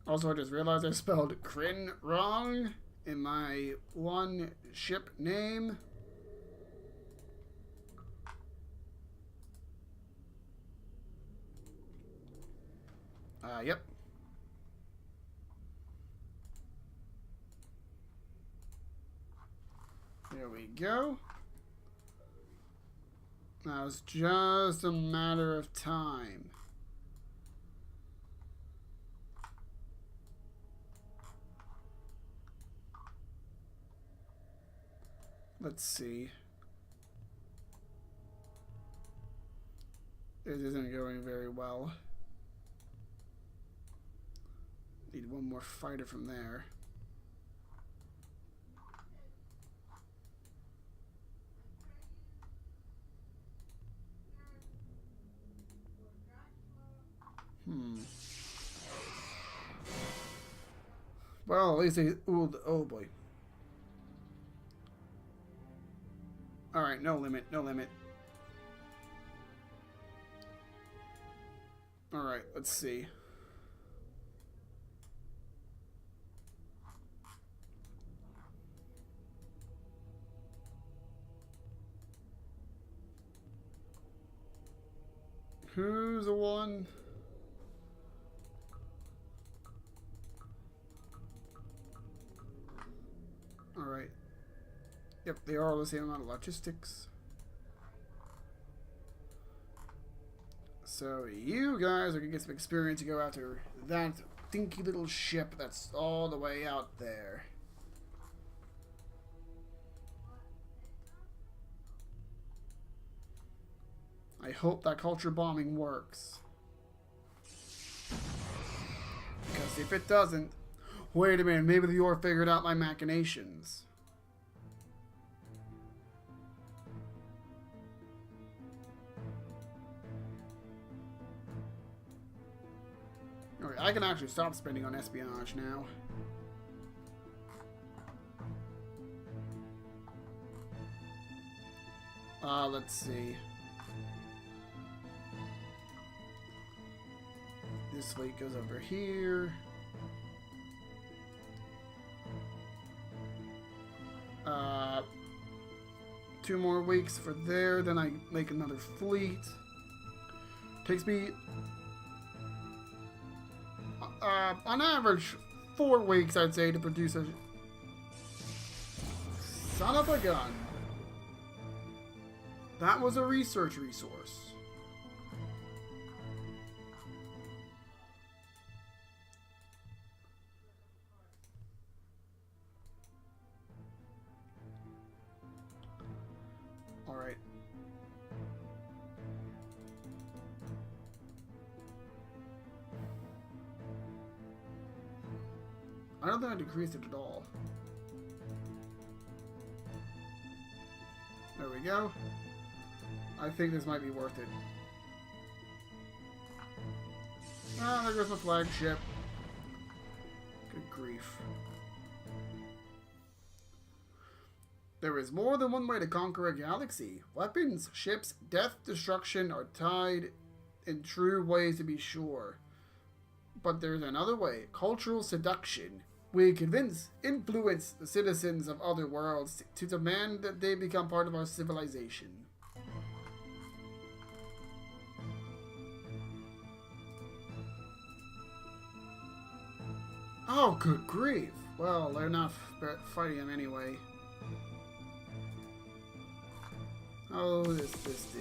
A: Also, I just realized I spelled Kryn wrong in my one ship name. Yep. There we go. Now it's just a matter of time. Let's see. This isn't going very well. Need one more fighter from there. Well, at least they... Ooh, oh boy. Alright, no limit, no limit. Alright, let's see. Who's the one? Alright. Yep, they are all the same amount of logistics. So you guys are going to get some experience to go after that dinky little ship that's all the way out there. I hope that culture bombing works. Because if it doesn't... Wait a minute, maybe the Yor figured out my machinations. Alright, I can actually stop spending on espionage now. Let's see. This fleet goes over here. 2 more weeks for there, then I make another fleet. Takes me, on average, 4 weeks, I'd say, to produce a... Son of a gun. That was a research resource. Alright. I don't think I decreased it at all. There we go. I think this might be worth it. Ah, there goes my flagship. Good grief. There is more than one way to conquer a galaxy. Weapons, ships, death, destruction are tied in true ways to be sure. But there's another way, cultural seduction. We convince, influence the citizens of other worlds to demand that they become part of our civilization. Oh, good grief. Well, they're not fighting him anyway. Oh, this do?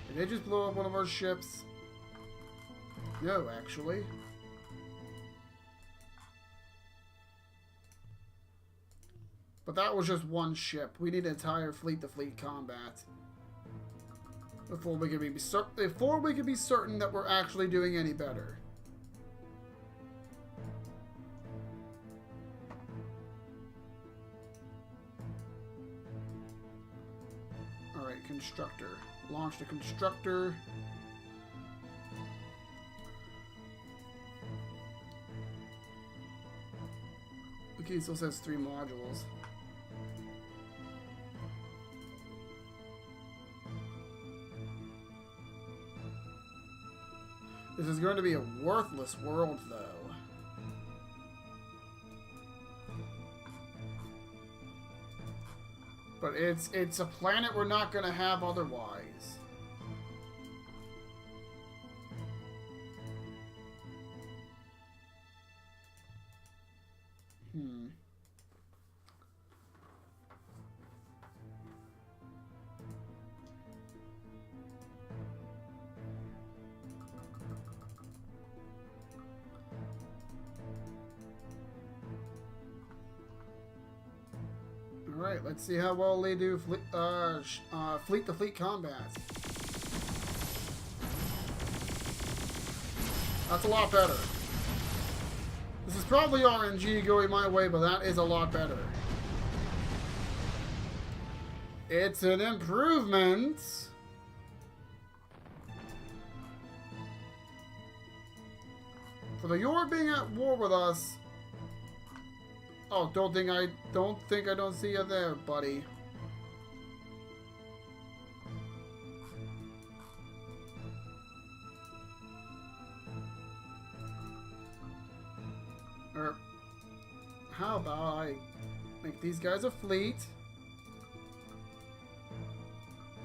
A: Did they just blow up one of our ships? No, actually. But that was just one ship. We need entire fleet-to-fleet combat before we can be certain that we're actually doing any better. All right, constructor. Launch the constructor. Okay, it still says 3 modules. This is going to be a worthless world, though. But it's a planet we're not going to have otherwise. Alright, let's see how well they do fleet-to-fleet combat. That's a lot better. This is probably RNG going my way, but that is a lot better. It's an improvement. For the Yor being at war with us. Oh, don't think I don't see you there, buddy. Or how about I make these guys a fleet?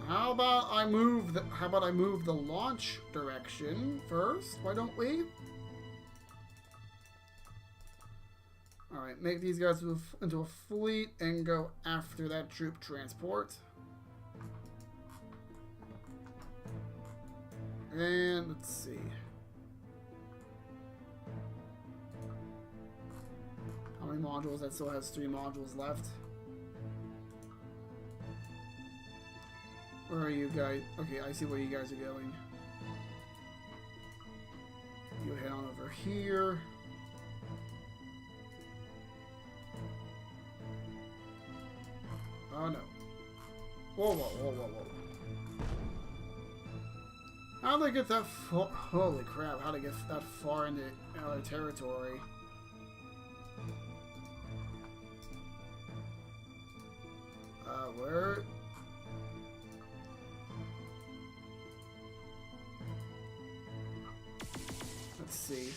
A: How about I move the launch direction first? Why don't we? Alright, make these guys into a fleet and go after that troop transport. And let's see. How many modules? That still has 3 modules left. Where are you guys? Okay, I see where you guys are going. You head on over here. Oh no. Whoa, whoa, whoa, whoa, whoa. How'd they get that far? Holy crap, how'd they get that far into our territory? Where? Let's see.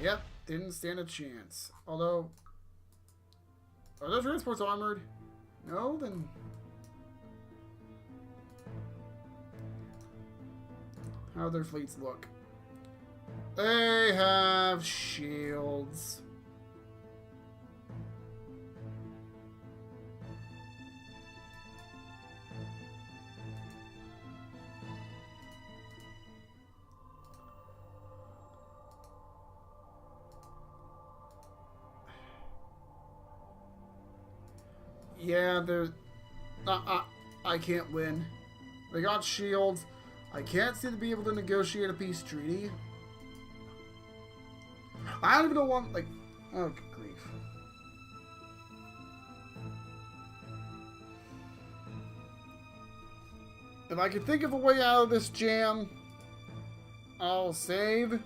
A: Yep, didn't stand a chance. Although, are those transports armored? No, then... How do their fleets look? They have shields. Yeah, there's... I can't win. They got shields. I can't seem to be able to negotiate a peace treaty. I don't even know what... Like... Oh, good grief. If I can think of a way out of this jam, I'll save.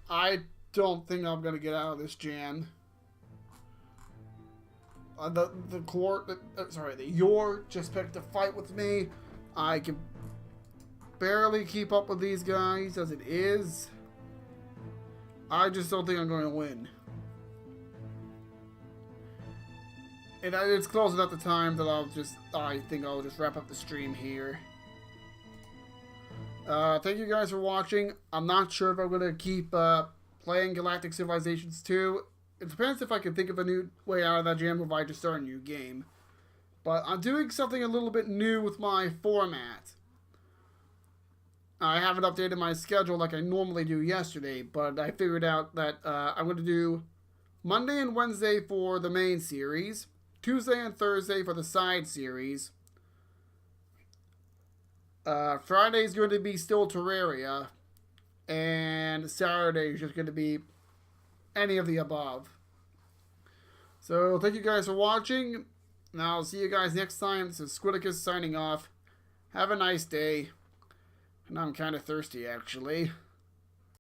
A: I don't think I'm gonna get out of this jam. The Yor just picked a fight with me. I can barely keep up with these guys as it is. I just don't think I'm going to win. And it's close enough the time that I think I'll just wrap up the stream here. Thank you guys for watching. I'm not sure if I'm going to keep playing Galactic Civilizations 2. It depends if I can think of a new way out of that jam or if I just start a new game. But I'm doing something a little bit new with my format. I haven't updated my schedule like I normally do yesterday, but I figured out that I'm going to do Monday and Wednesday for the main series, Tuesday and Thursday for the side series. Friday is going to be still Terraria, and Saturday is just going to be any of the above. So thank you guys for watching, and I'll see you guys next time. This is Squidicus signing off. Have a nice day. And I'm kind of thirsty, actually.